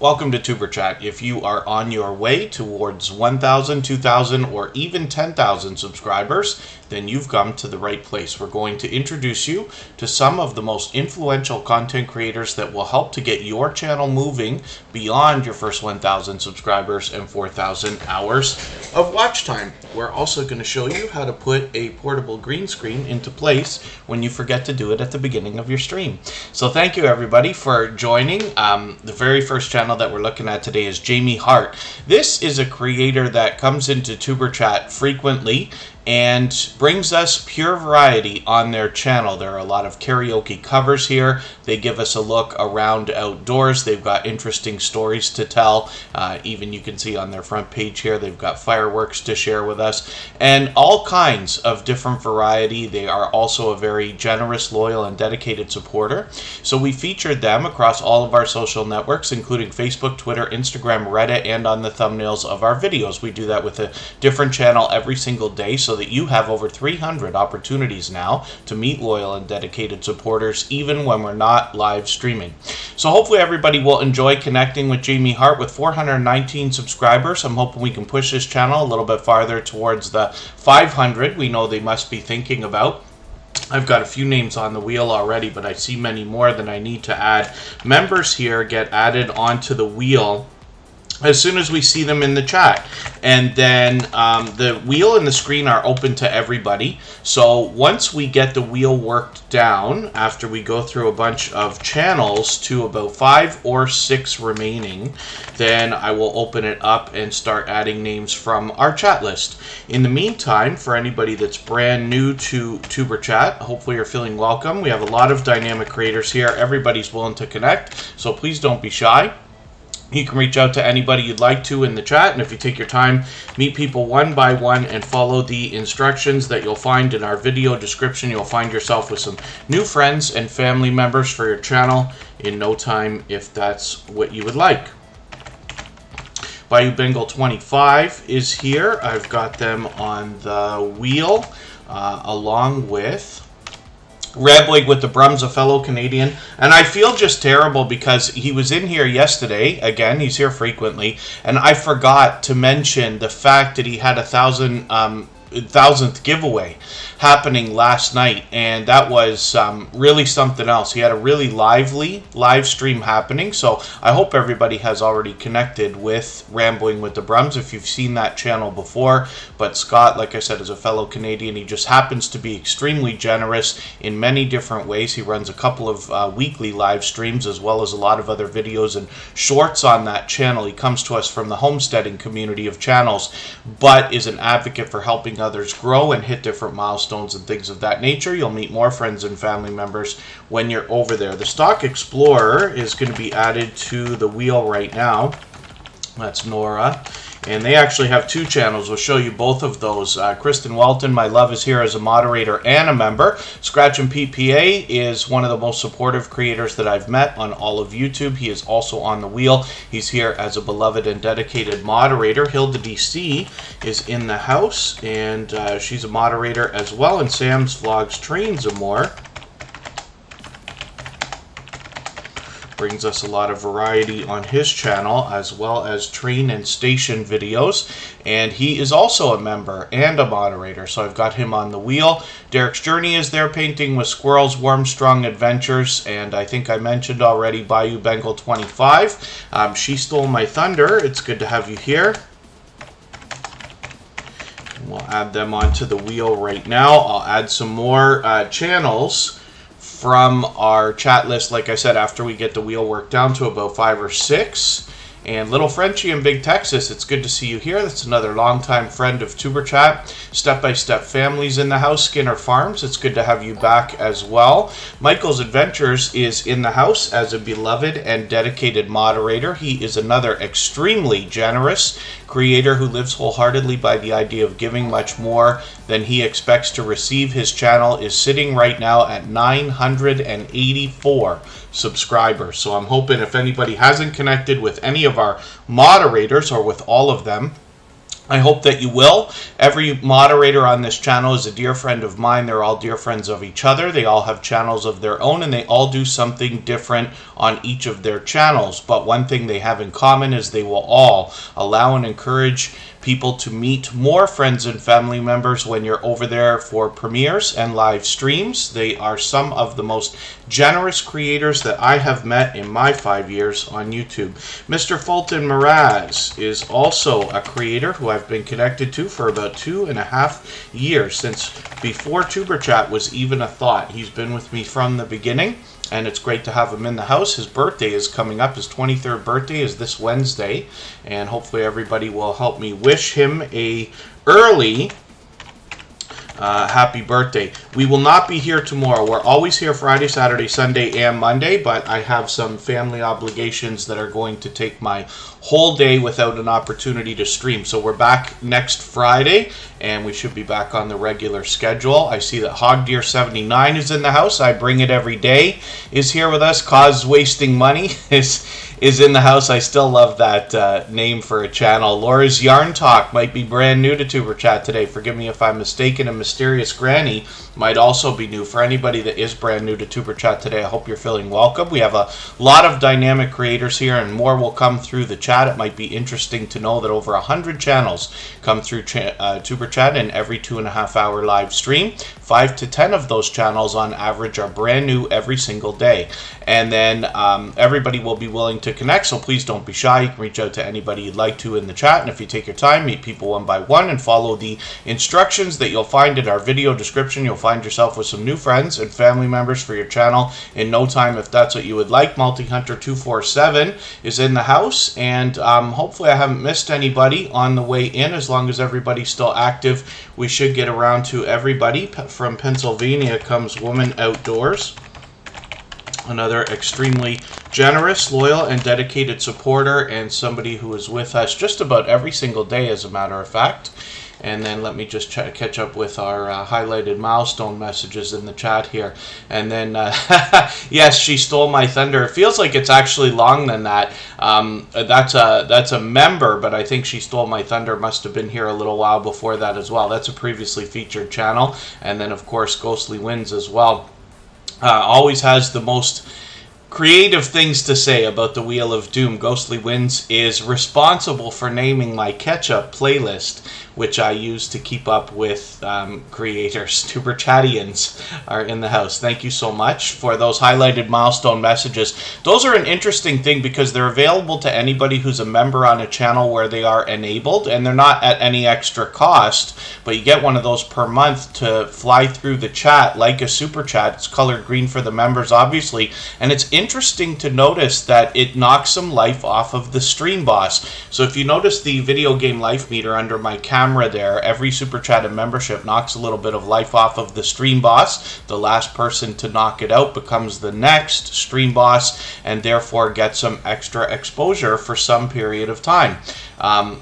Welcome to Superchat. If you are on your way towards 1,000, 2,000, or even 10,000 subscribers, then you've come to the right place. We're going to introduce you to some of the most influential content creators that will help to get your channel moving beyond your first 1,000 subscribers and 4,000 hours of watch time. We're also going to show you how to put a portable green screen into place when you forget to do it at the beginning of your stream. So thank you everybody for joining. The very first channel that we're looking at today is Jamie Hart. This is a creator that comes into Superchat frequently and brings us pure variety on their channel. There are a lot of karaoke covers here. They give us a look around outdoors. They've got interesting stories to tell. Even you can see on their front page here, they've got fireworks to share with us and all kinds of different variety. They are also a very generous, loyal, and dedicated supporter. So we featured them across all of our social networks, including Facebook, Twitter, Instagram, Reddit, and on the thumbnails of our videos. We do that with a different channel every single day, so that you have over 300 opportunities now to meet loyal and dedicated supporters, even when we're not live streaming. So hopefully everybody will enjoy connecting with Jamie Hart. With 419 subscribers, I'm hoping we can push this channel a little bit farther towards the 500 we know they must be thinking about. I've got a few names on the wheel already, but I see many more than I need to add. Members here get added onto the wheel as soon as we see them in the chat. And then the wheel and the screen are open to everybody. So once we get the wheel worked down, after we go through a bunch of channels to about 5 or 6 remaining, then I will open it up and start adding names from our chat list. In the meantime, for anybody that's brand new to Superchat, hopefully you're feeling welcome. We have a lot of dynamic creators here. Everybody's willing to connect, so please don't be shy. You can reach out to anybody you'd like to in the chat, and if you take your time, meet people one by one and follow the instructions that you'll find in our video description, you'll find yourself with some new friends and family members for your channel in no time, if that's what you would like. Bayou Bengal 25 is here. I've got them on the wheel, along with Rambling with the Brums, a fellow Canadian. And I feel just terrible because he was in here yesterday. Again, he's here frequently. And I forgot to mention the fact that he had a 1,000th giveaway happening last night, and that was really something else. He had a really lively live stream happening, so I hope everybody has already connected with Rambling with the Brums if you've seen that channel before. But Scott, like I said, is a fellow Canadian. He just happens to be extremely generous in many different ways. He runs a couple of weekly live streams, as well as a lot of other videos and shorts on that channel. He comes to us from the homesteading community of channels, but is an advocate for helping others grow and hit different milestones and things of that nature. You'll meet more friends and family members when you're over there. The Stock Explorer is going to be added to the wheel right now. That's Nora. And they actually have 2 channels. We'll show you both of those. Kristen Welton, my love, is here as a moderator and a member. Scratch and PPA is one of the most supportive creators that I've met on all of YouTube. He is also on the wheel. He's here as a beloved and dedicated moderator. Hilda DC is in the house, and she's a moderator as well. And Sam's Vlogs Trains and More brings us a lot of variety on his channel, as well as train and station videos, and he is also a member and a moderator, so I've got him on the wheel. Derek's Journey is there, painting with squirrels, Warm Strong Adventures, and I think I mentioned already Bayou Bengal 25. She Stole My Thunder. It's good to have you here. We'll add them onto the wheel right now. I'll add some more channels from our chat list, like I said, after we get the wheel worked down to about 5 or 6. And Little Frenchie in Big Texas, it's good to see you here. That's another longtime friend of Superchat. Step by Step Families in the house. Skinner Farms, it's good to have you back as well. Michael's Adventures is in the house as a beloved and dedicated moderator. He is another extremely generous creator who lives wholeheartedly by the idea of giving much more than he expects to receive. His channel is sitting right now at 984 subscribers. So I'm hoping if anybody hasn't connected with any of our moderators or with all of them, I hope that you will. Every moderator on this channel is a dear friend of mine. They're all dear friends of each other. They all have channels of their own, and they all do something different on each of their channels. But one thing they have in common is they will all allow and encourage people to meet more friends and family members when you're over there for premieres and live streams. They are some of the most generous creators that I have met in my 5 years on YouTube. Mr. Fulton Mraz is also a creator who I've been connected to for about 2.5 years, since before Superchat was even a thought. He's been with me from the beginning, and it's great to have him in the house. His birthday is coming up. His 23rd birthday is this Wednesday, and hopefully everybody will help me wish him a early happy birthday. We will not be here tomorrow. We're always here Friday, Saturday, Sunday, and Monday, but I have some family obligations that are going to take my whole day without an opportunity to stream. So we're back next Friday, and we should be back on the regular schedule. I see that Hogdeer79 is in the house. I bring it every day. Is here with us. Cause Wasting Money is in the house. I still love that name for a channel. Laura's Yarn Talk might be brand new to Tuber Chat today. Forgive me if I'm mistaken. And Mysterious Granny might also be new. For anybody that is brand new to Tuber Chat today, I hope you're feeling welcome. We have a lot of dynamic creators here, and more will come through the chat. It might be interesting to know that over 100 channels come through Tuber Chat in every 2.5 hour live stream. 5 to 10 of those channels on average are brand new every single day. And then everybody will be willing to connect, so please don't be shy. You can reach out to anybody you'd like to in the chat, and if you take your time, meet people one by one and follow the instructions that you'll find in our video description, you'll find yourself with some new friends and family members for your channel in no time, if that's what you would like. Multi-Hunter247 is in the house, and hopefully I haven't missed anybody on the way in. As long as everybody's still active, we should get around to everybody. From Pennsylvania comes Woman Outdoors, another extremely generous, loyal, and dedicated supporter, and somebody who is with us just about every single day, as a matter of fact. And then let me just catch up with our highlighted milestone messages in the chat here. And then, yes, she stole my thunder. It feels like it's actually long than that. That's a member, but I think she stole my thunder must have been here a little while before that as well. That's a previously featured channel. And then, of course, Ghostly Winds as well. Always has the most creative things to say about the Wheel of Doom. Ghostly Winds is responsible for naming my catch-up playlist, which I use to keep up with creators. Tuber Chattians are in the house. Thank you so much for those highlighted milestone messages. Those are an interesting thing because they're available to anybody who's a member on a channel where they are enabled, and they're not at any extra cost, but you get one of those per month to fly through the chat like a super chat. It's colored green for the members, obviously, and it's interesting to notice that it knocks some life off of the stream boss. So if you notice the video game life meter under my camera there, every super chat and membership knocks a little bit of life off of the stream boss. The last person to knock it out becomes the next stream boss, and therefore gets some extra exposure for some period of time.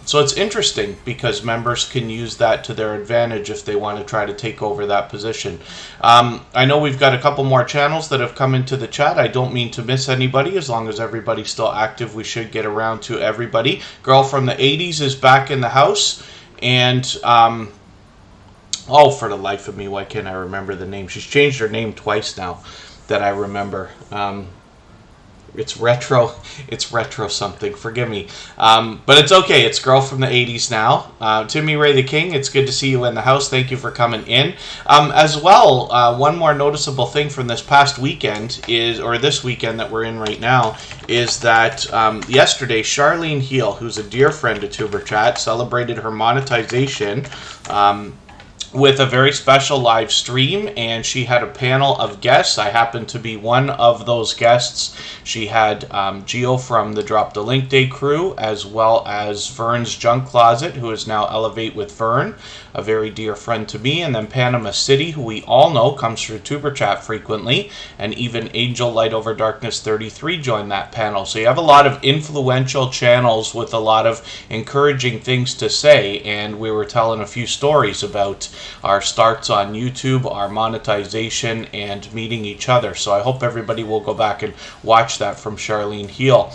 So it's interesting because members can use that to their advantage if they want to try to take over that position. I know we've got a couple more channels that have come into the chat. I don't mean to miss anybody. As long as everybody's still active, we should get around to everybody. Girl from the 80s is back in the house. And, oh, for the life of me, why can't I remember the name? She's changed her name twice now that I remember. It's retro something, forgive me. But it's okay, it's Girl from the 80s now. Timmy Ray the King, it's good to see you in the house. Thank you for coming in. As well, one more noticeable thing from this past weekend is, or this weekend that we're in right now, is that yesterday Charlene Heel, who's a dear friend of Tuber Chat, celebrated her monetization with a very special live stream, and she had a panel of guests. I happened to be one of those guests. She had Geo from the Drop the Link Day crew, as well as Vern's Junk Closet, who is now Elevate with Vern, a very dear friend to me, and then Panama City, who we all know comes through Tuber Chat frequently, and even Angel Light Over Darkness 33 joined that panel. So you have a lot of influential channels with a lot of encouraging things to say, and we were telling a few stories about our starts on YouTube, our monetization, and meeting each other. So I hope everybody will go back and watch that from Charlene Heel.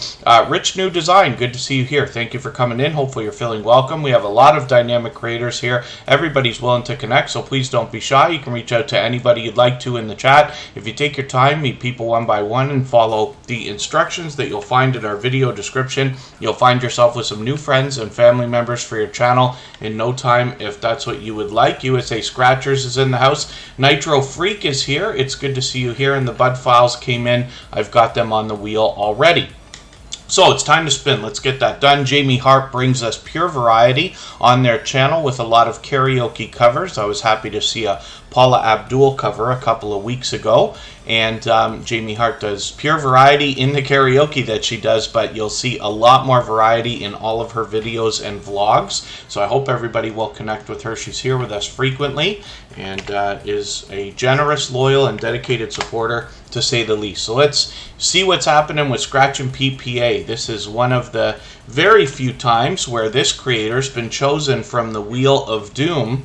Rich New Design, good to see you here. Thank you for coming in. Hopefully you're feeling welcome. We have a lot of dynamic creators here. Everybody's willing to connect, so please don't be shy. You can reach out to anybody you'd like to in the chat. If you take your time, meet people one by one, and follow the instructions that you'll find in our video description, you'll find yourself with some new friends and family members for your channel in no time, if that's what you would like. USA Scratchers is in the house. Nitro Freak is here. It's good to see you here, and the Bud files came in. I've got them on the wheel already. So it's time to spin. Let's get that done. Jamie Hart brings us pure variety on their channel with a lot of karaoke covers. I was happy to see a Paula Abdul cover a couple of weeks ago. And Jamie Hart does pure variety in the karaoke that she does, but you'll see a lot more variety in all of her videos and vlogs. So I hope everybody will connect with her. She's here with us frequently and is a generous, loyal, and dedicated supporter, to say the least. So let's see what's happening with Scratch and PPA. This is one of the very few times where this creator's been chosen from the Wheel of Doom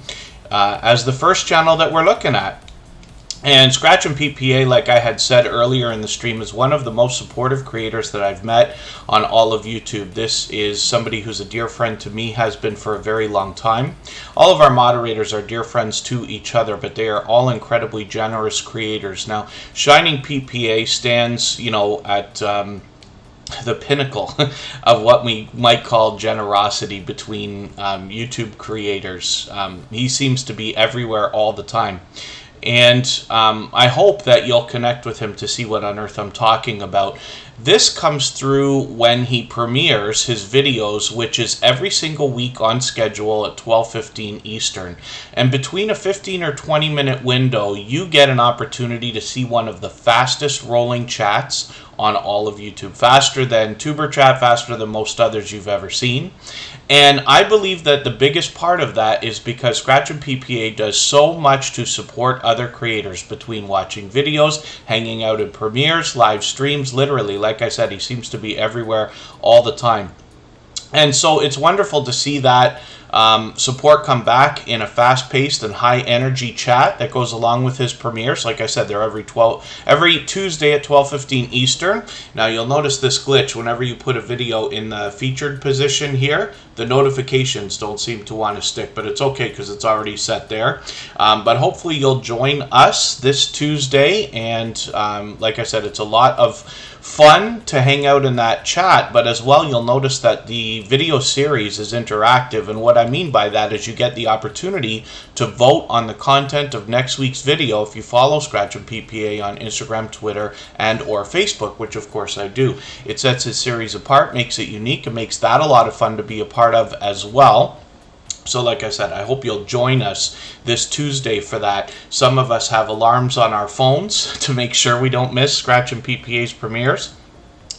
as the first channel that we're looking at. And Scratch and PPA, like I had said earlier in the stream, is one of the most supportive creators that I've met on all of YouTube. This is somebody who's a dear friend to me, has been for a very long time. All of our moderators are dear friends to each other, but they are all incredibly generous creators. Now, Shining PPA stands, you know, at the pinnacle of what we might call generosity between YouTube creators. He seems to be everywhere all the time. And I hope that you'll connect with him to see what on earth I'm talking about. This comes through when he premieres his videos, which is every single week on schedule at 12:15 Eastern. And between a 15 or 20 minute window, you get an opportunity to see one of the fastest rolling chats on all of YouTube. Faster than Superchat, faster than most others you've ever seen. And I believe that the biggest part of that is because Scratch and PPA does so much to support other creators, between watching videos, hanging out in premieres, live streams, literally, like I said, he seems to be everywhere all the time. And so it's wonderful to see that support come back in a fast-paced and high-energy chat that goes along with his premieres. Like I said, they're every Tuesday at 12:15 Eastern. Now you'll notice this glitch whenever you put a video in the featured position here. The notifications don't seem to want to stick, but it's okay because it's already set there. But hopefully you'll join us this Tuesday, and like I said, it's a lot of fun to hang out in that chat, but as well you'll notice that the video series is interactive, and what I mean by that is you get the opportunity to vote on the content of next week's video if you follow Scratch and PPA on Instagram, Twitter, and or Facebook, which of course I do. It sets his series apart, makes it unique, and makes that a lot of fun to be a part of as well. So like I said, I hope you'll join us this Tuesday for that. Some of us have alarms on our phones to make sure we don't miss Scratch and PPA's premieres.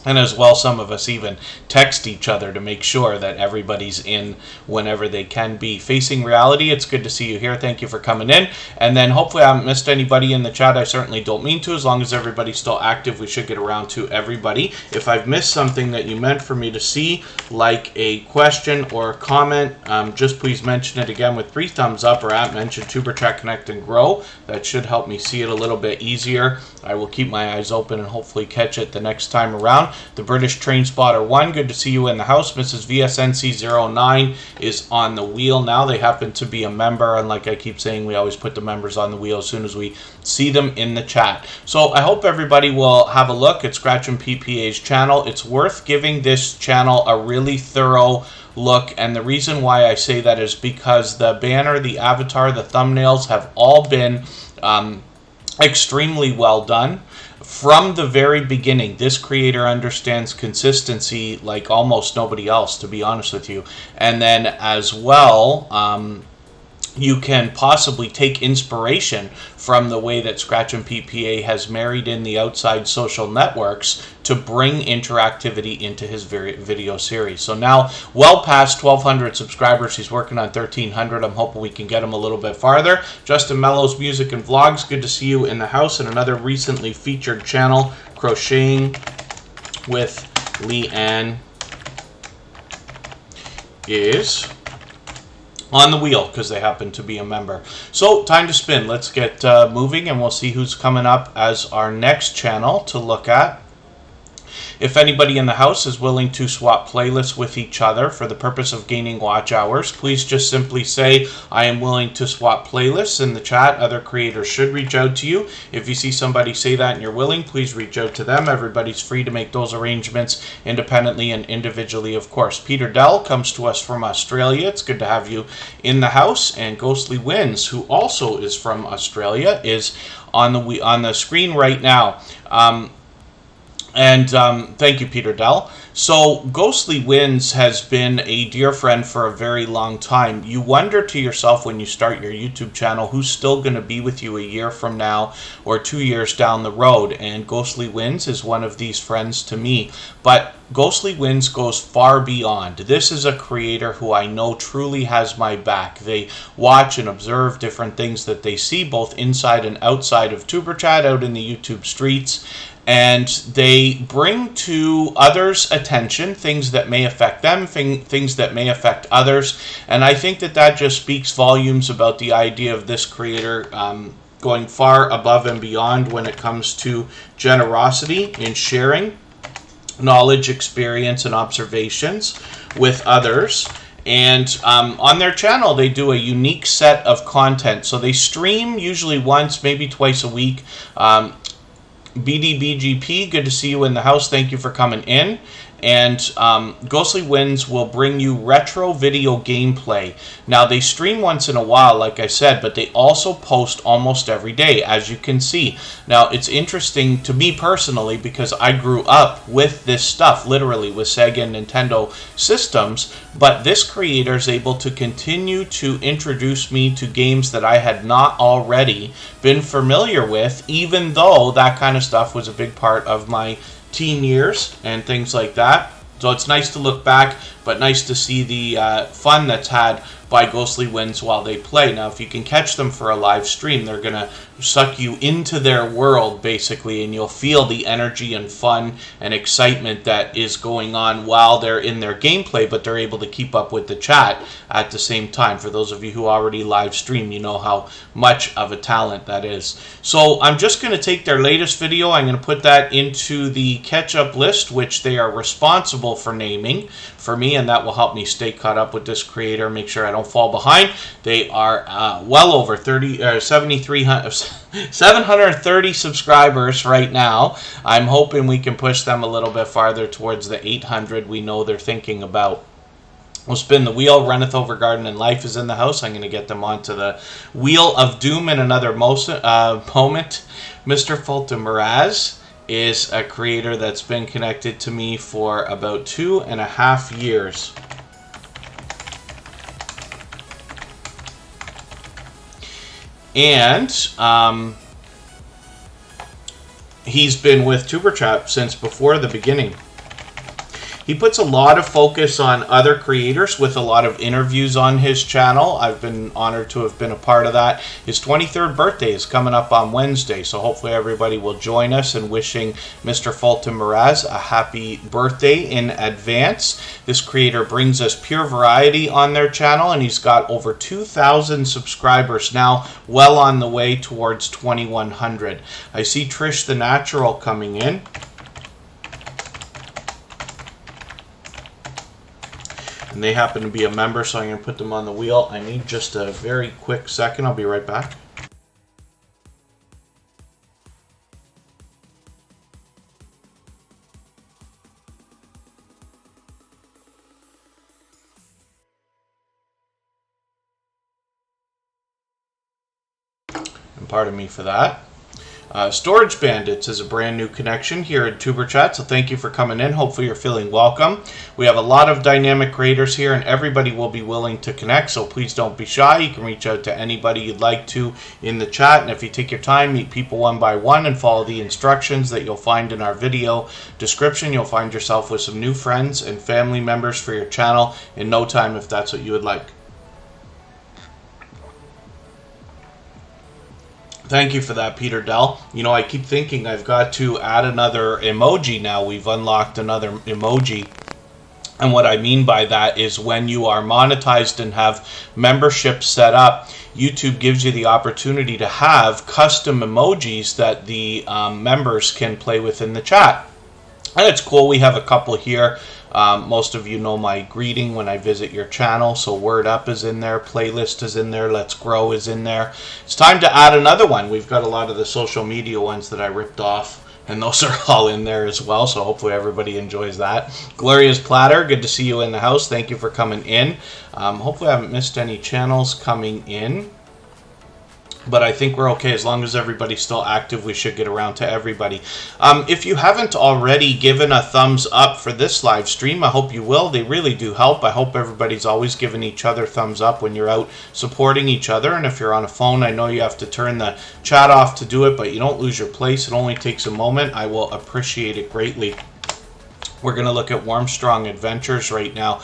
And as well, some of us even text each other to make sure that everybody's in whenever they can be. Facing Reality, it's good to see you here. Thank you for coming in. And then hopefully I haven't missed anybody in the chat. I certainly don't mean to. As long as everybody's still active, we should get around to everybody. If I've missed something that you meant for me to see, like a question or a comment, just please mention it again with 3 thumbs up, or at mention Tuber Chat Connect and Grow. That should help me see it a little bit easier. I will keep my eyes open and hopefully catch it the next time around. The British Train Spotter 1, good to see you in the house. Mrs. VSNC09 is on the wheel now. They happen to be a member, and like I keep saying, we always put the members on the wheel as soon as we see them in the chat. So I hope everybody will have a look at Scratch and PPA's channel. It's worth giving this channel a really thorough look, and the reason why I say that is because the banner, the avatar, the thumbnails have all been extremely well done. From the very beginning, this creator understands consistency like almost nobody else, to be honest with you. And then as well, you can possibly take inspiration from the way that Scratch and PPA has married in the outside social networks to bring interactivity into his video series. So now, well past 1,200 subscribers, he's working on 1,300. I'm hoping we can get him a little bit farther. Justin Mello's Music and Vlogs, good to see you in the house. And another recently featured channel, Crocheting with Leanne, is on the wheel because they happen to be a member. So time to spin. Let's get moving, and we'll see who's coming up as our next channel to look at. If anybody in the house is willing to swap playlists with each other for the purpose of gaining watch hours, please just simply say, I am willing to swap playlists in the chat. Other creators should reach out to you. If you see somebody say that and you're willing, please reach out to them. Everybody's free to make those arrangements independently and individually, of course. Peter Dell comes to us from Australia. It's good to have you in the house. And Ghostly Wins, who also is from Australia, is on the screen right now. Thank you, Peter Dell. So Ghostly Wins has been a dear friend for a very long time. You wonder to yourself when you start your YouTube channel who's still going to be with you a year from now or 2 years down the road, and Ghostly Wins is one of these friends to me. But Ghostly Wins goes far beyond. This is a creator who I know truly has my back. They watch and observe different things that they see both inside and outside of Superchat, out in the YouTube streets. And they bring to others' attention things that may affect them, things that may affect others. And I think that just speaks volumes about the idea of this creator going far above and beyond when it comes to generosity in sharing knowledge, experience, and observations with others. And on their channel, they do a unique set of content. So they stream usually once, maybe twice a week. BDBGP, good to see you in the house. Thank you for coming in. And Ghostly Wins will bring you retro video gameplay. Now, they stream once in a while, like I said, but they also post almost every day, as you can see. Now, it's interesting to me personally because I grew up with this stuff, literally, with Sega and Nintendo systems, but this creator is able to continue to introduce me to games that I had not already been familiar with, even though that kind of stuff was a big part of my teen years and things like that. So it's nice to look back, but nice to see the fun that's had by Ghostly Wins while they play. Now, if you can catch them for a live stream, they're going to suck you into their world, basically, and you'll feel the energy and fun and excitement that is going on while they're in their gameplay, but they're able to keep up with the chat at the same time. For those of you who already live stream, you know how much of a talent that is. So I'm just going to take their latest video. I'm going to put that into the catch-up list, which they are responsible for naming for me, and that will help me stay caught up with this creator, make sure I don't fall behind. They are well over 730 subscribers right now. I'm hoping we can push them a little bit farther towards the 800 we know they're thinking about. We'll spin the wheel. Runneth Over Garden and Life is in the house. I'm going to get them onto the Wheel of Doom in another moment. Mr. Fulton Miraz is a creator that's been connected to me for about 2.5 years. And he's been with Superchat since before the beginning. He puts a lot of focus on other creators with a lot of interviews on his channel. I've been honored to have been a part of that. His 23rd birthday is coming up on Wednesday, so hopefully everybody will join us in wishing Mr. Fulton Miraz a happy birthday in advance. This creator brings us pure variety on their channel, and he's got over 2,000 subscribers now, well on the way towards 2,100. I see Trish the Natural coming in. And they happen to be a member, so I'm going to put them on the wheel. I need just a very quick second. I'll be right back. And pardon me for that. Storage Bandits is a brand new connection here at Superchat, so thank you for coming in. Hopefully you're feeling welcome. We have a lot of dynamic creators here, and everybody will be willing to connect, so please don't be shy. You can reach out to anybody you'd like to in the chat, and if you take your time, meet people one by one and follow the instructions that you'll find in our video description, you'll find yourself with some new friends and family members for your channel in no time if that's what you would like. Thank you for that, Peter Dell. You know, I keep thinking I've got to add another emoji now. We've unlocked another emoji And what I mean by that is when you are monetized and have memberships set up, YouTube gives you the opportunity to have custom emojis that the members can play with in the chat. And it's cool. We have a couple here. Most of you know my greeting when I visit your channel. So Word Up is in there. Playlist is in there. Let's Grow is in there. It's time to add another one. We've got a lot of the social media ones that I ripped off, and those are all in there as well. So hopefully everybody enjoys that. Gloria's Platter, good to see you in the house. Thank you for coming in. Hopefully I haven't missed any channels coming in. But I think we're okay. As long as everybody's still active, we should get around to everybody. If you haven't already given a thumbs up for this live stream, I hope you will. They really do help. I hope everybody's always giving each other thumbs up when you're out supporting each other. And if you're on a phone, I know you have to turn the chat off to do it, but you don't lose your place. It only takes a moment. I will appreciate it greatly. We're going to look at Warm Strong Adventures right now.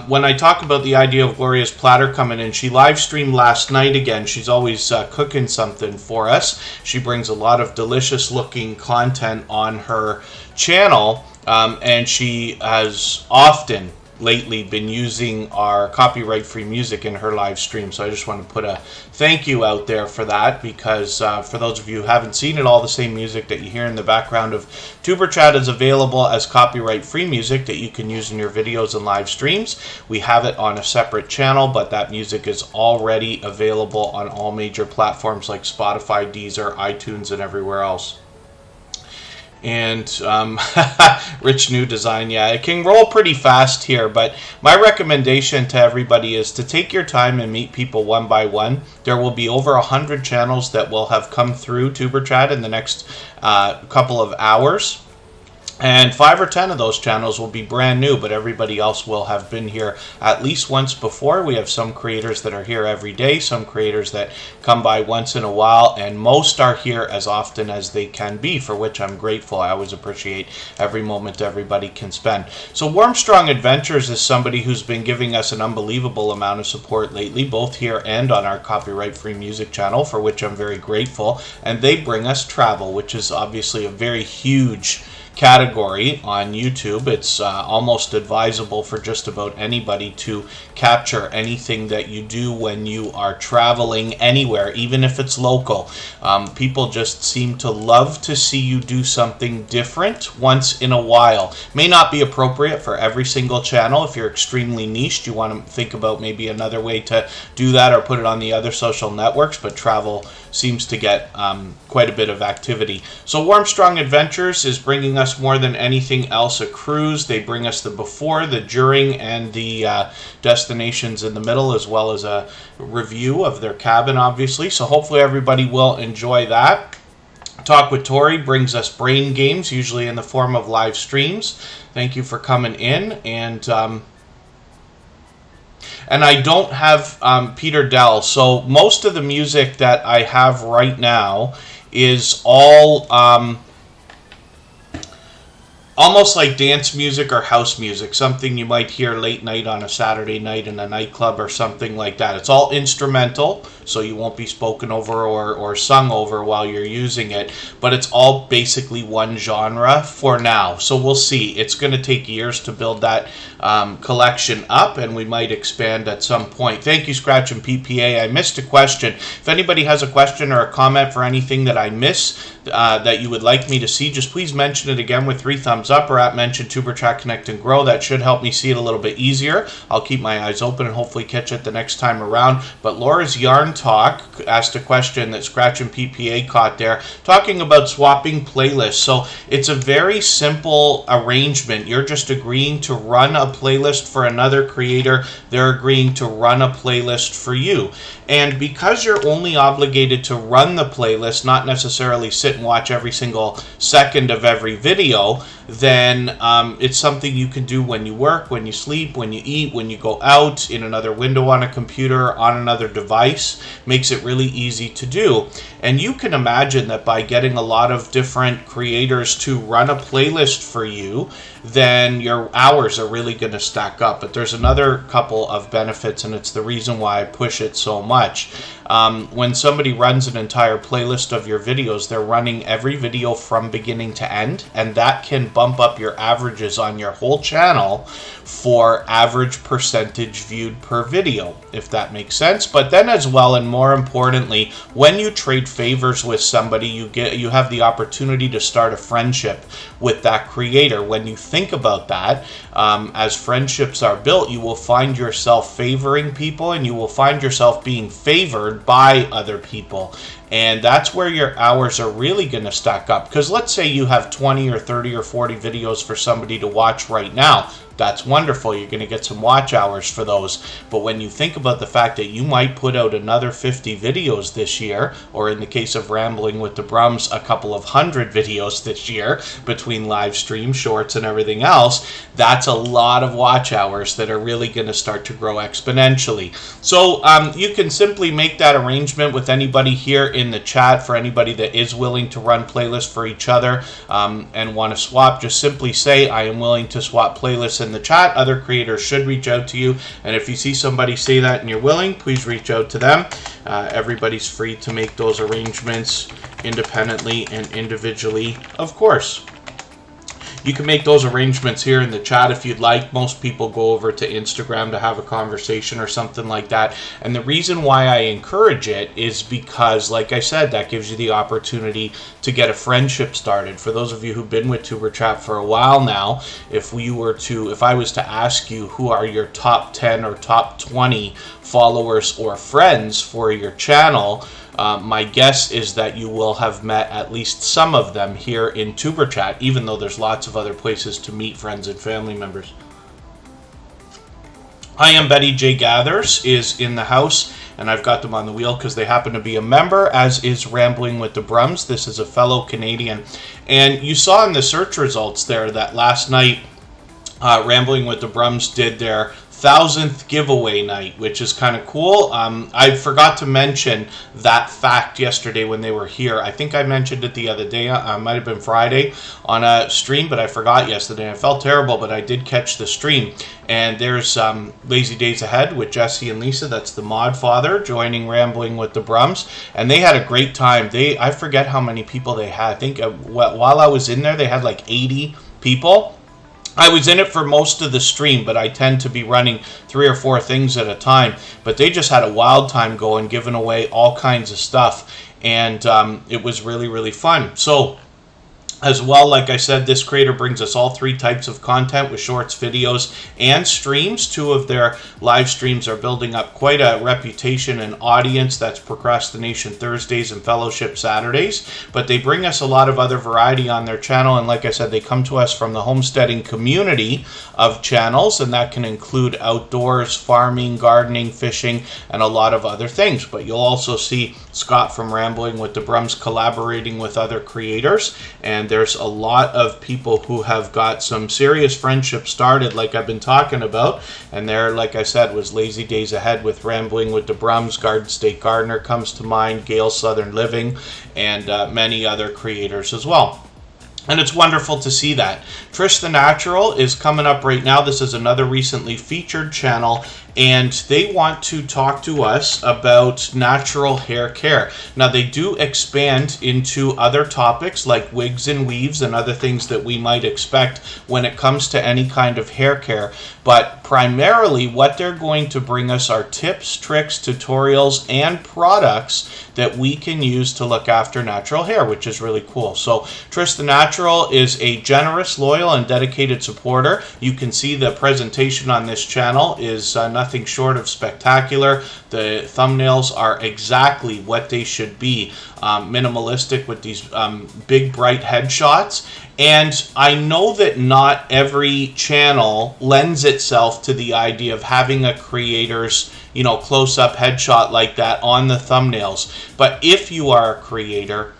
When I talk about the idea of Gloria's Platter coming in, she live streamed last night again. She's always cooking something for us. She brings a lot of delicious looking content on her channel, and she has often lately been using our copyright-free music in her live stream. So I just want to put a thank you out there for that, because for those of you who haven't seen it, all the same music that you hear in the background of Superchat is available as copyright-free music that you can use in your videos and live streams. We have it on a separate channel, but that music is already available on all major platforms like Spotify, Deezer, iTunes, and everywhere else. And rich new design, yeah, it can roll pretty fast here, but my recommendation to everybody is to take your time and meet people one by one. There will be over 100 channels that will have come through TuberChat in the next couple of hours. And 5 or 10 of those channels will be brand new, but everybody else will have been here at least once before. We have some creators that are here every day, some creators that come by once in a while, and most are here as often as they can be, for which I'm grateful. I always appreciate every moment everybody can spend. So Warm Strong Adventures is somebody who's been giving us an unbelievable amount of support lately, both here and on our copyright-free music channel, for which I'm very grateful. And they bring us travel, which is obviously a very huge category on YouTube. It's almost advisable for just about anybody to capture anything that you do when you are traveling anywhere, even if it's local. People just seem to love to see you do something different once in a while. May not be appropriate for every single channel. If you're extremely niched, you want to think about maybe another way to do that or put it on the other social networks, but travel seems to get quite a bit of activity. So Warm Strong Adventures is bringing us more than anything else a cruise. They bring us the before, the during, and the destinations in the middle, as well as a review of their cabin, obviously. So hopefully everybody will enjoy that. Talk with Tori brings us brain games, usually in the form of live streams. Thank you for coming in. And I don't have Peter Dell, so most of the music that I have right now is all almost like dance music or house music, something you might hear late night on a Saturday night in a nightclub or something like that. It's all instrumental, so you won't be spoken over or sung over while you're using it, but it's all basically one genre for now. So we'll see. It's going to take years to build that collection up, and we might expand at some point. Thank you, Scratch and PPA. I missed a question. If anybody has a question or a comment for anything that I miss that you would like me to see, just please mention it again with 3 thumbs up, or at mention TuberChat Connect and Grow. That should help me see it a little bit easier. I'll keep my eyes open and hopefully catch it the next time around. But Laura's Yarn Talk asked a question that Scratch and PPA caught there, talking about swapping playlists. So it's a very simple arrangement. You're just agreeing to run a playlist for another creator. They're agreeing to run a playlist for you. And because you're only obligated to run the playlist, not necessarily sit and watch every single second of every video, then it's something you can do when you work, when you sleep, when you eat, when you go out, in another window on a computer, on another device. Makes it really easy to do. And you can imagine that by getting a lot of different creators to run a playlist for you, then your hours are really going to stack up. But there's another couple of benefits, and it's the reason why I push it so much. When somebody runs an entire playlist of your videos, they're running every video from beginning to end, and that can bump up your averages on your whole channel for average percentage viewed per video, if that makes sense. But then as well, and more importantly, when you trade favors with somebody, you have the opportunity to start a friendship with that creator. When you think about that, as friendships are built, you will find yourself favoring people, and you will find yourself being favored by other people. And that's where your hours are really going to stack up. Because let's say you have 20 or 30 or 40 videos for somebody to watch right now. That's wonderful. You're going to get some watch hours for those. But when you think about the fact that you might put out another 50 videos this year, or in the case of Rambling with the Brums, a couple of 100 videos this year between live stream, shorts, and everything else, that's a lot of watch hours that are really going to start to grow exponentially. So you can simply make that arrangement with anybody here in the chat. For anybody that is willing to run playlists for each other and want to swap, just simply say, I am willing to swap playlists in the chat. Other creators should reach out to you, and if you see somebody say that and you're willing, please reach out to them. Everybody's free to make those arrangements independently and individually, of course. You can make those arrangements here in the chat if you'd like. Most people go over to Instagram to have a conversation or something like that. And the reason why I encourage it is because, like I said, that gives you the opportunity to get a friendship started. For those of you who've been with Superchat for a while now, if I was to ask you who are your top 10 or top 20 followers or friends for your channel, my guess is that you will have met at least some of them here in Superchat, even though there's lots of other places to meet friends and family members. I am Betty J. Gathers is in the house, and I've got them on the wheel because they happen to be a member, as is Rambling with the Brums. This is a fellow Canadian. And you saw in the search results there that last night Rambling with the Brums did their 1,000th giveaway night, which is kind of cool. I forgot to mention that fact yesterday when they were here. I think I mentioned it the other day. Might have been Friday on a stream, but I forgot yesterday. I felt terrible, but I did catch the stream. And there's Lazy Days Ahead with Jesse and Lisa. That's the mod father joining Rambling with the Brums. And they had a great time. I forget how many people they had. I think while I was in there, they had like 80 people. I was in it for most of the stream, but I tend to be running 3 or 4 things at a time. But they just had a wild time going, giving away all kinds of stuff. And it was really, really fun. So, as well, like I said, this creator brings us all 3 types of content with shorts, videos, and streams. 2 of their live streams are building up quite a reputation and audience. That's Procrastination Thursdays and Fellowship Saturdays. But they bring us a lot of other variety on their channel. And like I said, they come to us from the homesteading community of channels. And that can include outdoors, farming, gardening, fishing, and a lot of other things. But you'll also see Scott from Rambling with the Brums collaborating with other creators. And there's a lot of people who have got some serious friendships started, like I've been talking about. And there, like I said, was Lazy Days Ahead with Rambling with the Brums. Garden State Gardener comes to mind, Gale Southern Living, and many other creators as well. And it's wonderful to see that. Trish the Natural is coming up right now. This is another recently featured channel, and they want to talk to us about natural hair care. Now, they do expand into other topics like wigs and weaves and other things that we might expect when it comes to any kind of hair care. But primarily, what they're going to bring us are tips, tricks, tutorials, and products that we can use to look after natural hair, which is really cool. So, Trish the Natural is a generous, loyal, and dedicated supporter. You can see the presentation on this channel is nothing short of spectacular. The thumbnails are exactly what they should be. Minimalistic with these big, bright headshots. And I know that not every channel lends itself to the idea of having a creator's, close-up headshot like that on the thumbnails. But if you are a creator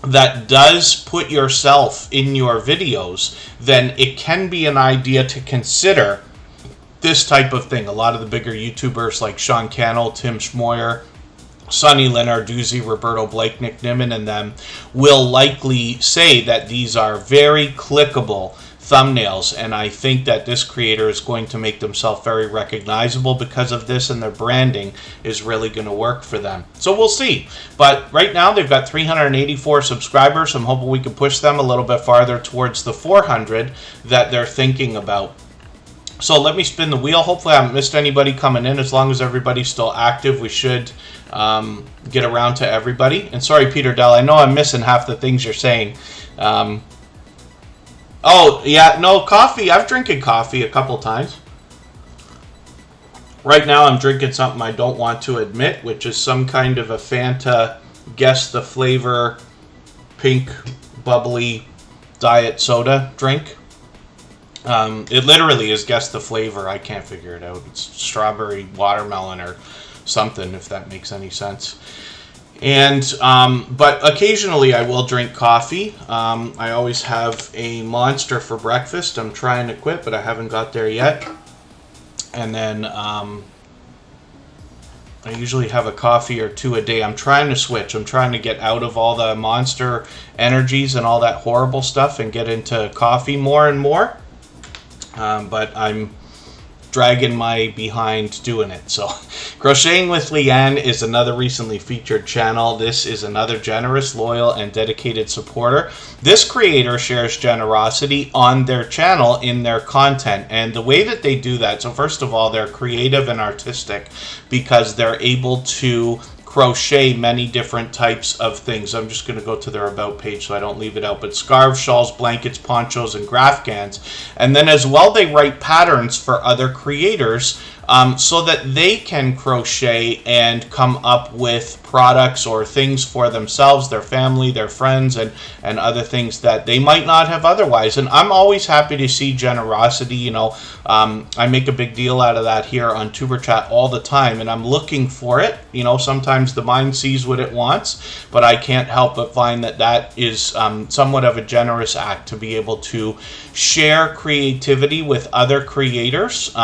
that does put yourself in your videos, then it can be an idea to consider this type of thing. A lot of the bigger YouTubers like Sean Cannell, Tim Schmoyer, Sonny Lenarduzzi, Roberto Blake, Nick Nimmin, and them will likely say that these are very clickable thumbnails, and I think that this creator is going to make themselves very recognizable because of this, and their branding is really going to work for them. So we'll see. But right now they've got 384 subscribers. I'm hoping we can push them a little bit farther towards the 400 that they're thinking about. So let me spin the wheel. Hopefully I haven't missed anybody coming in. As long as everybody's still active, we should get around to everybody. And sorry, Peter Dell, I know I'm missing half the things you're saying. Oh, yeah, no, coffee. I've drinking coffee a couple times. Right now I'm drinking something I don't want to admit, which is some kind of a Fanta, guess the flavor, pink, bubbly diet soda drink. It literally is guess the flavor. I can't figure it out. It's strawberry watermelon or something, if that makes any sense. And but occasionally I will drink coffee. I always have a Monster for breakfast. I'm trying to quit, but I haven't got there yet. And then I usually have a coffee or two a day. I'm trying to switch. I'm trying to get out of all the Monster energies and all that horrible stuff and get into coffee more and more. But I'm dragging my behind doing it. So Crocheting with Leanne is another recently featured channel. This is another generous, loyal, and dedicated supporter. This creator shares generosity on their channel in their content, and the way that they do that, so first of all, they're creative and artistic because they're able to crochet many different types of things. I'm just going to go to their about page so I don't leave it out, but scarves, shawls, blankets, ponchos, and graphgans. And then as well, they write patterns for other creators so that they can crochet and come up with products or things for themselves, their family, their friends, and other things that they might not have otherwise. And I'm always happy to see generosity. You know, I make a big deal out of that here on Superchat all the time, and I'm looking for it. You know, sometimes the mind sees what it wants, but I can't help but find that that is somewhat of a generous act to be able to share creativity with other creators.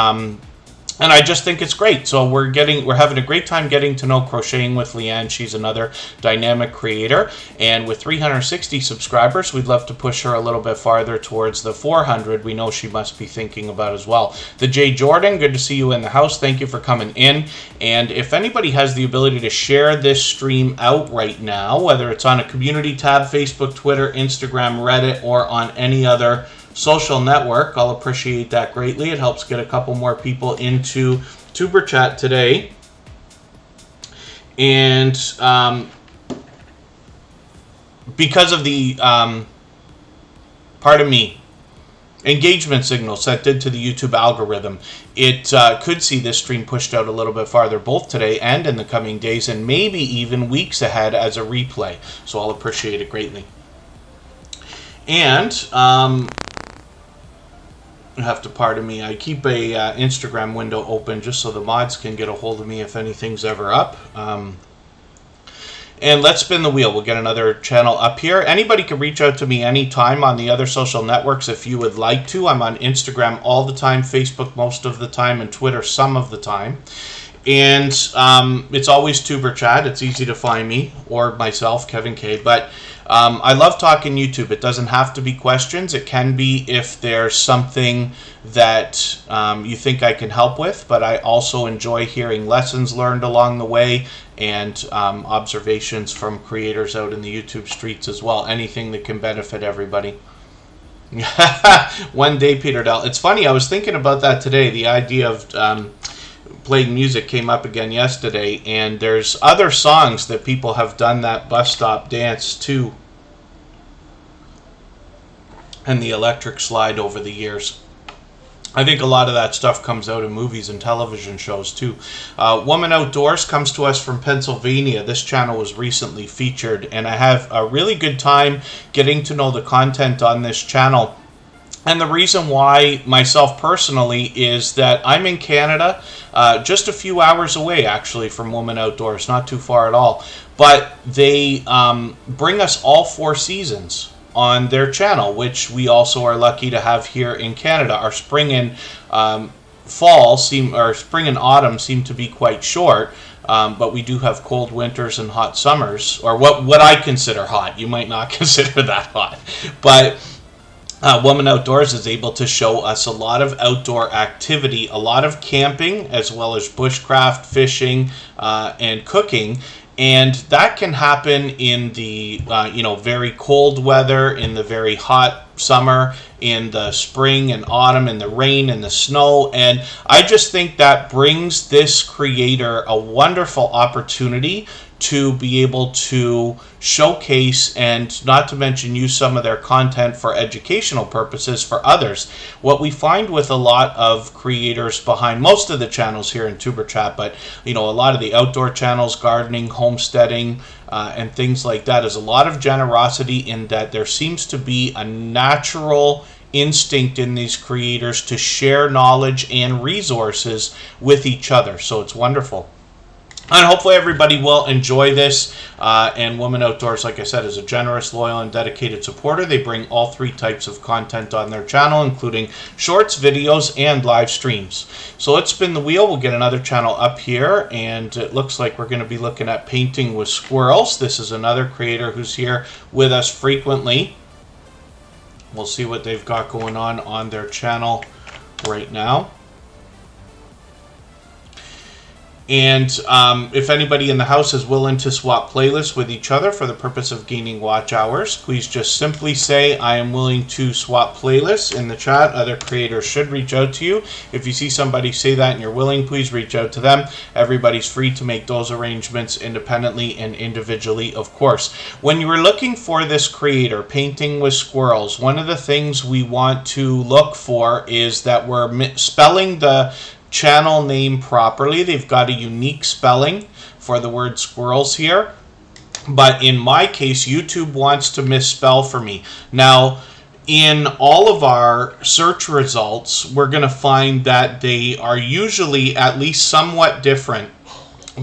And I just think it's great. So we're having a great time getting to know Crocheting with Leanne. She's another dynamic creator. And with 360 subscribers, we'd love to push her a little bit farther towards the 400 we know she must be thinking about as well. The J. Jordan, good to see you in the house. Thank you for coming in. And if anybody has the ability to share this stream out right now, whether it's on a community tab, Facebook, Twitter, Instagram, Reddit, or on any other social network, I'll appreciate that greatly. It helps get a couple more people into Superchat today. And because of the engagement signal sent into the YouTube algorithm, it could see this stream pushed out a little bit farther both today and in the coming days, and maybe even weeks ahead as a replay. So I'll appreciate it greatly. And you have to pardon me. I keep a Instagram window open just so the mods can get a hold of me if anything's ever up. And let's spin the wheel. We'll get another channel up here. Anybody can reach out to me anytime on the other social networks if you would like to. I'm on Instagram all the time, Facebook most of the time, and Twitter some of the time. And it's always Superchat. It's easy to find me or myself, Kevin K. But I love talking YouTube. It doesn't have to be questions. It can be if there's something that you think I can help with. But I also enjoy hearing lessons learned along the way and observations from creators out in the YouTube streets as well. Anything that can benefit everybody. One day, Peter Dell. It's funny, I was thinking about that today. The idea of playing music came up again yesterday, and there's other songs that people have done that bus stop dance to, and the electric slide over the years. I think a lot of that stuff comes out in movies and television shows too. Woman Outdoors comes to us from Pennsylvania. This channel was recently featured, and I have a really good time getting to know the content on this channel. And the reason why, myself personally, is that I'm in Canada, just a few hours away, actually, from Woman Outdoors, not too far at all. But they bring us all 4 seasons on their channel, which we also are lucky to have here in Canada. Our spring and spring and autumn seem to be quite short. But we do have cold winters and hot summers, or what I consider hot. You might not consider that hot. But Woman Outdoors is able to show us a lot of outdoor activity, a lot of camping, as well as bushcraft, fishing, and cooking. And that can happen in the very cold weather, in the very hot summer, in the spring and autumn, in the rain and the snow. And I just think that brings this creator a wonderful opportunity to be able to showcase and, not to mention, use some of their content for educational purposes for others. What we find with a lot of creators behind most of the channels here in Superchat, but a lot of the outdoor channels, gardening, homesteading, and things like that, is a lot of generosity, in that there seems to be a natural instinct in these creators to share knowledge and resources with each other. So it's wonderful. And hopefully everybody will enjoy this. And Woman Outdoors, like I said, is a generous, loyal, and dedicated supporter. They bring all 3 types of content on their channel, including shorts, videos, and live streams. So let's spin the wheel. We'll get another channel up here. And it looks like we're going to be looking at painting with squirrels. This is another creator who's here with us frequently. We'll see what they've got going on their channel right now. And if anybody in the house is willing to swap playlists with each other for the purpose of gaining watch hours, please just simply say, I am willing to swap playlists in the chat. Other creators should reach out to you. If you see somebody say that and you're willing, please reach out to them. Everybody's free to make those arrangements independently and individually, of course. When you were looking for this creator, painting with squirrels, one of the things we want to look for is that we're spelling the channel name properly. They've got a unique spelling for the word squirrels here, but in my case, YouTube wants to misspell for me. Now, in all of our search results, we're going to find that they are usually at least somewhat different,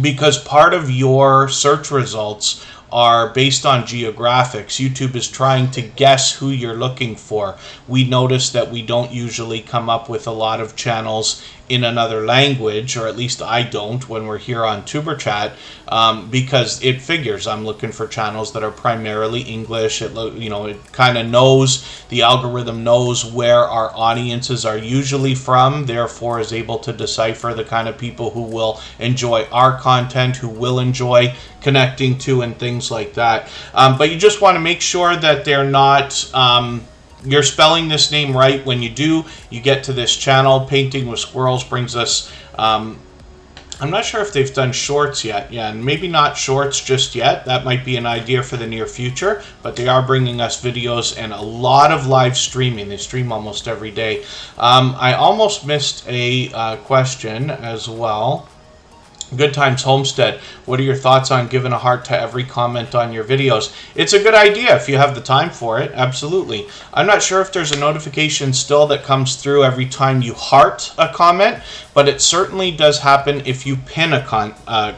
because part of your search results are based on geographics. YouTube is trying to guess who you're looking for. We notice that we don't usually come up with a lot of channels in another language, or at least I don't when we're here on Superchat, because it figures I'm looking for channels that are primarily English. It kind of knows, the algorithm knows where our audiences are usually from, therefore is able to decipher the kind of people who will enjoy our content, who will enjoy connecting to, and things like that. But you just want to make sure that they're not you're spelling this name right. When you do, you get to this channel. Painting with Squirrels brings us, I'm not sure if they've done shorts yet. Yeah, and maybe not shorts just yet. That might be an idea for the near future, but they are bringing us videos and a lot of live streaming. They stream almost every day. I almost missed a question as well. Good Times Homestead, what are your thoughts on giving a heart to every comment on your videos? It's a good idea if you have the time for it, absolutely. I'm not sure if there's a notification still that comes through every time you heart a comment, but it certainly does happen if you pin a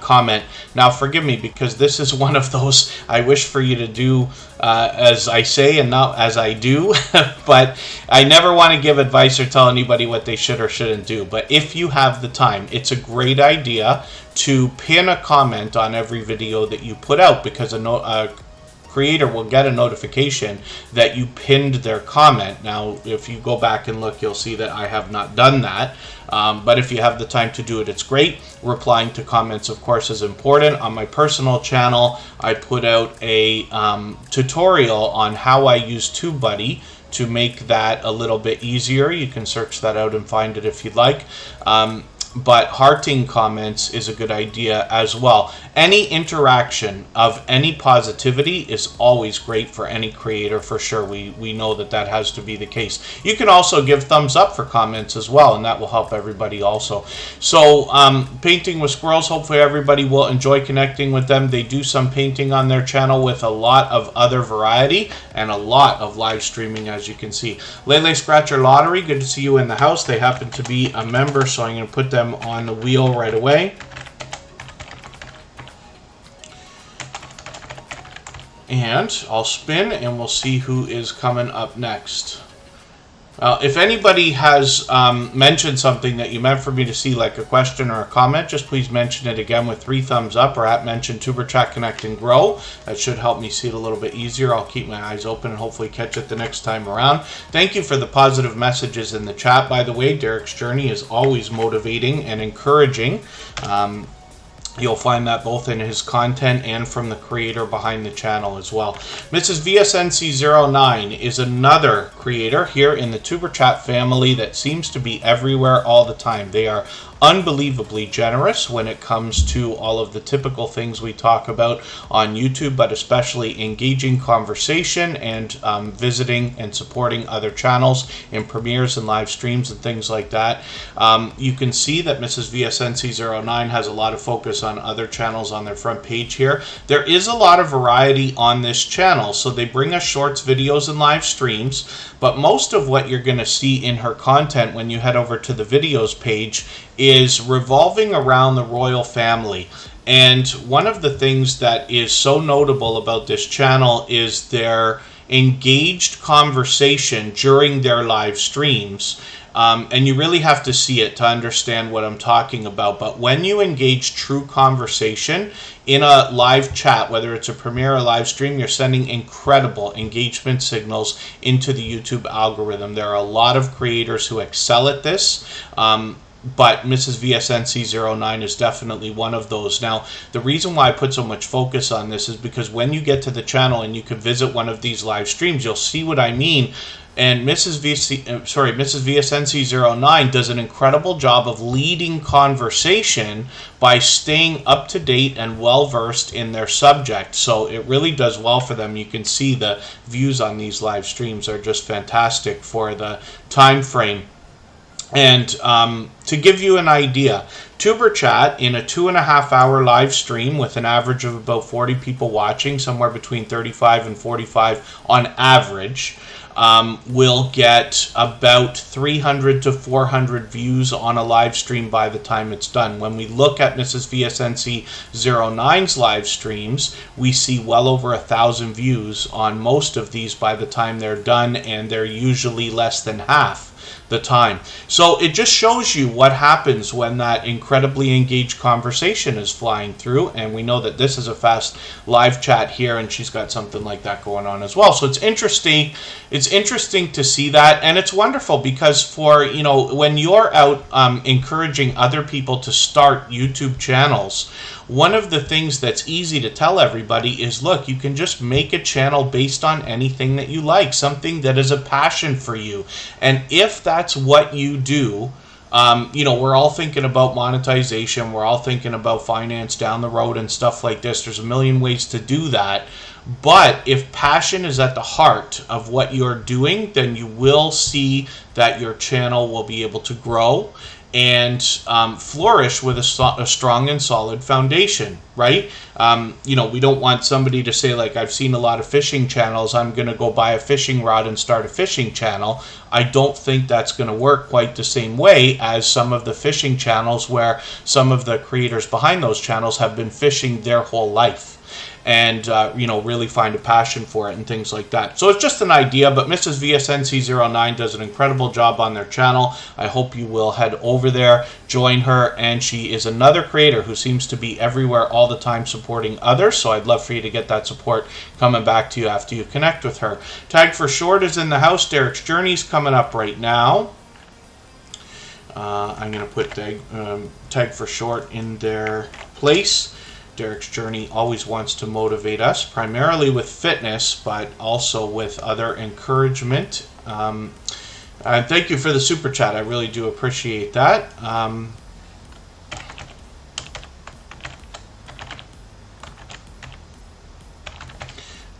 comment. Now, forgive me, because this is one of those I wish for you to do as I say and not as I do, but I never want to give advice or tell anybody what they should or shouldn't do. But if you have the time, it's a great idea to pin a comment on every video that you put out, because a creator will get a notification that you pinned their comment. Now, if you go back and look, you'll see that I have not done that. But if you have the time to do it, it's great. Replying to comments, of course, is important. On my personal channel, I put out a tutorial on how I use TubeBuddy to make that a little bit easier. You can search that out and find it if you'd like. But hearting comments is a good idea as well. Any interaction of any positivity is always great for any creator, for sure. We know that that has to be the case. You can also give thumbs up for comments as well, and that will help everybody also. So Painting with Squirrels, hopefully everybody will enjoy connecting with them. They do some painting on their channel with a lot of other variety and a lot of live streaming, as you can see. Lele Scratcher Lottery, good to see you in the house. They happen to be a member, so I'm going to put them on the wheel right away. And I'll spin and we'll see who is coming up next. If anybody has mentioned something that you meant for me to see, like a question or a comment, just please mention it again with 3 thumbs up, or at mention Tuber Chat Connect and Grow. That should help me see it a little bit easier. I'll keep my eyes open and hopefully catch it the next time around. Thank you for the positive messages in the chat, by the way. Derek's journey is always motivating and encouraging. You'll find that both in his content and from the creator behind the channel as well. Mrs. VSNC09 is another creator here in the Tuber Chat family that seems to be everywhere all the time. They are unbelievably generous when it comes to all of the typical things we talk about on YouTube, but especially engaging conversation and visiting and supporting other channels in premieres and live streams and things like that. You can see that Mrs. VSNC09 has a lot of focus on other channels on their front page here. There is a lot of variety on this channel, so they bring us shorts, videos, and live streams, but most of what you're going to see in her content when you head over to the videos page is revolving around the royal family. And one of the things that is so notable about this channel is their engaged conversation during their live streams. And you really have to see it to understand what I'm talking about. But when you engage true conversation in a live chat, whether it's a premiere or live stream, you're sending incredible engagement signals into the YouTube algorithm. There are a lot of creators who excel at this. But Mrs. VSNC09 is definitely one of those. Now, the reason why I put so much focus on this is because when you get to the channel and you can visit one of these live streams, you'll see what I mean. And Mrs. VSNC09 does an incredible job of leading conversation by staying up to date and well-versed in their subject. So it really does well for them. You can see the views on these live streams are just fantastic for the time frame. And to give you an idea, Tuber Chat in a 2.5-hour live stream with an average of about 40 people watching, somewhere between 35 and 45 on average, will get about 300 to 400 views on a live stream by the time it's done. When we look at Mrs. VSNC09's live streams, we see well over 1,000 views on most of these by the time they're done, and they're usually less than half the time. So it just shows you what happens when that incredibly engaged conversation is flying through, and we know that this is a fast live chat here, and she's got something like that going on as well. So it's interesting to see that, and it's wonderful because for, you know, when you're out encouraging other people to start YouTube channels, one of the things that's easy to tell everybody is, look, you can just make a channel based on anything that you like, something that is a passion for you. And if that's what you do, you know, we're all thinking about monetization, we're all thinking about finance down the road and stuff like this. There's a million ways to do that. But if passion is at the heart of what you're doing, then you will see that your channel will be able to grow and flourish with a strong and solid foundation, right? You know, we don't want somebody to say, like, I've seen a lot of fishing channels, I'm going to go buy a fishing rod and start a fishing channel. I don't think that's going to work quite the same way as some of the fishing channels where some of the creators behind those channels have been fishing their whole life. And, you know, really find a passion for it and things like that. So it's just an idea, but Mrs. VSNC09 does an incredible job on their channel. I hope you will head over there, join her, and she is another creator who seems to be everywhere all the time supporting others, so I'd love for you to get that support coming back to you after you connect with her. Tag for Short is in the house. Derek's Journey's coming up right now. I'm going to put Tag for Short in their place. Derek's Journey always wants to motivate us, primarily with fitness, but also with other encouragement. And thank you for the super chat. I really do appreciate that.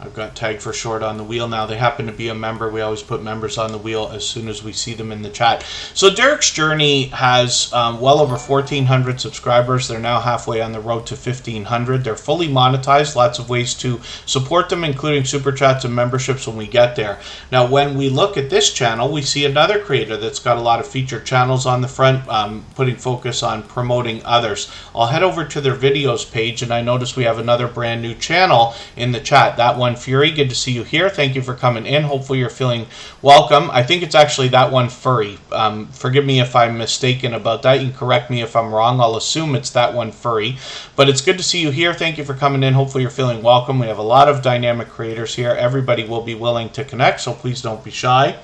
I've got Tag for Short on the wheel now. They happen to be a member. We always put members on the wheel as soon as we see them in the chat. So Derek's Journey has well over 1,400 subscribers. They're now halfway on the road to 1,500. They're fully monetized. Lots of ways to support them, including super chats and memberships when we get there. Now, when we look at this channel, we see another creator that's got a lot of featured channels on the front, putting focus on promoting others. I'll head over to their videos page, and I notice we have another brand new channel in the chat. That one Fury, good to see you here. Thank you for coming in. Hopefully you're feeling welcome. I think it's actually That One Furry. Forgive me if I'm mistaken about that. You can correct me if I'm wrong. I'll assume it's That One Furry. But it's good to see you here. Thank you for coming in. Hopefully you're feeling welcome. We have a lot of dynamic creators here. Everybody will be willing to connect, so please don't be shy.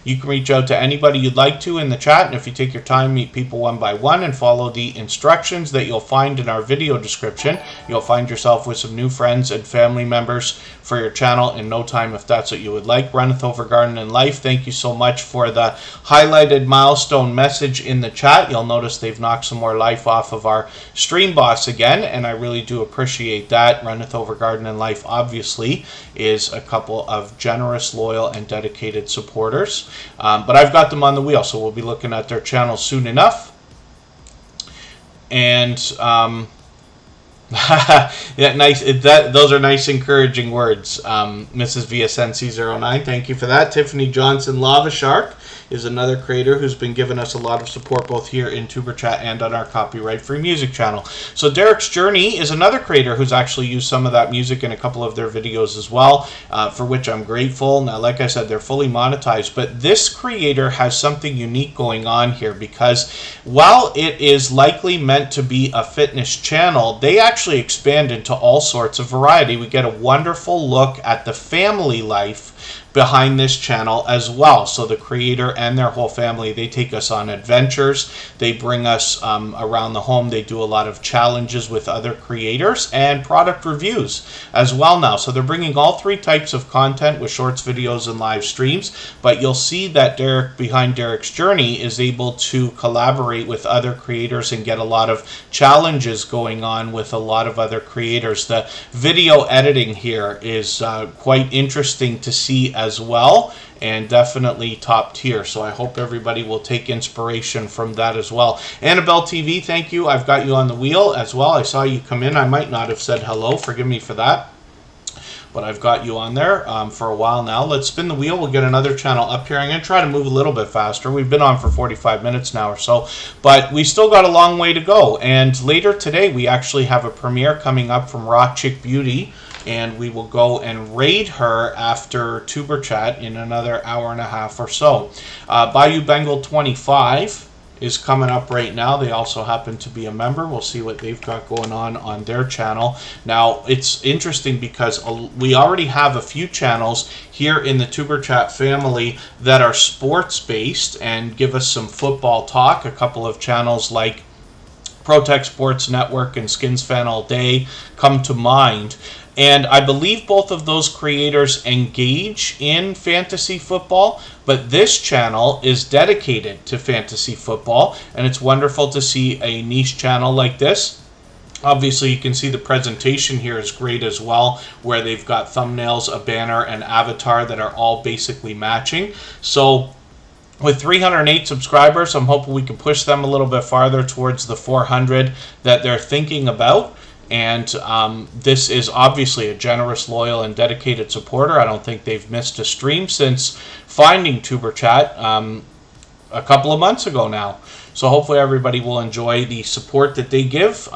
You can reach out to anybody you'd like to in the chat, and if you take your time, meet people one by one and follow the instructions that you'll find in our video description, you'll find yourself with some new friends and family members for your channel in no time if that's what you would like. Runneth Over Garden and Life, thank you so much for the highlighted milestone message in the chat. You'll notice they've knocked some more life off of our stream boss again, and I really do appreciate that. Runneth Over Garden and Life obviously is a couple of generous, loyal, and dedicated supporters. But I've got them on the wheel, so we'll be looking at their channel soon enough. And yeah, nice. Those are nice, encouraging words, Mrs. VSNC09. Thank you for that. Tiffany Johnson Lava Shark is another creator who's been giving us a lot of support both here in Tuber Chat and on our copyright-free music channel. So Derek's Journey is another creator who's actually used some of that music in a couple of their videos as well, for which I'm grateful. Now, like I said, they're fully monetized, but this creator has something unique going on here because while it is likely meant to be a fitness channel, they actually expand into all sorts of variety. We get a wonderful look at the family life behind this channel as well. So the creator and their whole family, they take us on adventures, they bring us around the home, they do a lot of challenges with other creators and product reviews as well now. So they're bringing all three types of content with shorts, videos, and live streams, but you'll see that Derek behind Derek's Journey is able to collaborate with other creators and get a lot of challenges going on with a lot of other creators. The video editing here is quite interesting to see as well, and definitely top tier. So I hope everybody will take inspiration from that as well. Annabelle TV, thank you. I've got you on the wheel as well. I saw you come in. I might not have said hello. Forgive me for that. But I've got you on there for a while now. Let's spin the wheel. We'll get another channel up here. I'm going to try to move a little bit faster. We've been on for 45 minutes now or so, but we still got a long way to go. And later today, we actually have a premiere coming up from Raw Chick Beauty, and we will go and raid her after Tuber Chat in another hour and a half or so. Bayou Bengal 25 is coming up right now. They also happen to be a member. We'll see what they've got going on their channel. Now, it's interesting because we already have a few channels here in the Tuber Chat family that are sports-based and give us some football talk. A couple of channels like ProTech Sports Network and Skins Fan All Day come to mind. And I believe both of those creators engage in fantasy football, but this channel is dedicated to fantasy football, and it's wonderful to see a niche channel like this. Obviously, you can see the presentation here is great as well, where they've got thumbnails, a banner, and avatar that are all basically matching. So with 308 subscribers, I'm hoping we can push them a little bit farther towards the 400 that they're thinking about. And this is obviously a generous, loyal, and dedicated supporter. I don't think they've missed a stream since finding Tuber Chat a couple of months ago now. So hopefully everybody will enjoy the support that they give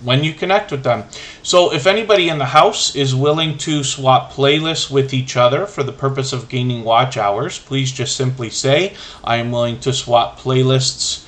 when you connect with them. So if anybody in the house is willing to swap playlists with each other for the purpose of gaining watch hours, please just simply say, I am willing to swap playlists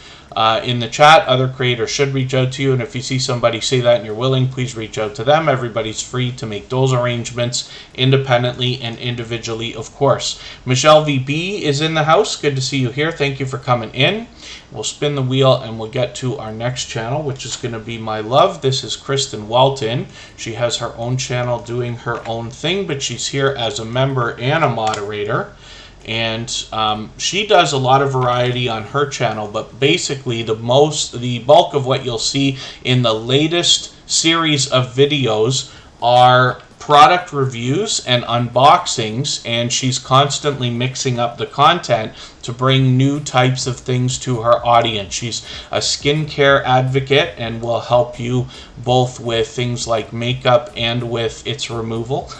in the chat. Other creators should reach out to you, and if you see somebody say that and you're willing, please reach out to them. Everybody's free to make those arrangements independently and individually, of course. Michelle VB is in the house. Good to see you here. Thank you for coming in. We'll spin the wheel and we'll get to our next channel, which is going to be My Love. This is Kristen Walton. She has her own channel doing her own thing, but she's here as a member and a moderator. And she does a lot of variety on her channel, but basically the bulk of what you'll see in the latest series of videos are product reviews and unboxings, and she's constantly mixing up the content to bring new types of things to her audience. She's a skincare advocate and will help you both with things like makeup and with its removal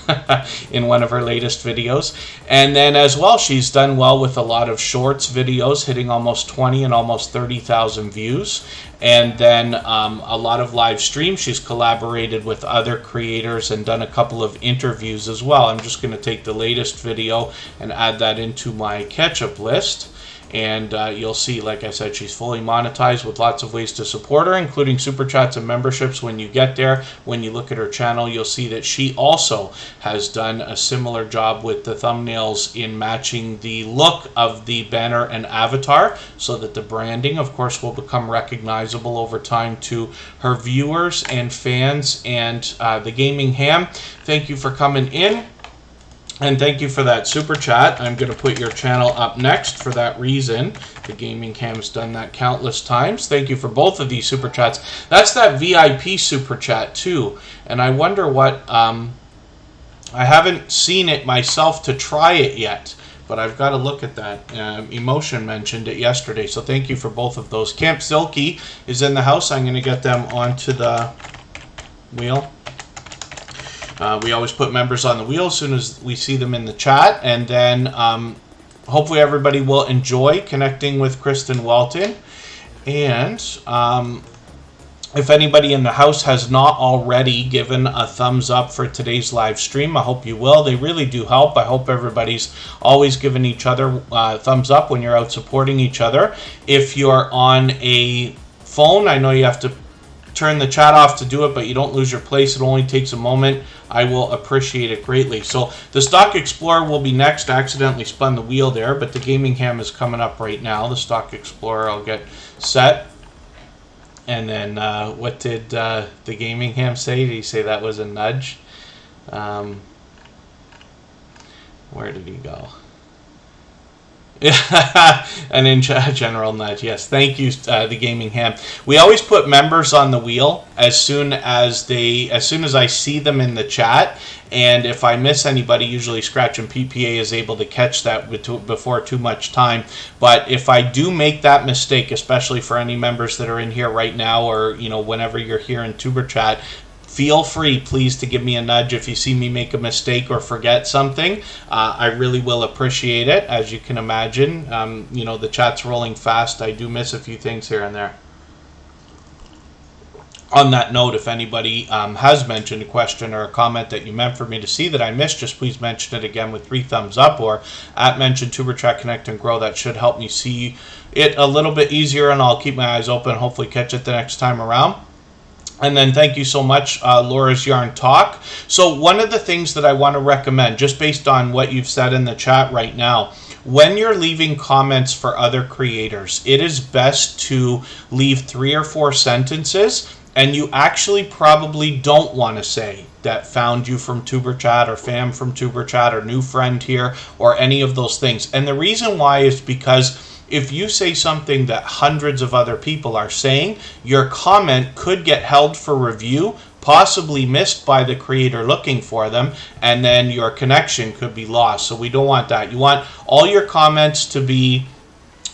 in one of her latest videos. And then as well, she's done well with a lot of shorts videos, hitting almost 20 and almost 30,000 views. And then a lot of live streams. She's collaborated with other creators and done a couple of interviews as well. I'm just going to take the latest video and add that into my catch-up list. And you'll see, like I said, she's fully monetized with lots of ways to support her, including super chats and memberships. When you get there, when you look at her channel, you'll see that she also has done a similar job with the thumbnails in matching the look of the banner and avatar, so that the branding, of course, will become recognizable over time to her viewers and fans. And the Gaming Ham, thank you for coming in. And thank you for that super chat. I'm going to put your channel up next for that reason. The Gaming Cam's done that countless times. Thank you for both of these super chats. That's that VIP super chat too. And I wonder what, I haven't seen it myself to try it yet, but I've got to look at that. Emotion mentioned it yesterday, so thank you for both of those. Camp Silky is in the house. I'm going to get them onto the wheel. We always put members on the wheel as soon as we see them in the chat. And then hopefully everybody will enjoy connecting with Kristen Walton. And if anybody in the house has not already given a thumbs up for today's live stream, I hope you will. They really do help. I hope everybody's always giving each other thumbs up when you're out supporting each other. If you're on a phone, I know you have to turn the chat off to do it, but you don't lose your place. It only takes a moment. I will appreciate it greatly. So the Stock Explorer will be next. I accidentally spun the wheel there, but the Gaming Ham is coming up right now. The Stock Explorer, I'll get set. And then what did the Gaming Ham say? Did he say that was a nudge? Where did he go? An in general nudge. Yes, thank you, the Gaming Ham. We always put members on the wheel as soon as I see them in the chat, and if I miss anybody, usually Scratch and PPA is able to catch that before too much time. But if I do make that mistake, especially for any members that are in here right now, or whenever you're here in Tuber Chat, feel free, please, to give me a nudge if you see me make a mistake or forget something. I really will appreciate it. As you can imagine, the chat's rolling fast. I do miss a few things here and there. On that note, if anybody has mentioned a question or a comment that you meant for me to see that I missed, just please mention it again with 3 thumbs up, or @mention Tuber Chat Connect and Grow. That should help me see it a little bit easier, and I'll keep my eyes open and hopefully catch it the next time around. And then thank you so much, Laura's Yarn Talk. So one of the things that I want to recommend, just based on what you've said in the chat right now, when you're leaving comments for other creators, it is best to leave 3 or 4 sentences, and you actually probably don't want to say that found you from Tuber Chat, or fam from Tuber Chat, or new friend here, or any of those things. And the reason why is because if you say something that hundreds of other people are saying, your comment could get held for review, possibly missed by the creator looking for them, and then your connection could be lost. So we don't want that. You want all your comments to be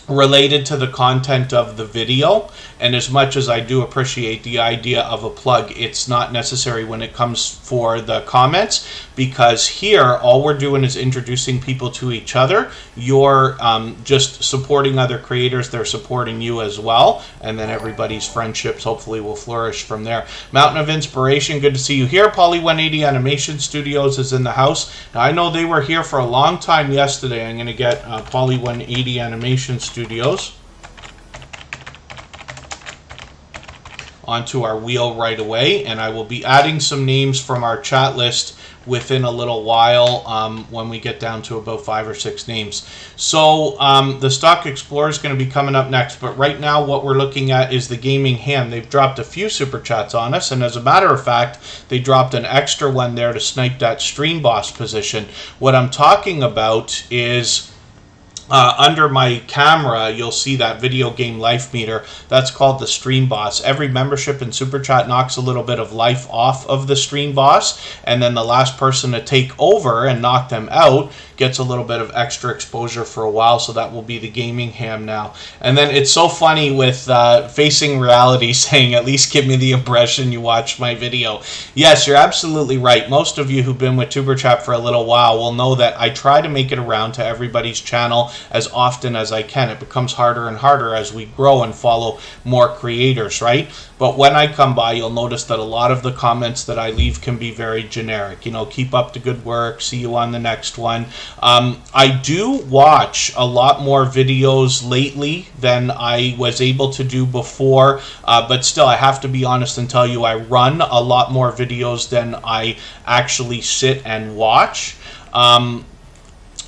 related to the content of the video. And as much as I do appreciate the idea of a plug, it's not necessary when it comes for the comments, because here all we're doing is introducing people to each other. You're just supporting other creators, they're supporting you as well, and then everybody's friendships hopefully will flourish from there. Mountain of Inspiration, good to see you here. Polly 180 Animation Studios is in the house. Now, I know they were here for a long time yesterday. I'm going to get Polly 180 Animation Studios onto our wheel right away, and I will be adding some names from our chat list within a little while when we get down to about 5 or 6 names. So the Stock Explorer is going to be coming up next, but right now what we're looking at is the Gaming Ham. They've dropped a few super chats on us, and as a matter of fact, they dropped an extra one there to snipe that Stream Boss position. What I'm talking about is under my camera, you'll see that video game life meter. That's called the Stream Boss. Every membership in Super Chat knocks a little bit of life off of the Stream Boss, and then the last person to take over and knock them out gets a little bit of extra exposure for a while. So that will be the gaming ham now. And then it's so funny with Facing Reality saying, at least give me the impression you watched my video. Yes, you're absolutely right. Most of you who've been with Super Chat for a little while will know that I try to make it around to everybody's channel as often as I can. It becomes harder and harder as we grow and follow more creators, right? But when I come by, you'll notice that a lot of the comments that I leave can be very generic. You know, keep up the good work, see you on the next one. I do watch a lot more videos lately than I was able to do before, but still, I have to be honest and tell you, I run a lot more videos than I actually sit and watch.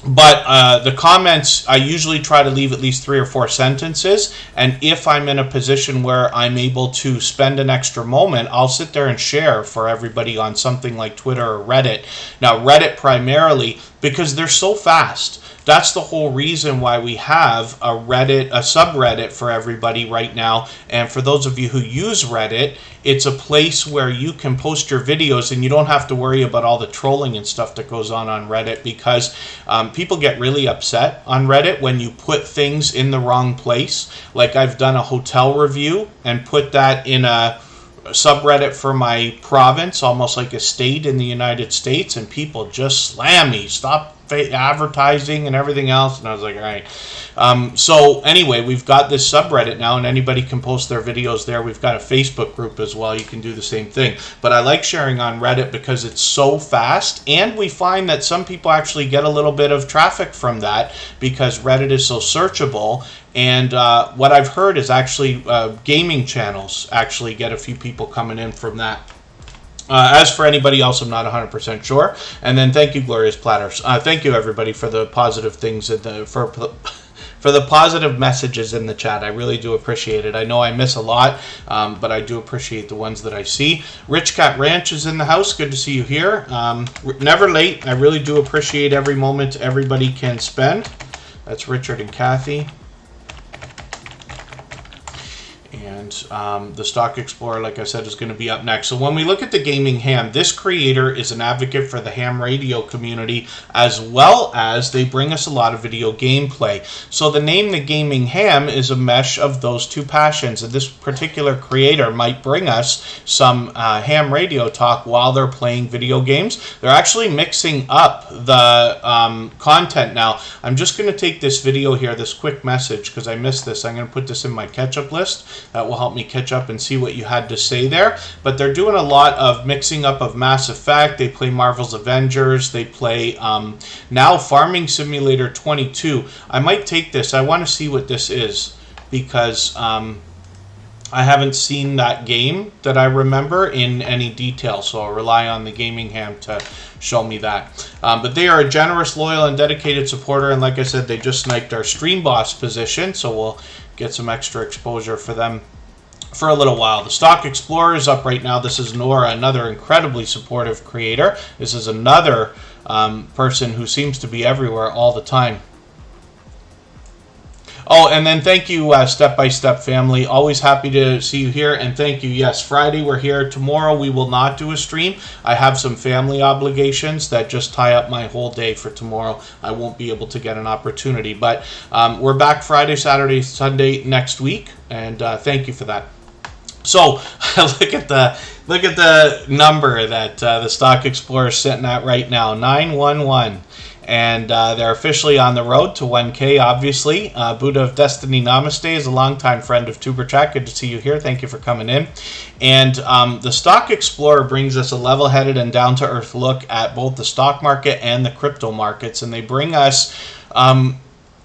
But the comments, I usually try to leave at least 3 or 4 sentences. And if I'm in a position where I'm able to spend an extra moment, I'll sit there and share for everybody on something like Twitter or Reddit. Now, Reddit primarily, because they're so fast. That's the whole reason why we have a subreddit for everybody right now. And for those of you who use Reddit, it's a place where you can post your videos and you don't have to worry about all the trolling and stuff that goes on Reddit, because people get really upset on Reddit when you put things in the wrong place. Like, I've done a hotel review and put that in a subreddit for my province, almost like a state in the United States, and people just slam me, stop advertising and everything else. And I was like, all right. So anyway, we've got this subreddit now, and anybody can post their videos there. We've got a Facebook group as well. You can do the same thing. But I like sharing on Reddit because it's so fast, and we find that some people actually get a little bit of traffic from that because Reddit is so searchable. And what I've heard is actually gaming channels actually get a few people coming in from that. As for anybody else, I'm not 100% sure. And then thank you, Glorious Platters. Thank you, everybody, for the positive things and for the positive messages in the chat. I really do appreciate it. I know I miss a lot, but I do appreciate the ones that I see. Rich Cat Ranch is in the house. Good to see you here. Never late. I really do appreciate every moment everybody can spend. That's Richard and Kathy. And the Stock Explorer, like I said, is going to be up next. So when we look at the gaming ham, this creator is an advocate for the ham radio community, as well as they bring us a lot of video gameplay. So the name The Gaming Ham is a mesh of those two passions. And this particular creator might bring us some ham radio talk while they're playing video games. They're actually mixing up the content now. I'm just going to take this video here, this quick message, because I missed this. I'm going to put this in my catch-up list. That will help me catch up and see what you had to say there. But they're doing a lot of mixing up of Mass Effect. They play Marvel's Avengers. They play now Farming Simulator 22. I might take this. I want to see what this is, because I haven't seen that game that I remember in any detail. So I'll rely on the gaming ham to show me that. But they are a generous, loyal, and dedicated supporter. And like I said, they just sniped our Stream Boss position. So we'll get some extra exposure for them for a little while. The Stock Explorer is up right now. This is Nora, another incredibly supportive creator. This is another person who seems to be everywhere all the time. Oh, and then thank you, Step by Step family. Always happy to see you here. And thank you. Yes, Friday we're here. Tomorrow we will not do a stream. I have some family obligations that just tie up my whole day for tomorrow. I won't be able to get an opportunity. But we're back Friday, Saturday, Sunday next week. And thank you for that. So look at the number that the Stock Explorer is sitting at right now, 911. And they're officially on the road to 1K, obviously. Buddha of Destiny Namaste is a longtime friend of Tuber Chat. Good to see you here. Thank you for coming in. And the Stock Explorer brings us a level-headed and down-to-earth look at both the stock market and the crypto markets. And they bring us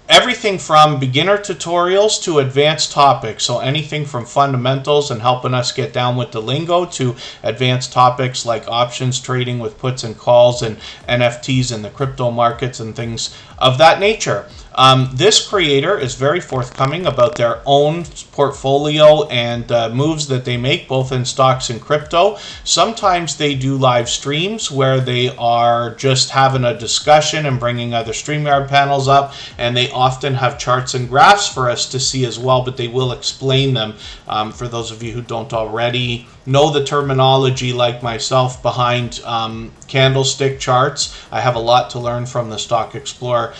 everything from beginner tutorials to advanced topics. So anything from fundamentals and helping us get down with the lingo to advanced topics like options trading with puts and calls and NFTs in the crypto markets and things of that nature. This creator is very forthcoming about their own portfolio and moves that they make, both in stocks and crypto. Sometimes they do live streams where they are just having a discussion and bringing other StreamYard panels up, and they often have charts and graphs for us to see as well, but they will explain them for those of you who don't already know the terminology like myself behind candlestick charts. I have a lot to learn from the Stock Explorer.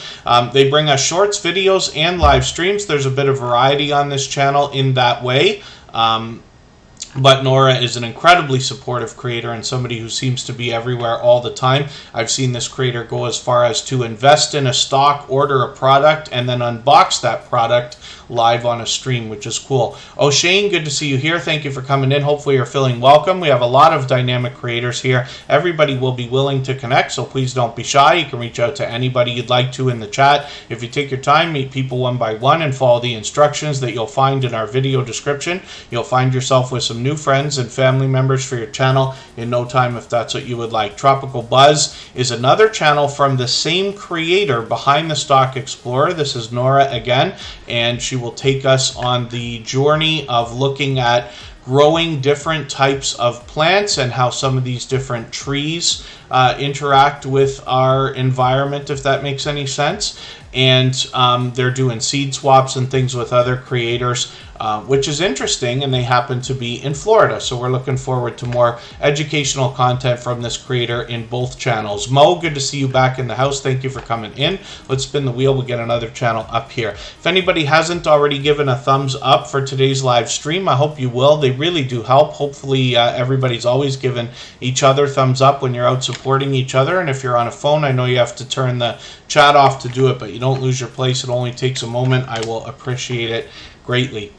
They bring us shorts, videos, and live streams. There's a bit of variety on this channel in that way. But Nora is an incredibly supportive creator and somebody who seems to be everywhere all the time. I've seen this creator go as far as to invest in a stock, order a product, and then unbox that product live on a stream, which is cool. Oh, Shane, good to see you here. Thank you for coming in. Hopefully you're feeling welcome. We have a lot of dynamic creators here. Everybody will be willing to connect, so please don't be shy. You can reach out to anybody you'd like to in the chat. If you take your time, meet people one by one, and follow the instructions that you'll find in our video description, you'll find yourself with some new friends and family members for your channel in no time if that's what you would like. Tropical Buzz is another channel from the same creator behind the Stock Explorer. This is Nora again, and she will take us on the journey of looking at growing different types of plants and how some of these different trees interact with our environment, if that makes any sense. And they're doing seed swaps and things with other creators, which is interesting, and they happen to be in Florida. So we're looking forward to more educational content from this creator in both channels. Mo, good to see you back in the house. Thank you for coming in. Let's spin the wheel. We'll get another channel up here. If anybody hasn't already given a thumbs up for today's live stream, I hope you will. They really do help. Hopefully everybody's always given each other thumbs up when you're out supporting each other. And if you're on a phone, I know you have to turn the chat off to do it, but you don't lose your place. It only takes a moment. I will appreciate it greatly.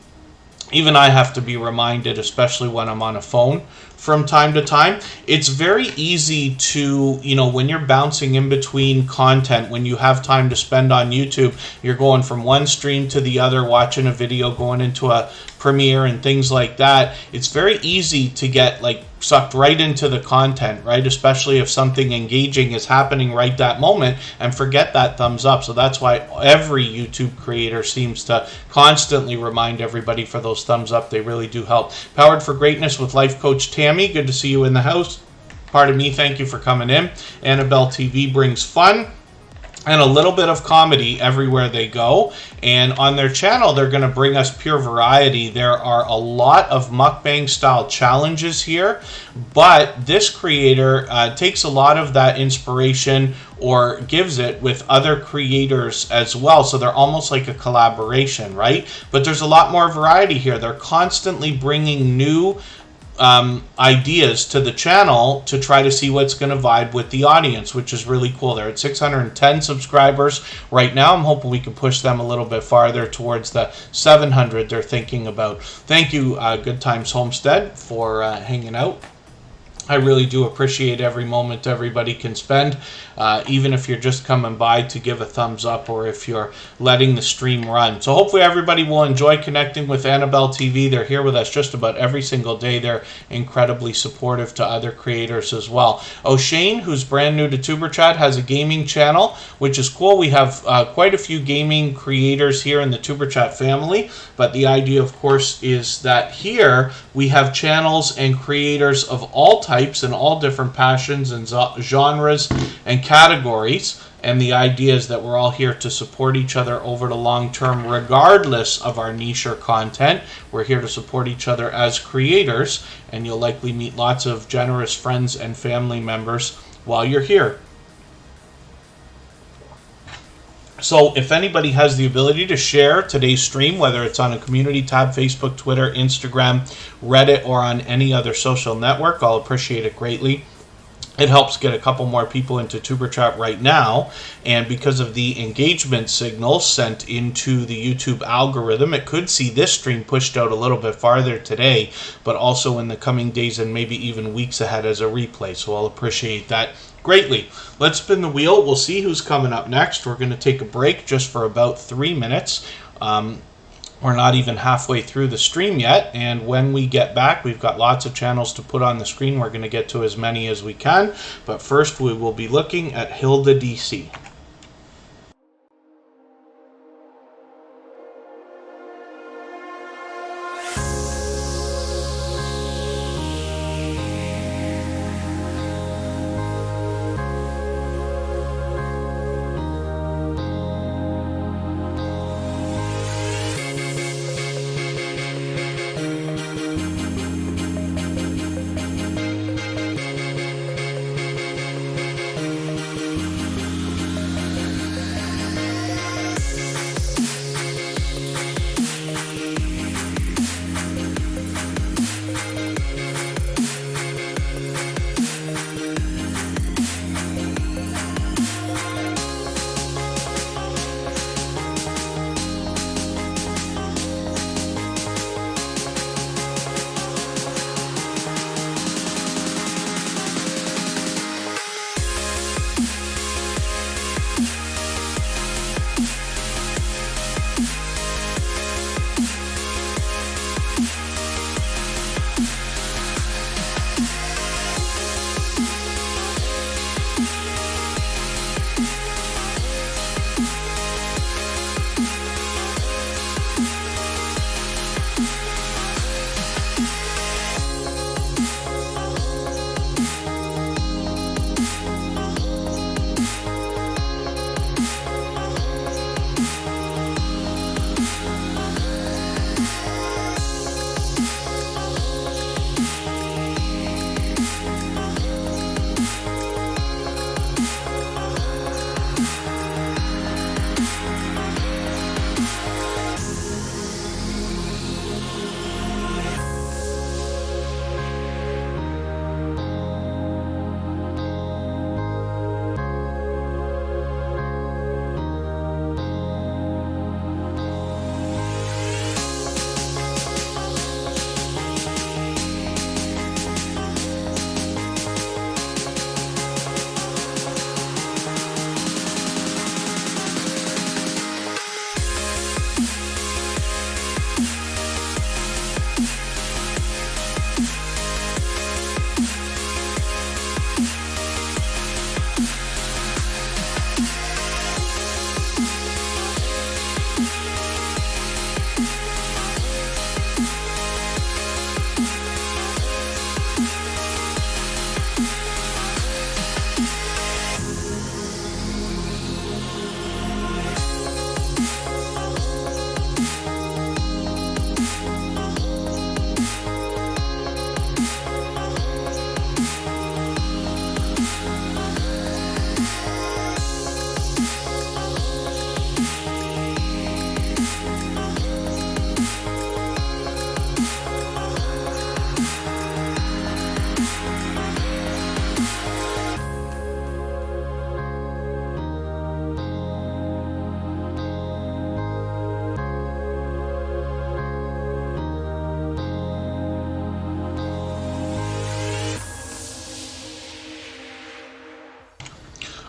Even I have to be reminded, especially when I'm on a phone from time to time. It's very easy to, when you're bouncing in between content, when you have time to spend on YouTube, you're going from one stream to the other, watching a video, going into a premiere and things like that. It's very easy to get sucked right into the content, right? Especially if something engaging is happening right that moment, and forget that thumbs up. So that's why every YouTube creator seems to constantly remind everybody for those thumbs up. They really do help. Powered for Greatness with Life Coach Tammy, good to see you in the house. Pardon me, thank you for coming in. Annabelle TV brings fun and a little bit of comedy everywhere they go. And on their channel, they're going to bring us pure variety. There are a lot of mukbang style challenges here, but this creator takes a lot of that inspiration or gives it with other creators as well. So they're almost like a collaboration, right? But there's a lot more variety here. They're constantly bringing new ideas to the channel to try to see what's going to vibe with the audience, which is really cool. They're at 610 subscribers right now. I'm hoping we can push them a little bit farther towards the 700 they're thinking about. Thank you, Good Times Homestead, for hanging out. I really do appreciate every moment everybody can spend, even if you're just coming by to give a thumbs up or if you're letting the stream run. So hopefully everybody will enjoy connecting with Annabelle TV. They're here with us just about every single day. They're incredibly supportive to other creators as well. O'Shane, who's brand new to Superchat, has a gaming channel, which is cool. We have quite a few gaming creators here in the Superchat family, but the idea, of course, is that here we have channels and creators of all types and all different passions and genres and categories, and the idea is that we're all here to support each other over the long term regardless of our niche or content. We're here to support each other as creators, and you'll likely meet lots of generous friends and family members while you're here. So if anybody has the ability to share today's stream, whether it's on a community tab, Facebook, Twitter, Instagram, Reddit, or on any other social network, I'll appreciate it greatly. It helps get a couple more people into Superchat right now, and because of the engagement signals sent into the YouTube algorithm, it could see this stream pushed out a little bit farther today, but also in the coming days and maybe even weeks ahead as a replay, so I'll appreciate that greatly. Let's spin the wheel. We'll see who's coming up next. We're going to take a break just for about 3 minutes. We're not even halfway through the stream yet, and when we get back, we've got lots of channels to put on the screen. We're going to get to as many as we can, but first we will be looking at Hilda DC.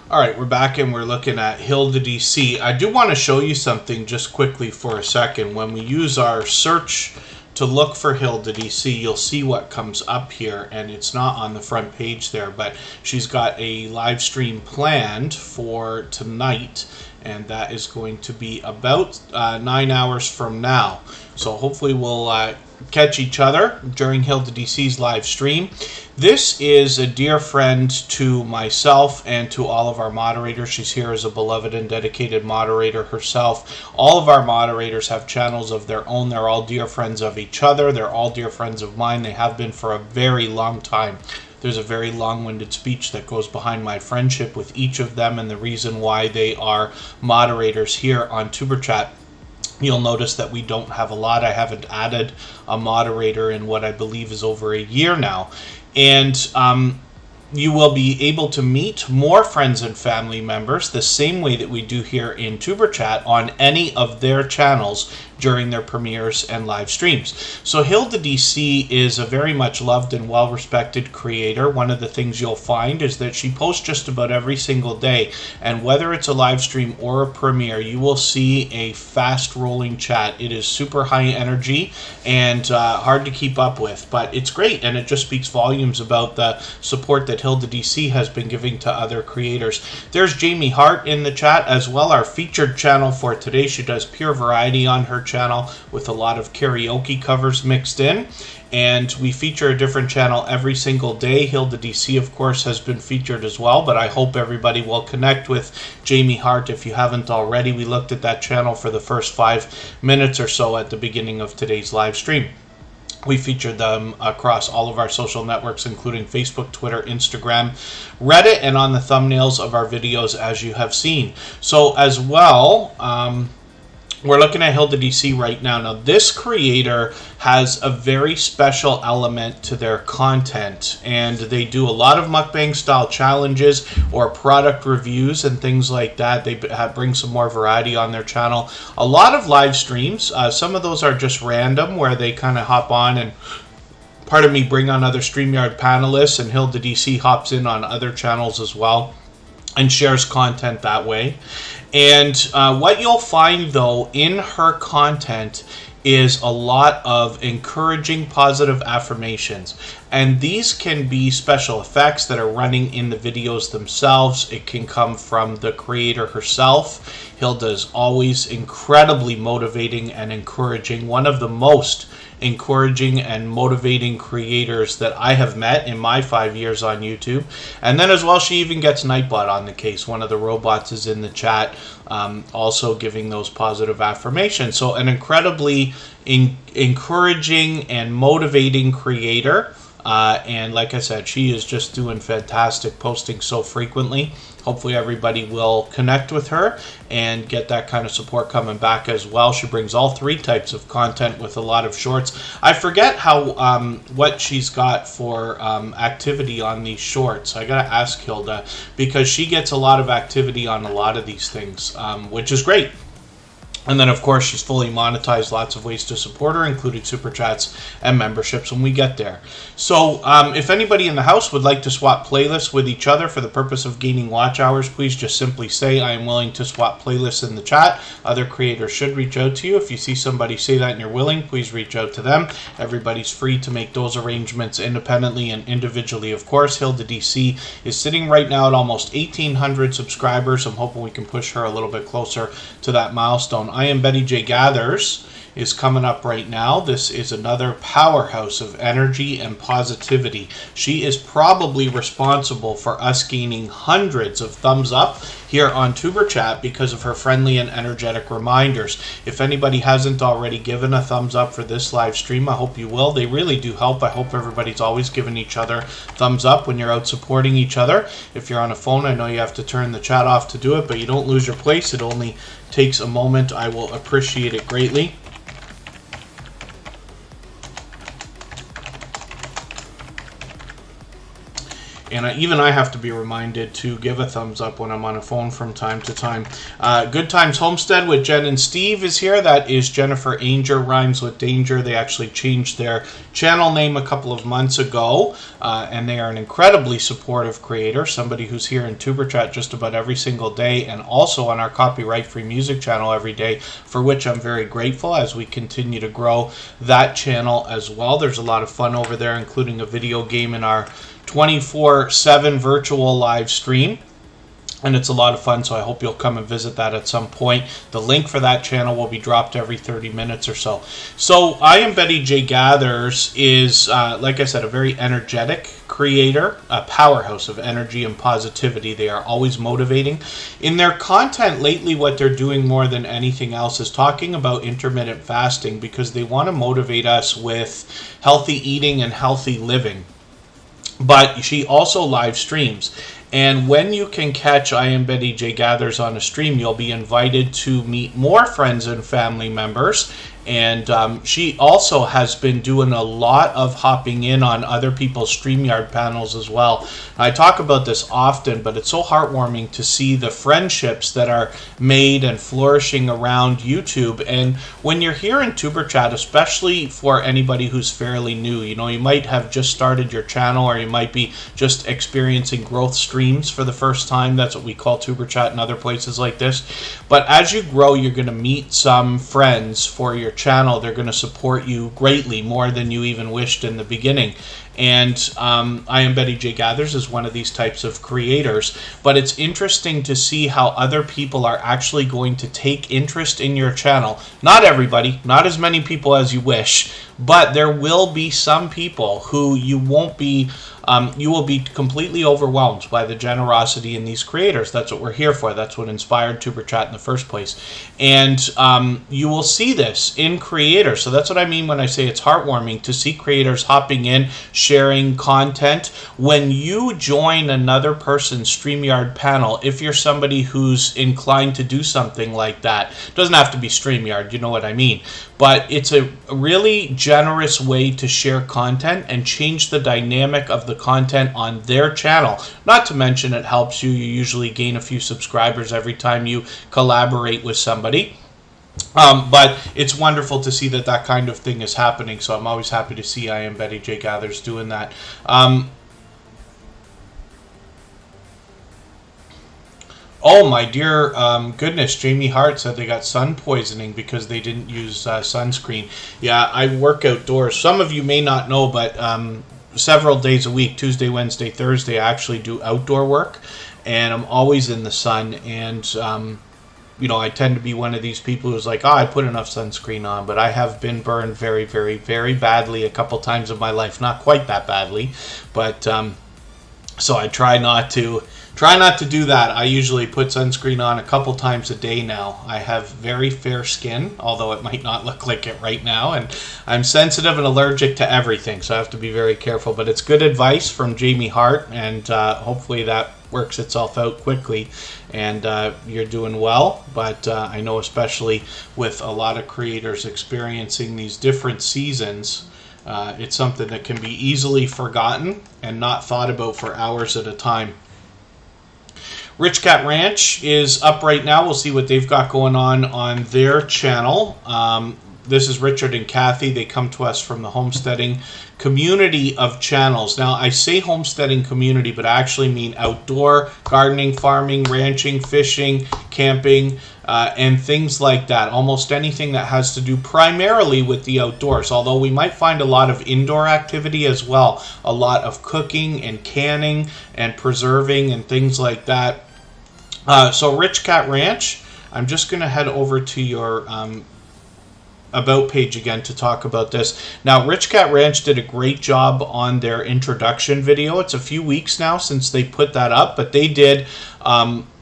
All right, we're back and we're looking at Hilda DC. I do want to show you something just quickly for a second. When we use our search to look for Hilda DC, you'll see what comes up here, and it's not on the front page there, but she's got a live stream planned for tonight, and that is going to be about 9 hours from now. So hopefully we'll catch each other during Hilda DC's live stream. This is a dear friend to myself and to all of our moderators. She's here as a beloved and dedicated moderator herself. All of our moderators have channels of their own. They're all dear friends of each other. They're all dear friends of mine. They have been for a very long time. There's a very long-winded speech that goes behind my friendship with each of them and the reason why they are moderators here on Superchat. You'll notice that we don't have a lot. I haven't added a moderator in what I believe is over a year now. And you will be able to meet more friends and family members the same way that we do here in Superchat on any of their channels during their premieres and live streams. So Hilda DC is a very much loved and well-respected creator. One of the things you'll find is that she posts just about every single day, and whether it's a live stream or a premiere, you will see a fast-rolling chat. It is super high energy and hard to keep up with, but it's great, and it just speaks volumes about the support that Hilda DC has been giving to other creators. There's Jamie Hart in the chat as well, our featured channel for today. She does pure variety on her channel with a lot of karaoke covers mixed in, and we feature a different channel every single day. Hilda DC, of course, has been featured as well, but I hope everybody will connect with Jamie Hart if you haven't already. We looked at that channel for the first 5 minutes or so at the beginning of today's live stream. We featured them across all of our social networks, including Facebook, Twitter, Instagram, Reddit, and on the thumbnails of our videos, as you have seen. So as well, we're looking at Hilda DC right now. Now, this creator has a very special element to their content, and they do a lot of mukbang style challenges or product reviews and things like that. They bring some more variety on their channel. A lot of live streams. Some of those are just random, where they kind of hop on and, pardon me, bring on other StreamYard panelists, and Hilda DC hops in on other channels as well and shares content that way. And what you'll find, though, in her content is a lot of encouraging positive affirmations. And these can be special effects that are running in the videos themselves. It can come from the creator herself. Hilda is always incredibly motivating and encouraging. One of the most encouraging and motivating creators that I have met in my 5 years on YouTube. And then as well, she even gets Nightbot on the case. One of the robots is in the chat, also giving those positive affirmations. So an incredibly encouraging and motivating creator. And like I said, she is just doing fantastic, posting so frequently. Hopefully everybody will connect with her and get that kind of support coming back as well. She brings all 3 types of content with a lot of shorts. I forget how what she's got for activity on these shorts. I gotta ask Hilda, because she gets a lot of activity on a lot of these things, which is great. And then, of course, she's fully monetized, lots of ways to support her, including super chats and memberships when we get there. So if anybody in the house would like to swap playlists with each other for the purpose of gaining watch hours, please just simply say, I am willing to swap playlists in the chat. Other creators should reach out to you. If you see somebody say that and you're willing, please reach out to them. Everybody's free to make those arrangements independently and individually. Of course, Hilda DC is sitting right now at almost 1,800 subscribers. I'm hoping we can push her a little bit closer to that milestone. I Am Betty J Gathers is coming up right now. This is another powerhouse of energy and positivity. She is probably responsible for us gaining hundreds of thumbs up here on Superchat because of her friendly and energetic reminders. If anybody hasn't already given a thumbs up for this live stream, I hope you will. They really do help. I hope everybody's always giving each other thumbs up when you're out supporting each other. If you're on a phone, I know you have to turn the chat off to do it, but you don't lose your place. It only takes a moment. I will appreciate it greatly. And even I have to be reminded to give a thumbs up when I'm on a phone from time to time. Good Times Homestead with Jen and Steve is here. That is Jennifer Ainger, rhymes with danger. They actually changed their channel name a couple of months ago, and they are an incredibly supportive creator, somebody who's here in Tuber Chat just about every single day, and also on our copyright-free music channel every day, for which I'm very grateful as we continue to grow that channel as well. There's a lot of fun over there, including a video game in our 24/7 virtual live stream, and it's a lot of fun, so I hope you'll come and visit that at some point. The link for that channel will be dropped every 30 minutes or so. So I Am Betty J Gathers is, like I said, a very energetic creator, a powerhouse of energy and positivity. They are always motivating. In their content lately, what they're doing more than anything else is talking about intermittent fasting, because they want to motivate us with healthy eating and healthy living. But she also live streams. And when you can catch I Am Betty J Gathers on a stream, you'll be invited to meet more friends and family members. And she also has been doing a lot of hopping in on other people's StreamYard panels as well. I talk about this often, but it's so heartwarming to see the friendships that are made and flourishing around YouTube. And when you're here in Tuber Chat, especially for anybody who's fairly new, you know, you might have just started your channel, or you might be just experiencing growth streams for the first time. That's what we call Tuber Chat and other places like this. But as you grow, you're going to meet some friends for your channel. They're going to support you greatly, more than you even wished in the beginning. And I Am Betty J Gathers is one of these types of creators. But it's interesting to see how other people are actually going to take interest in your channel. Not everybody, not as many people as you wish, but there will be some people who you won't be, you will be completely overwhelmed by the generosity in these creators. That's what we're here for. That's what inspired Tuber Chat in the first place. And you will see this in creators. So that's what I mean when I say it's heartwarming to see creators hopping in, sharing content. When you join another person's StreamYard panel, if you're somebody who's inclined to do something like that, it doesn't have to be StreamYard, you know what I mean. But it's a really generous way to share content and change the dynamic of the content on their channel. Not to mention it helps you. You usually gain a few subscribers every time you collaborate with somebody. But it's wonderful to see that that kind of thing is happening. So I'm always happy to see I Am Betty J Gathers doing that. Oh my dear goodness, Jamie Hart said they got sun poisoning because they didn't use sunscreen. Yeah, I work outdoors. Some of you may not know, but several days a week, Tuesday, Wednesday, Thursday, I actually do outdoor work, and I'm always in the sun. And you know, I tend to be one of these people who's like, oh, I put enough sunscreen on, but I have been burned very, very, very badly a couple times in my life. Not quite that badly, but so I try not to do that. I usually put sunscreen on a couple times a day now. I have very fair skin, although it might not look like it right now, and I'm sensitive and allergic to everything, so I have to be very careful. But it's good advice from Jamie Hart, and hopefully that works itself out quickly, and you're doing well. But I know, especially with a lot of creators experiencing these different seasons, it's something that can be easily forgotten and not thought about for hours at a time. Rich Cat Ranch is up right now. We'll see what they've got going on their channel. This is Richard and Kathy. They come to us from the homesteading community of channels. Now, I say homesteading community, but I actually mean outdoor, gardening, farming, ranching, fishing, camping, and things like that. Almost anything that has to do primarily with the outdoors, although we might find a lot of indoor activity as well. A lot of cooking and canning and preserving and things like that. So Rich Cat Ranch, I'm just going to head over to your About page again to talk about this. Now, Rich Cat Ranch did a great job on their introduction video. It's a few weeks now since they put that up, but they did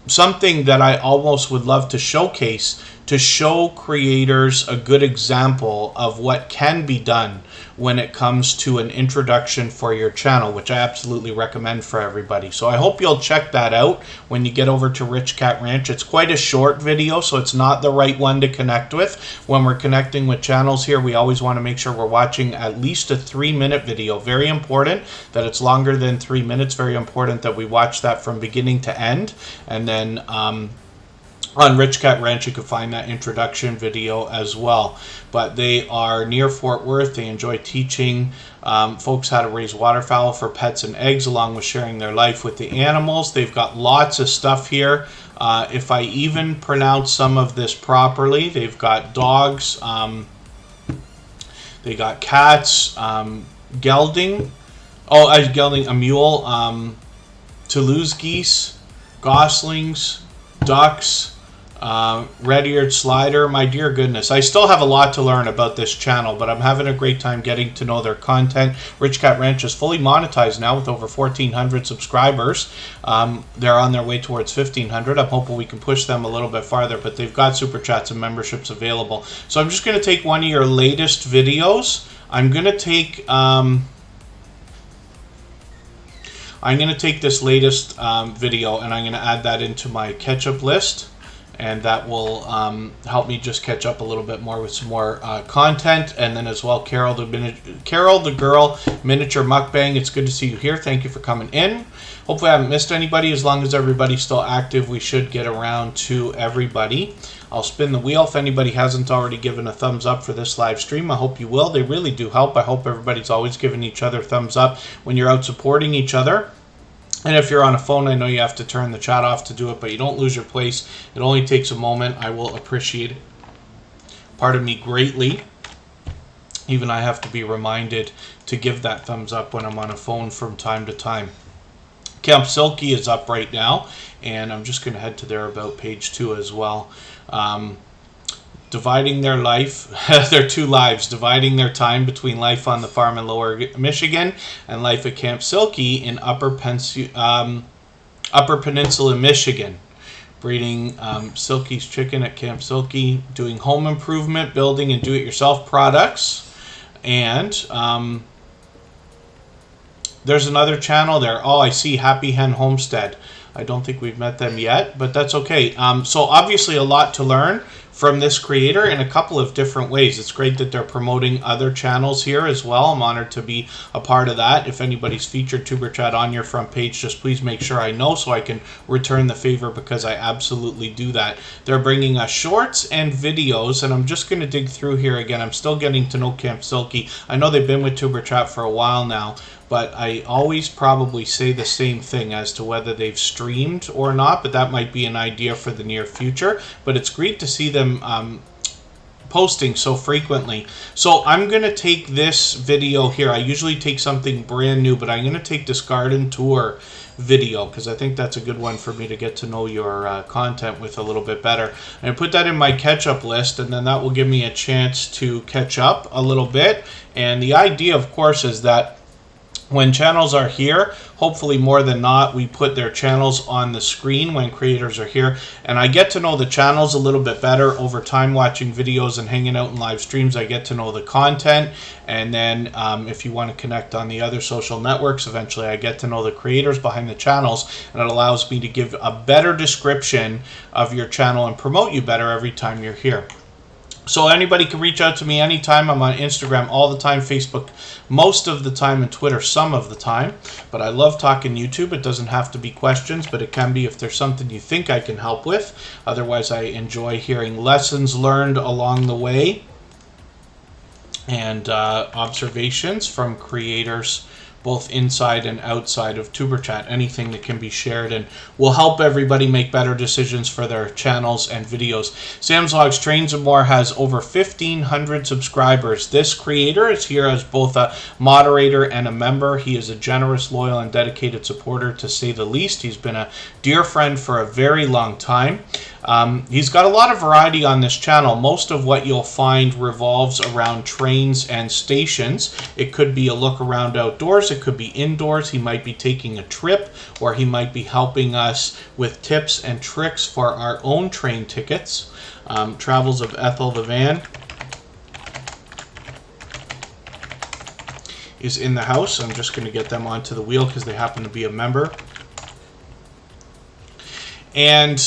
something that I almost would love to showcase to show creators a good example of what can be done when it comes to an introduction for your channel, which I absolutely recommend for everybody. So I hope you'll check that out when you get over to Rich Cat Ranch. It's quite a short video, so it's not the right one to connect with. When we're connecting with channels here, we always want to make sure we're watching at least a 3-minute video. Very important that it's longer than 3 minutes. Very important that we watch that from beginning to end. And then on Rich Cat Ranch, you can find that introduction video as well. But they are near Fort Worth. They enjoy teaching folks how to raise waterfowl for pets and eggs, along with sharing their life with the animals. They've got lots of stuff here. If I even pronounce some of this properly, they've got dogs, they got cats, gelding, gelding, a mule, Toulouse geese, goslings, ducks, red-eared slider. My dear goodness, I still have a lot to learn about this channel, but I'm having a great time getting to know their content. Rich Cat Ranch is fully monetized now with over 1,400 subscribers. They're on their way towards 1,500. I'm hoping we can push them a little bit farther, but they've got super chats and memberships available. So I'm just going to take one of your latest videos. I'm going to take this latest video, and I'm going to add that into my catch-up list. And that will help me just catch up a little bit more with some more content. And then as well, Carol the Girl Miniature Mukbang. It's good to see you here. Thank you for coming in. Hopefully I haven't missed anybody. As long as everybody's still active, we should get around to everybody. I'll spin the wheel. If anybody hasn't already given a thumbs up for this live stream, I hope you will. They really do help. I hope everybody's always giving each other thumbs up when you're out supporting each other. And if you're on a phone, I know you have to turn the chat off to do it, but you don't lose your place. It only takes a moment. I will appreciate it. Pardon me greatly. Even I have to be reminded to give that thumbs up when I'm on a phone from time to time. Camp Silky is up right now, and I'm just going to head to their About page 2 as well. Dividing their life, their 2 lives, dividing their time between life on the farm in Lower Michigan and life at Camp Silky in Upper Peninsula, Michigan. Breeding Silky's chicken at Camp Silky, doing home improvement, building, and do-it-yourself products. And there's another channel there. Oh, I see, Happy Hen Homestead. I don't think we've met them yet, but that's okay. So obviously a lot to learn from this creator in a couple of different ways. It's great that they're promoting other channels here as well. I'm honored to be a part of that. If anybody's featured Tuber Chat on your front page, just please make sure I know so I can return the favor, because I absolutely do that. They're bringing us shorts and videos, and I'm just going to dig through here again. I'm still getting to know Camp Silky. I know they've been with Tuber Chat for a while now, but I always probably say the same thing as to whether they've streamed or not, but that might be an idea for the near future. But it's great to see them posting so frequently. So I'm going to take this video here. I usually take something brand new, but I'm going to take this garden tour video because I think that's a good one for me to get to know your content with a little bit better. And I put that in my catch-up list, and then that will give me a chance to catch up a little bit. And the idea, of course, is that when channels are here, hopefully more than not, we put their channels on the screen when creators are here. And I get to know the channels a little bit better over time watching videos and hanging out in live streams. I get to know the content. And then if you want to connect on the other social networks, eventually I get to know the creators behind the channels. And it allows me to give a better description of your channel and promote you better every time you're here. So anybody can reach out to me anytime. I'm on Instagram all the time, Facebook most of the time, and Twitter some of the time. But I love talking YouTube. It doesn't have to be questions, but it can be if there's something you think I can help with. Otherwise, I enjoy hearing lessons learned along the way and observations from creators both inside and outside of Tuber Chat, anything that can be shared and will help everybody make better decisions for their channels and videos. Sam's Logs Trains and More has over 1,500 subscribers. This creator is here as both a moderator and a member. He is a generous, loyal, and dedicated supporter, to say the least. He's been a dear friend for a very long time. He's got a lot of variety on this channel. Most of what you'll find revolves around trains and stations. It could be a look around outdoors. It could be indoors. He might be taking a trip, or he might be helping us with tips and tricks for our own train tickets. Travels of Ethel the Van is in the house. I'm just going to get them onto the wheel because they happen to be a member. And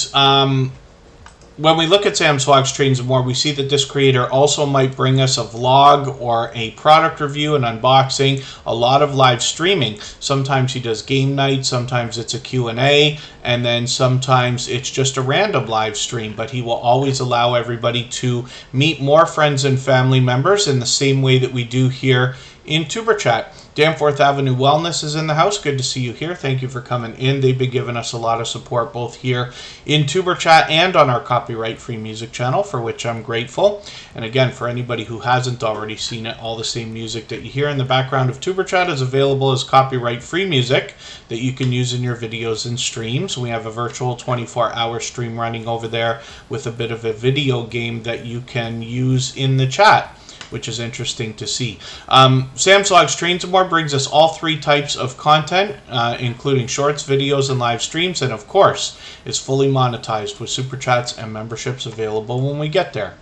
when we look at Sam's Vlogs, Trains and More, we see that this creator also might bring us a vlog or a product review, an unboxing, a lot of live streaming. Sometimes he does game night, sometimes it's a Q&A, and then sometimes it's just a random live stream. But he will always allow everybody to meet more friends and family members in the same way that we do here in Superchat. Danforth Avenue Wellness is in the house. Good to see you here. Thank you for coming in. They've been giving us a lot of support both here in Superchat and on our copyright-free music channel, for which I'm grateful. And again, for anybody who hasn't already seen it, all the same music that you hear in the background of Superchat is available as copyright-free music that you can use in your videos and streams. We have a virtual 24-hour stream running over there with a bit of a video game that you can use in the chat, which is interesting to see. Sam's Vlogs, Trains and More brings us all three types of content, including shorts, videos, and live streams, and of course, is fully monetized with super chats and memberships available when we get there.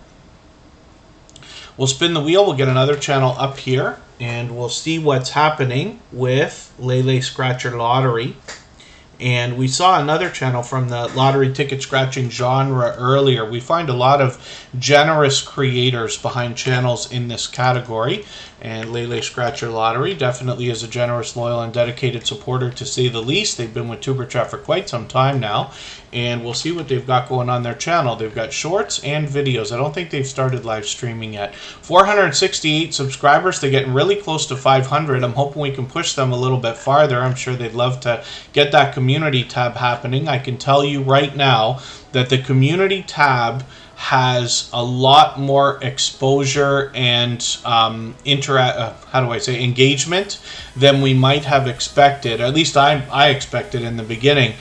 We'll spin the wheel, we'll get another channel up here, and we'll see what's happening with Lele Scratcher Lottery. And we saw another channel from the lottery ticket scratching genre earlier. We find a lot of generous creators behind channels in this category. And Lele Scratcher Lottery definitely is a generous, loyal, and dedicated supporter, to say the least. They've been with TuberChat for quite some time now. And we'll see what they've got going on their channel. They've got shorts and videos. I don't think they've started live streaming yet. 468 subscribers. They're getting really close to 500. I'm hoping we can push them a little bit farther. I'm sure they'd love to get that community tab happening. I can tell you right now that the community tab has a lot more exposure and engagement than we might have expected. At least I expected in the beginning.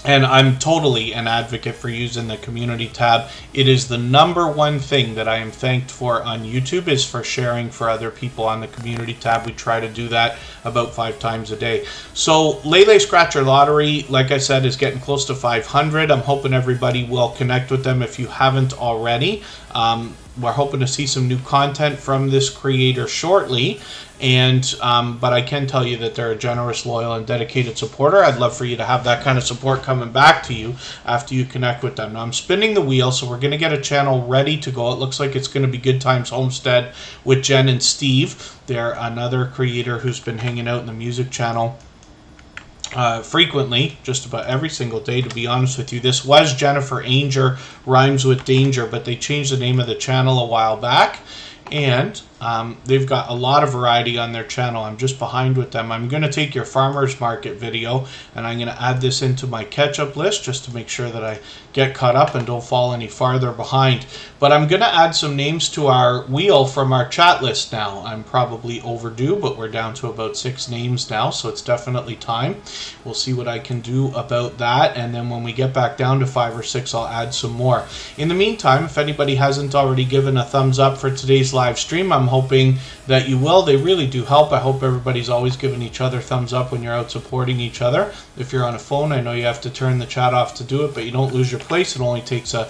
And I'm totally an advocate for using the community tab. It is the #1 thing that I am thanked for on YouTube, is for sharing for other people on the community tab. We try to do that about 5 times a day. So Lele Scratcher Lottery, like I said, is getting close to 500. I'm hoping everybody will connect with them if you haven't already. We're hoping to see some new content from this creator shortly. But I can tell you that they're a generous, loyal, and dedicated supporter. I'd love for you to have that kind of support coming back to you after you connect with them. Now I'm spinning the wheel, so we're going to get a channel ready to go. It looks like it's going to be Good Times Homestead with Jen and Steve. They're another creator who's been hanging out in the music channel frequently, just about every single day, to be honest with you. This was Jennifer Anger, Rhymes with Danger, but they changed the name of the channel a while back. And they've got a lot of variety on their channel. I'm just behind with them. I'm going to take your farmers market video and I'm going to add this into my catch-up list just to make sure that I get caught up and don't fall any farther behind. But I'm going to add some names to our wheel from our chat list now. I'm probably overdue, but we're down to about 6 names now, so it's definitely time. We'll see what I can do about that, and then when we get back down to 5 or 6, I'll add some more. In the meantime, if anybody hasn't already given a thumbs up for today's live stream, I'm hoping that you will. They really do help. I hope everybody's always giving each other thumbs up when you're out supporting each other. If you're on a phone, I know you have to turn the chat off to do it, but you don't lose your place. It only takes a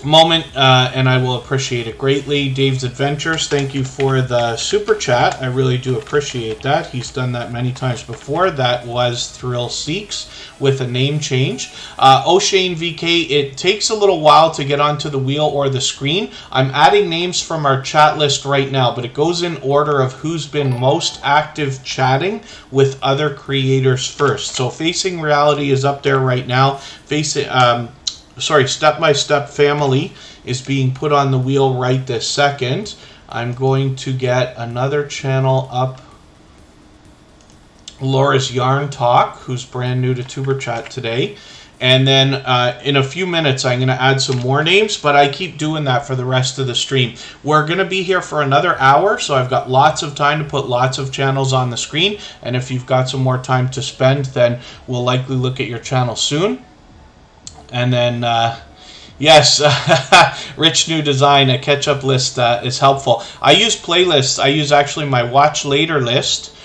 moment, and I will appreciate it greatly. Dave's Adventures, thank you for the super chat. I really do appreciate that. He's done that many times before. That was Thrill Seeks with a name change. O'Shane VK, it takes a little while to get onto the wheel or the screen. I'm adding names from our chat list right now, but it goes in order of who's been most active chatting with other creators first. So Facing Reality is up there right now. Step by Step Family is being put on the wheel right this second. I'm going to get another channel up. Laura's Yarn Talk, who's brand new to TuberChat today. And then in a few minutes, I'm going to add some more names, but I keep doing that for the rest of the stream. We're going to be here for another hour, so I've got lots of time to put lots of channels on the screen. And if you've got some more time to spend, then we'll likely look at your channel soon. And then, yes, rich new design, a catch-up list is helpful. I use playlists. I use actually my watch later list,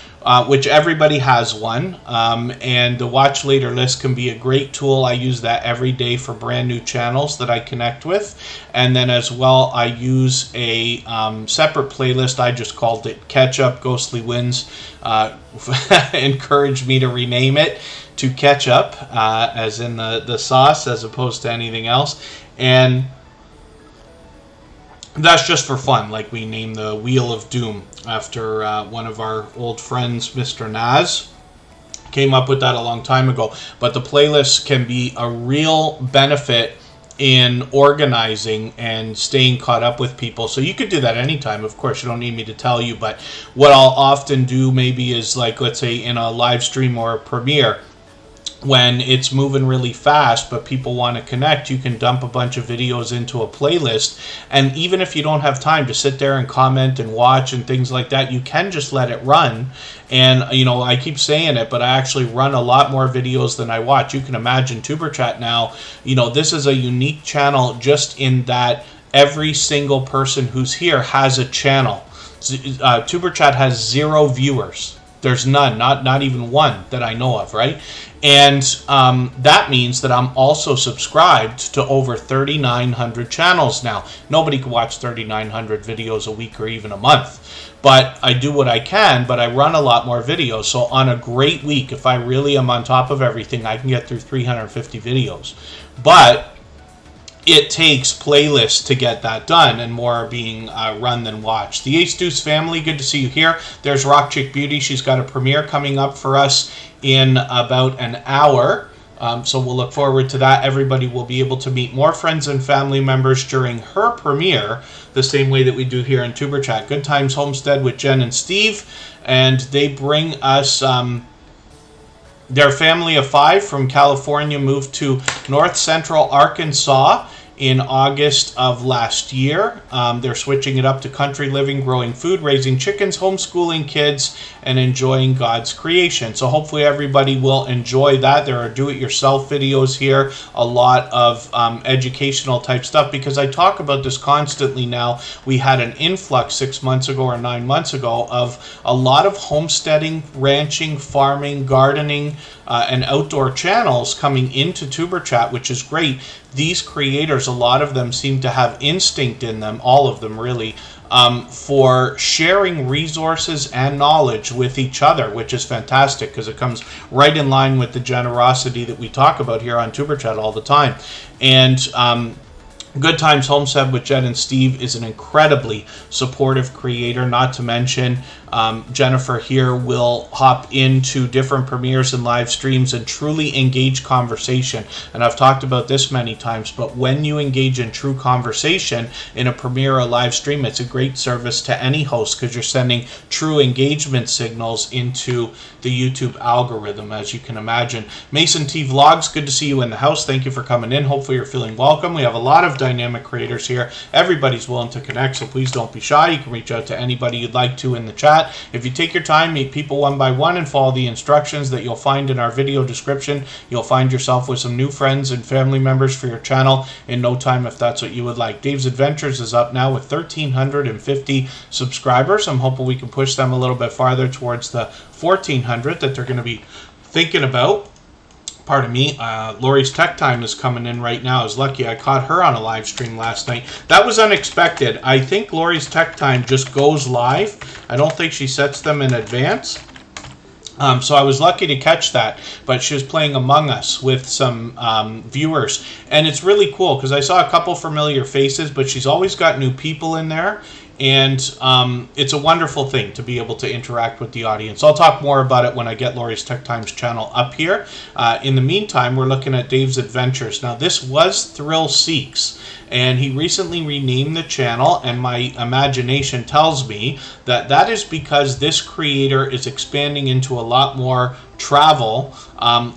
which everybody has one. And the watch later list can be a great tool. I use that every day for brand new channels that I connect with. And then as well, I use a separate playlist. I just called it Catch Up. Ghostly Wins encouraged me to rename it to Catch Up, as in the sauce, as opposed to anything else. And that's just for fun. Like, we named the Wheel of Doom after one of our old friends, Mr. Naz. Came up with that a long time ago. But the playlist can be a real benefit in organizing and staying caught up with people. So you could do that anytime. Of course, you don't need me to tell you. But what I'll often do maybe is, like, let's say in a live stream or a premiere, when it's moving really fast but people want to connect, you can dump a bunch of videos into a playlist. And even if you don't have time to sit there and comment and watch and things like that, you can just let it run. And, you know, I keep saying it, but I actually run a lot more videos than I watch. You can imagine Superchat now, you know, this is a unique channel just in that every single person who's here has a channel. Superchat has 0 viewers. There's none, not even one that I know of, right? And that means that I'm also subscribed to over 3,900 channels now. Nobody can watch 3,900 videos a week or even a month. But I do what I can, but I run a lot more videos. So on a great week, if I really am on top of everything, I can get through 350 videos. But it takes playlists to get that done, and more are being run than watched. The Ace Deuce family, good to see you here. There's Rock Chick Beauty. She's got a premiere coming up for us in about an hour. So we'll look forward to that. Everybody will be able to meet more friends and family members during her premiere, the same way that we do here in Tuberchat. Good Times Homestead with Jen and Steve, and they bring us... their family of 5 from California moved to North Central Arkansas in August of last year. They're switching it up to country living, growing food, raising chickens, homeschooling kids, and enjoying God's creation. So hopefully everybody will enjoy that. There are do-it-yourself videos here, a lot of educational type stuff, because I talk about this constantly now. We had an influx 6 months ago or 9 months ago of a lot of homesteading, ranching, farming, gardening, and outdoor channels coming into Tuberchat, which is great. These creators, a lot of them seem to have instinct in them, all of them really, for sharing resources and knowledge with each other, which is fantastic because it comes right in line with the generosity that we talk about here on Tuberchat all the time. And Good Times Homestead with Jen and Steve is an incredibly supportive creator, not to mention Jennifer here will hop into different premieres and live streams and truly engage conversation. And I've talked about this many times, but when you engage in true conversation in a premiere or live stream, it's a great service to any host because you're sending true engagement signals into the YouTube algorithm, as you can imagine. Mason T Vlogs, good to see you in the house. Thank you for coming in. Hopefully you're feeling welcome. We have a lot of dynamic creators here. Everybody's willing to connect, so please don't be shy. You can reach out to anybody you'd like to in the chat. If you take your time, meet people one by one, and follow the instructions that you'll find in our video description, you'll find yourself with some new friends and family members for your channel in no time if that's what you would like. Dave's Adventures is up now with 1,350 subscribers. I'm hoping we can push them a little bit farther towards the 1,400 that they're going to be thinking about. Pardon me, Lori's Tech Time is coming in right now. I was lucky I caught her on a live stream last night. That was unexpected. I think Lori's Tech Time just goes live. I don't think she sets them in advance. So I was lucky to catch that, but she was playing Among Us with some viewers. And it's really cool because I saw a couple familiar faces, but she's always got new people in there. And it's a wonderful thing to be able to interact with the audience. I'll talk more about it when I get Lori's Tech Times channel up here. In the meantime, we're looking at Dave's Adventures. Now, this was Thrill Seeks, and he recently renamed the channel, and my imagination tells me that that is because this creator is expanding into a lot more travel.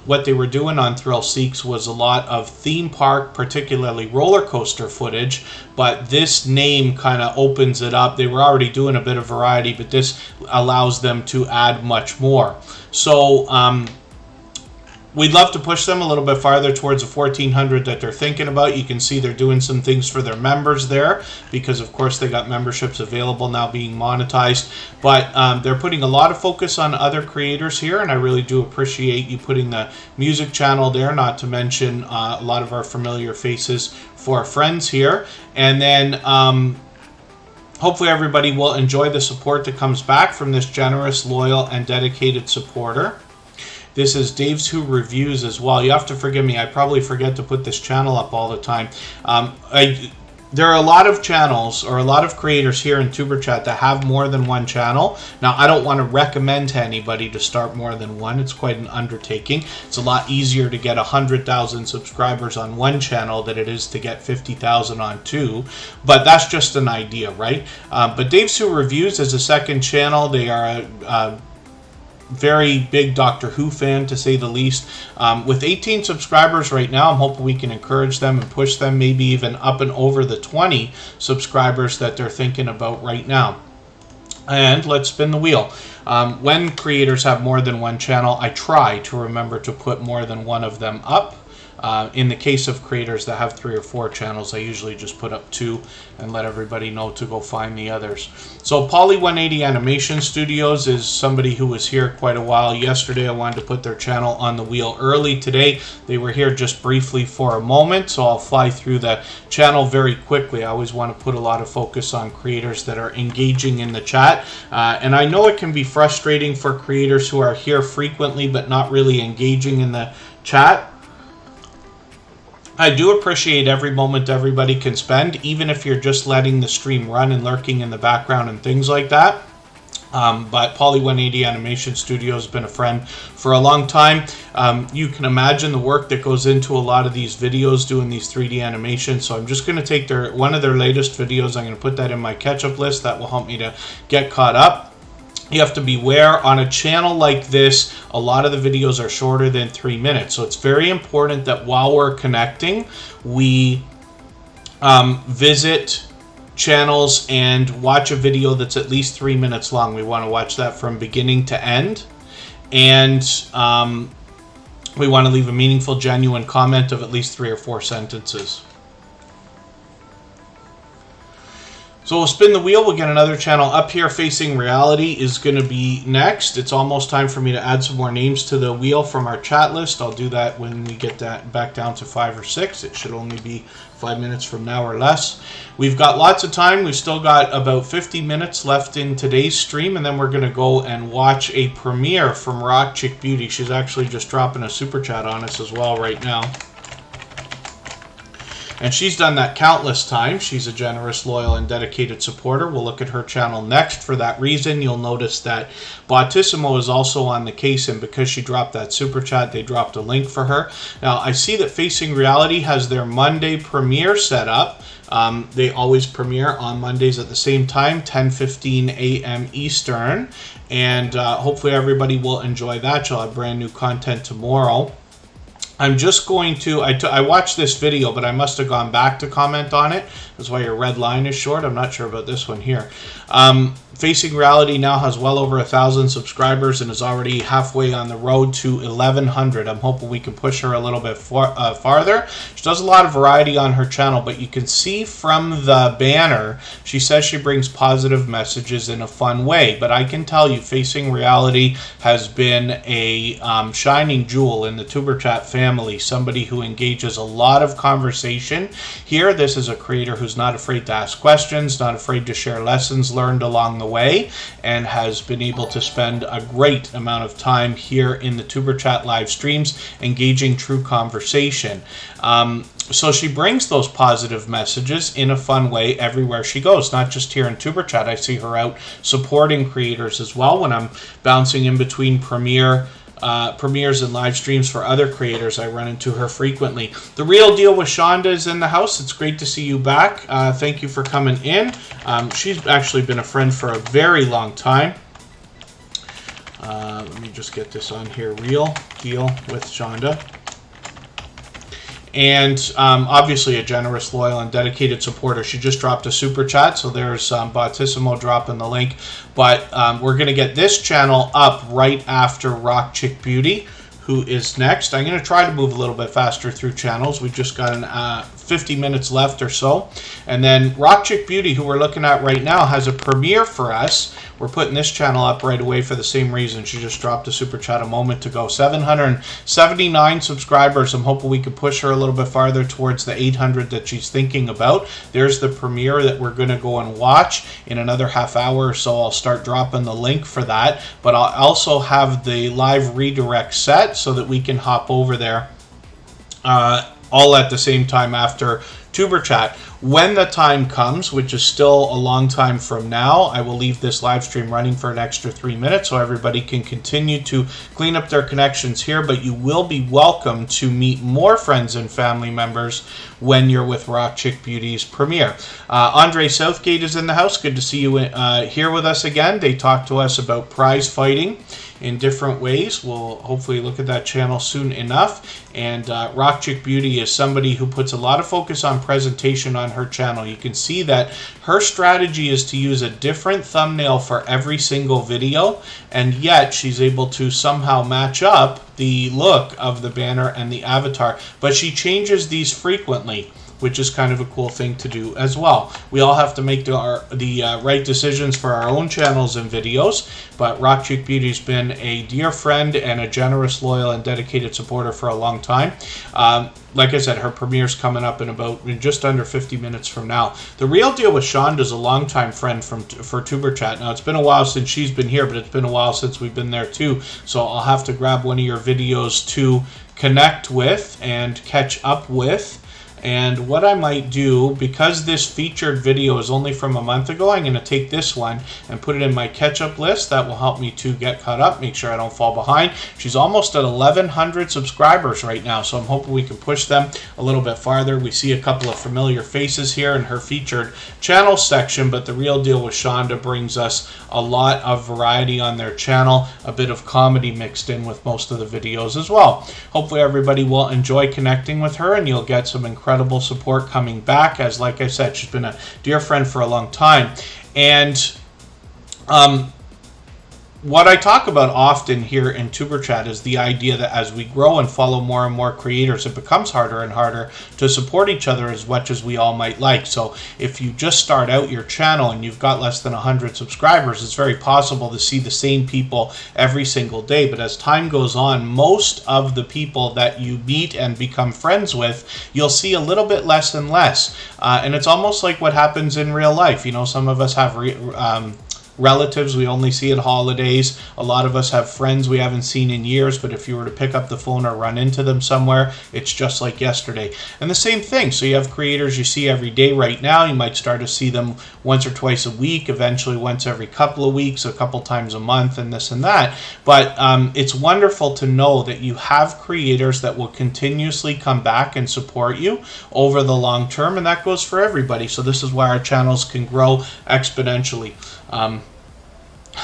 What they were doing on Thrill Seeks was a lot of theme park, particularly roller coaster footage, but this name kind of opens it up. They were already doing a bit of variety, but this allows them to add much more. So We'd love to push them a little bit farther towards the 1,400 that they're thinking about. You can see they're doing some things for their members there because, of course, they got memberships available now being monetized. But they're putting a lot of focus on other creators here, and I really do appreciate you putting the music channel there, not to mention a lot of our familiar faces for our friends here. And then hopefully everybody will enjoy the support that comes back from this generous, loyal, and dedicated supporter. This is Dave's Who Reviews as well. You have to forgive me. I probably forget to put this channel up all the time. There are a lot of channels or a lot of creators here in Superchat that have more than one channel. Now, I don't want to recommend to anybody to start more than one. It's quite an undertaking. It's a lot easier to get 100,000 subscribers on one channel than it is to get 50,000 on two. But that's just an idea, right? But Dave's Who Reviews is a second channel. They are a very big Doctor Who fan, to say the least. With 18 subscribers right now, I'm hoping we can encourage them and push them maybe even up and over the 20 subscribers that they're thinking about right now. And let's spin the wheel. When creators have more than one channel, I try to remember to put more than one of them up. In the case of creators that have 3 or 4 channels, I usually just put up 2 and let everybody know to go find the others. So Polly180 Animation Studios is somebody who was here quite a while. Yesterday I wanted to put their channel on the wheel early. Today they were here just briefly for a moment, so I'll fly through the channel very quickly. I always want to put a lot of focus on creators that are engaging in the chat. And I know it can be frustrating for creators who are here frequently but not really engaging in the chat. I do appreciate every moment everybody can spend, even if you're just letting the stream run and lurking in the background and things like that. But Polly180 Animation Studio has been a friend for a long time. You can imagine the work that goes into a lot of these videos doing these 3D animations. So I'm just going to take one of their latest videos. I'm going to put that in my catch-up list. That will help me to get caught up. You have to beware on a channel like this, a lot of the videos are shorter than 3 minutes. So it's very important that while we're connecting, we visit channels and watch a video that's at least 3 minutes long. We want to watch that from beginning to end. And we want to leave a meaningful, genuine comment of at least 3 or 4 sentences. So we'll spin the wheel. We'll get another channel up here. Facing Reality is going to be next. It's almost time for me to add some more names to the wheel from our chat list. I'll do that when we get that back down to 5 or 6. It should only be 5 minutes from now or less. We've got lots of time. We've still got about 50 minutes left in today's stream, and then we're going to go and watch a premiere from Rock Chick Beauty. She's actually just dropping a super chat on us as well right now. And she's done that countless times. She's a generous, loyal, and dedicated supporter. We'll look at her channel next. For that reason, you'll notice that Bautissimo is also on the case, and because she dropped that super chat, they dropped a link for her. Now, I see that Facing Reality has their Monday premiere set up. They always premiere on Mondays at the same time, 10:15 a.m. Eastern. And hopefully everybody will enjoy that. She'll have brand new content tomorrow. I'm just going to, I watched this video, but I must have gone back to comment on it. That's why your red line is short. I'm not sure about this one here. Facing Reality now has well over 1,000 subscribers and is already halfway on the road to 1,100. I'm hoping we can push her a little bit farther. She does a lot of variety on her channel, but you can see from the banner, she says she brings positive messages in a fun way. But I can tell you, Facing Reality has been a shining jewel in the Superchat family. Somebody who engages a lot of conversation here. This is a creator who's not afraid to ask questions, not afraid to share lessons learned along the way, and has been able to spend a great amount of time here in the Superchat live streams engaging true conversation. So she brings those positive messages in a fun way everywhere she goes, not just here in Superchat. I see her out supporting creators as well when I'm bouncing in between premieres and live streams for other creators. I run into her frequently. The Real Deal with Shonda is in the house. It's great to see you back. Thank you for coming in. She's actually been a friend for a very long time. Let me just get this on here. Real Deal with Shonda. And obviously a generous, loyal, and dedicated supporter. She just dropped a super chat, so there's Bautissimo dropping the link. But we're going to get this channel up right after Rock Chick Beauty, who is next. I'm going to try to move a little bit faster through channels. We've just got 50 minutes left or so. And then Rock Chick Beauty, who we're looking at right now, has a premiere for us. We're putting this channel up right away for the same reason. She just dropped a super chat a moment ago. 779 subscribers. I'm hoping we can push her a little bit farther towards the 800 that she's thinking about. There's the premiere that we're going to go and watch in another half hour or so. I'll start dropping the link for that. But I'll also have the live redirect set so that we can hop over there all at the same time after Tuber Chat. When the time comes, which is still a long time from now, I will leave this live stream running for an extra 3 minutes so everybody can continue to clean up their connections here, but you will be welcome to meet more friends and family members when you're with Rock Chick Beauty's premiere. Andre Southgate is in the house. Good to see you here with us again. They talked to us about prize fighting in different ways. We'll hopefully look at that channel soon enough. And Rock Chick Beauty is somebody who puts a lot of focus on presentation on her channel. You can see that her strategy is to use a different thumbnail for every single video, and yet she's able to somehow match up the look of the banner and the avatar. But she changes these frequently, which is kind of a cool thing to do as well. We all have to make the right decisions for our own channels and videos, but Rock Chick Beauty's been a dear friend and a generous, loyal, and dedicated supporter for a long time. Like I said, her premiere's coming up in just under 50 minutes from now. The Real Deal with Shonda's a longtime friend for Tuber Chat. Now, it's been a while since she's been here, but it's been a while since we've been there too, so I'll have to grab one of your videos to connect with and catch up with. And what I might do, because this featured video is only from a month ago, I'm going to take this one and put it in my catch-up list. That will help me to get caught up, make sure I don't fall behind. She's almost at 1,100 subscribers right now, so I'm hoping we can push them a little bit farther. We see a couple of familiar faces here in her featured channel section, but The Real Deal with Shonda brings us a lot of variety on their channel, a bit of comedy mixed in with most of the videos as well. Hopefully everybody will enjoy connecting with her, and you'll get some incredible support coming back, as like I said, she's been a dear friend for a long time. And what I talk about often here in Tuber Chat is the idea that as we grow and follow more and more creators, it becomes harder and harder to support each other as much as we all might like. So if you just start out your channel and you've got less than 100 subscribers, it's very possible to see the same people every single day. But as time goes on, most of the people that you meet and become friends with, you'll see a little bit less and less. And it's almost like what happens in real life. You know, some of us have relatives we only see at holidays. A lot of us have friends we haven't seen in years, but if you were to pick up the phone or run into them somewhere, it's just like yesterday. And the same thing, so you have creators you see every day right now. You might start to see them once or twice a week, eventually once every couple of weeks, a couple times a month, and this and that. But it's wonderful to know that you have creators that will continuously come back and support you over the long term, and that goes for everybody. So this is why our channels can grow exponentially.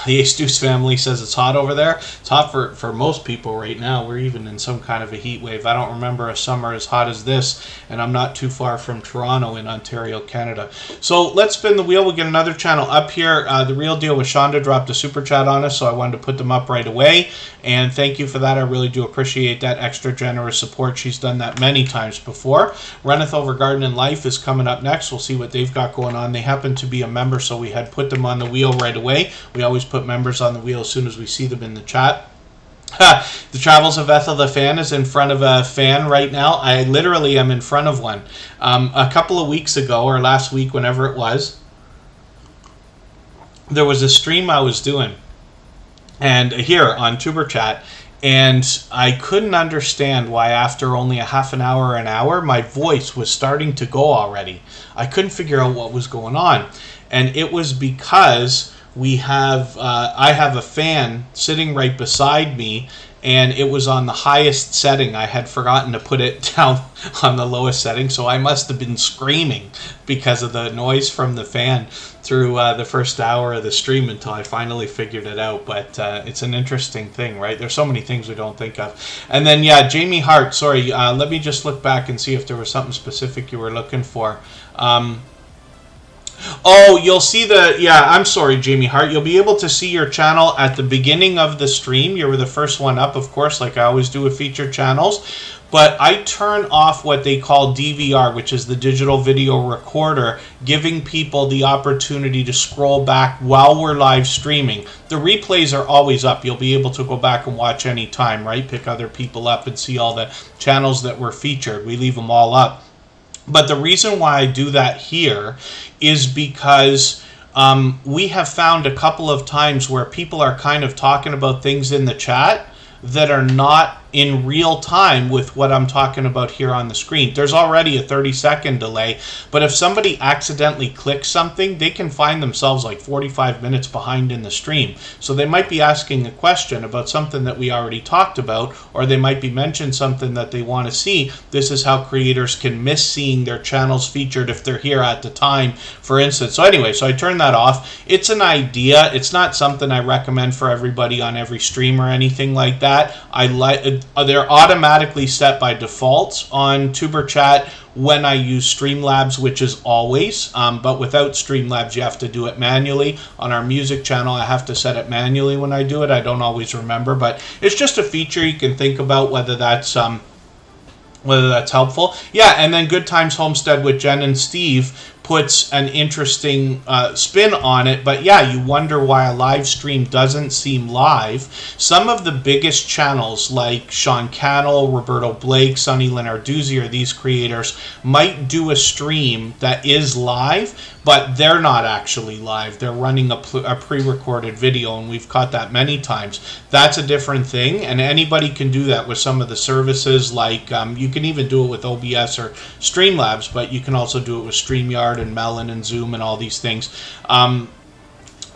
The Ace Deuce family says it's hot over there. It's hot for most people right now. We're even in some kind of a heat wave. I don't remember a summer as hot as this, and I'm not too far from Toronto in Ontario, Canada. So let's spin the wheel. We'll get another channel up here. The Real Deal with Shonda dropped a super chat on us, so I wanted to put them up right away. And thank you for that. I really do appreciate that extra generous support. She's done that many times before. Runneth Over Garden and Life is coming up next. We'll see what they've got going on. They happen to be a member, so we had put them on the wheel right away. We always put members on the wheel as soon as we see them in the chat. The Travels of Ethel the Fan is in front of a fan right now. I literally am in front of one. A couple of weeks ago, or last week, whenever it was, there was a stream I was doing, and here on Tuber Chat, and I couldn't understand why after only a half an hour, my voice was starting to go already. I couldn't figure out what was going on, and it was because I have a fan sitting right beside me, and it was on the highest setting. I had forgotten to put it down on the lowest setting, so I must have been screaming because of the noise from the fan through the first hour of the stream until I finally figured it out. But it's an interesting thing, right? There's so many things we don't think of. And then, yeah, Jamie Hart, sorry, let me just look back and see if there was something specific you were looking for. Oh, you'll see I'm sorry, Jamie Hart. You'll be able to see your channel at the beginning of the stream. You were the first one up, of course, like I always do with featured channels. But I turn off what they call DVR, which is the digital video recorder, giving people the opportunity to scroll back while we're live streaming. The replays are always up. You'll be able to go back and watch anytime, right? Pick other people up and see all the channels that were featured. We leave them all up. But the reason why I do that here is because we have found a couple of times where people are kind of talking about things in the chat that are not in real time with what I'm talking about here on the screen. There's already a 30-second delay, but if somebody accidentally clicks something, they can find themselves like 45 minutes behind in the stream. So they might be asking a question about something that we already talked about, or they might be mentioning something that they want to see. This is how creators can miss seeing their channels featured if they're here at the time, for instance. So anyway, so I turn that off. It's an idea. It's not something I recommend for everybody on every stream or anything like that. They're automatically set by default on TuberChat when I use Streamlabs, which is always, but without Streamlabs, you have to do it manually. On our music channel, I have to set it manually when I do it. I don't always remember, but it's just a feature you can think about whether that's helpful. Yeah, and then Good Times Homestead with Jen and Steve puts an interesting spin on it, but yeah, you wonder why a live stream doesn't seem live. Some of the biggest channels like Sean Cannell, Roberto Blake, Sonny Lenarduzzi, or these creators might do a stream that is live, but they're not actually live. They're running a pre-recorded video, and we've caught that many times. That's a different thing, and anybody can do that with some of the services, like you can even do it with OBS or Streamlabs, but you can also do it with StreamYard and Melon and Zoom and all these things,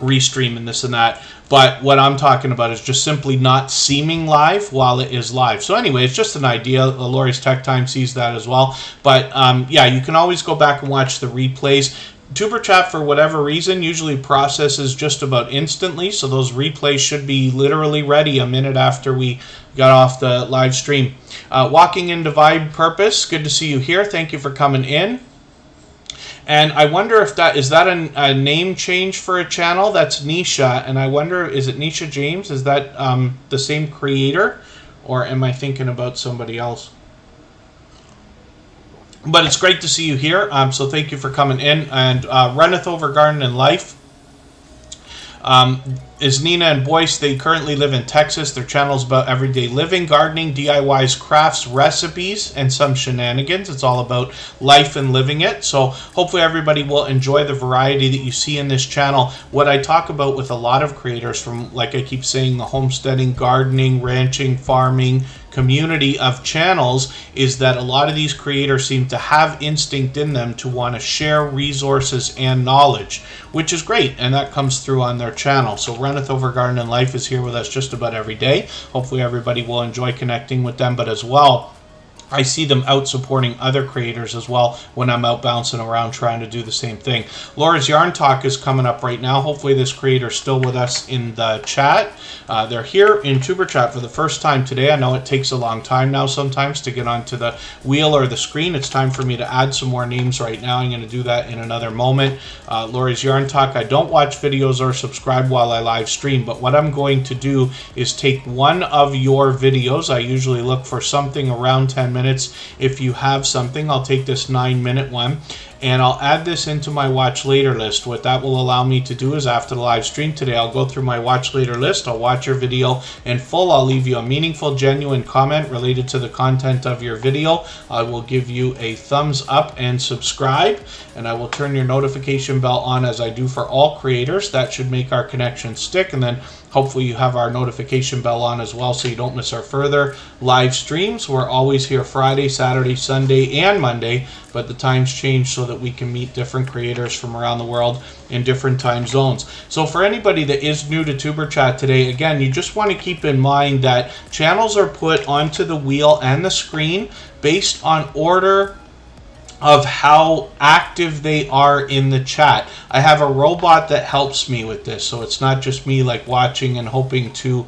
Restream and this and that. But what I'm talking about is just simply not seeming live while it is live. So anyway, it's just an idea. Lori's Tech Time sees that as well. But yeah, you can always go back and watch the replays. TuberChat, for whatever reason, usually processes just about instantly, so those replays should be literally ready a minute after we got off the live stream. Walking into Vibe Purpose, good to see you here. Thank you for coming in. And I wonder if is that a name change for a channel? That's Nisha, and I wonder, is it Nisha James? Is that the same creator, or am I thinking about somebody else? But it's great to see you here, so thank you for coming in. And Runneth Over Garden and Life is Nina and Boyce. They currently live in Texas. Their channel's about everyday living, gardening, DIYs, crafts, recipes, and some shenanigans. It's all about life and living it. So hopefully everybody will enjoy the variety that you see in this channel. What I talk about with a lot of creators, from, like I keep saying, the homesteading, gardening, ranching, farming community of channels, is that a lot of these creators seem to have instinct in them to want to share resources and knowledge, which is great, and that comes through on their channel. So Runneth Over Garden and Life is here with us just about every day. Hopefully everybody will enjoy connecting with them, but as well, I see them out supporting other creators as well when I'm out bouncing around trying to do the same thing. Laura's Yarn Talk is coming up right now. Hopefully this creator's still with us in the chat. They're here in TuberChat for the first time today. I know it takes a long time now sometimes to get onto the wheel or the screen. It's time for me to add some more names right now. I'm going to do that in another moment. Laura's Yarn Talk, I don't watch videos or subscribe while I live stream, but what I'm going to do is take one of your videos. I usually look for something around 10 minutes. If you have something, I'll take this 9-minute one and I'll add this into my watch later list. What that will allow me to do is, after the live stream today, I'll go through my watch later list. I'll watch your video in full. I'll leave you a meaningful, genuine comment related to the content of your video. I will give you a thumbs up and subscribe, and I will turn your notification bell on as I do for all creators. That should make our connection stick, and then hopefully you have our notification bell on as well so you don't miss our further live streams. We're always here Friday, Saturday, Sunday, and Monday, but the times change so that we can meet different creators from around the world in different time zones. So for anybody that is new to TuberChat today, again, you just want to keep in mind that channels are put onto the wheel and the screen based on order of how active they are in the chat. I have a robot that helps me with this, so it's not just me like watching and hoping to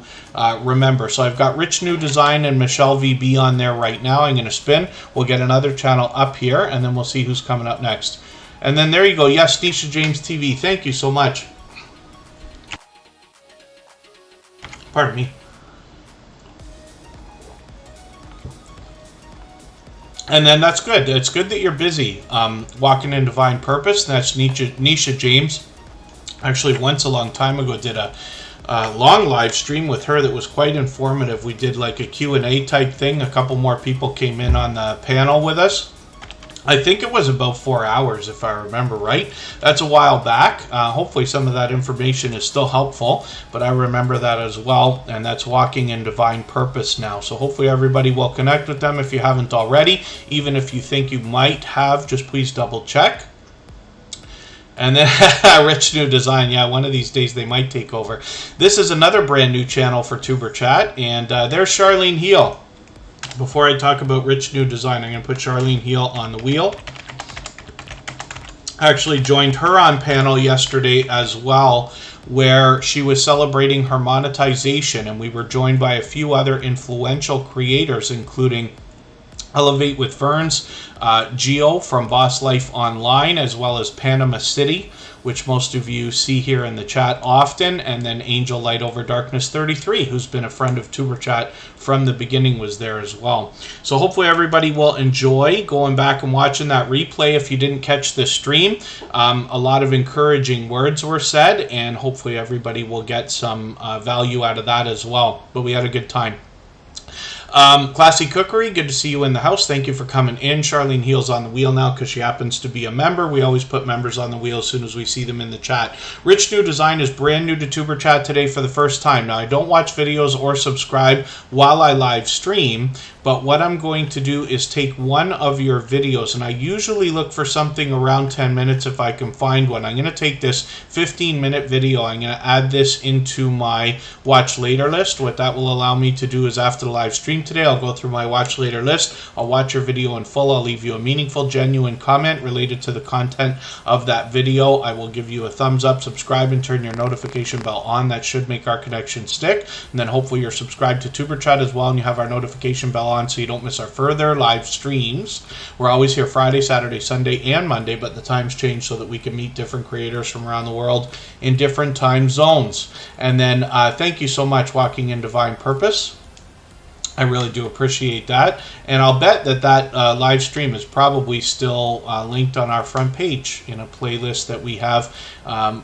remember. So I've got Rich New Design and Michelle VB on there right now. I'm going to spin. We'll get another channel up here, and then we'll see who's coming up next. And then there you go. Yes, Nisha James TV. Thank you so much. Pardon me. And then that's good. It's good that you're busy walking in divine purpose. That's Nisha James. Actually, once a long time ago, did a long live stream with her that was quite informative. We did like a Q&A type thing. A couple more people came in on the panel with us. I think it was about 4 hours, if I remember right. That's a while back. Hopefully some of that information is still helpful, but I remember that as well, and that's Walking in Divine Purpose now. So hopefully everybody will connect with them if you haven't already. Even if you think you might have, just please double check. And then Rich New Design, yeah, one of these days they might take over. This is another brand new channel for Tuber Chat, and there's Charlene Heel. Before I talk about Rich New Design, I'm going to put Charlene Heel on the wheel. I actually joined her on panel yesterday as well, where she was celebrating her monetization, and we were joined by a few other influential creators, including Elevate with Ferns, Geo from Boss Life Online, as well as Panama City, which most of you see here in the chat often, and then Angel Light Over Darkness 33, who's been a friend of Tuber Chat from the beginning, was there as well. So hopefully everybody will enjoy going back and watching that replay if you didn't catch the stream. A lot of encouraging words were said, and hopefully everybody will get some value out of that as well. But we had a good time. Classy Cookery, good to see you in the house. Thank you for coming in. Charlene Heel's on the wheel now because she happens to be a member. We always put members on the wheel as soon as we see them in the chat. Rich New Design is brand new to Tuber Chat today for the first time. Now, I don't watch videos or subscribe while I live stream, but what I'm going to do is take one of your videos, and I usually look for something around 10 minutes if I can find one. I'm going to take this 15-minute video. I'm going to add this into my watch later list. What that will allow me to do is after the live stream today, I'll go through my watch later list. I'll watch your video in full. I'll leave you a meaningful, genuine comment related to the content of that video. I will give you a thumbs up, subscribe, and turn your notification bell on. That should make our connection stick. And then hopefully you're subscribed to Tuber Chat as well, and you have our notification bell on so you don't miss our further live streams. We're always here Friday, Saturday, Sunday, and Monday, but the times change so that we can meet different creators from around the world in different time zones. And then thank you so much, Walking in Divine Purpose. I really do appreciate that, and I'll bet that that live stream is probably still linked on our front page in a playlist that we have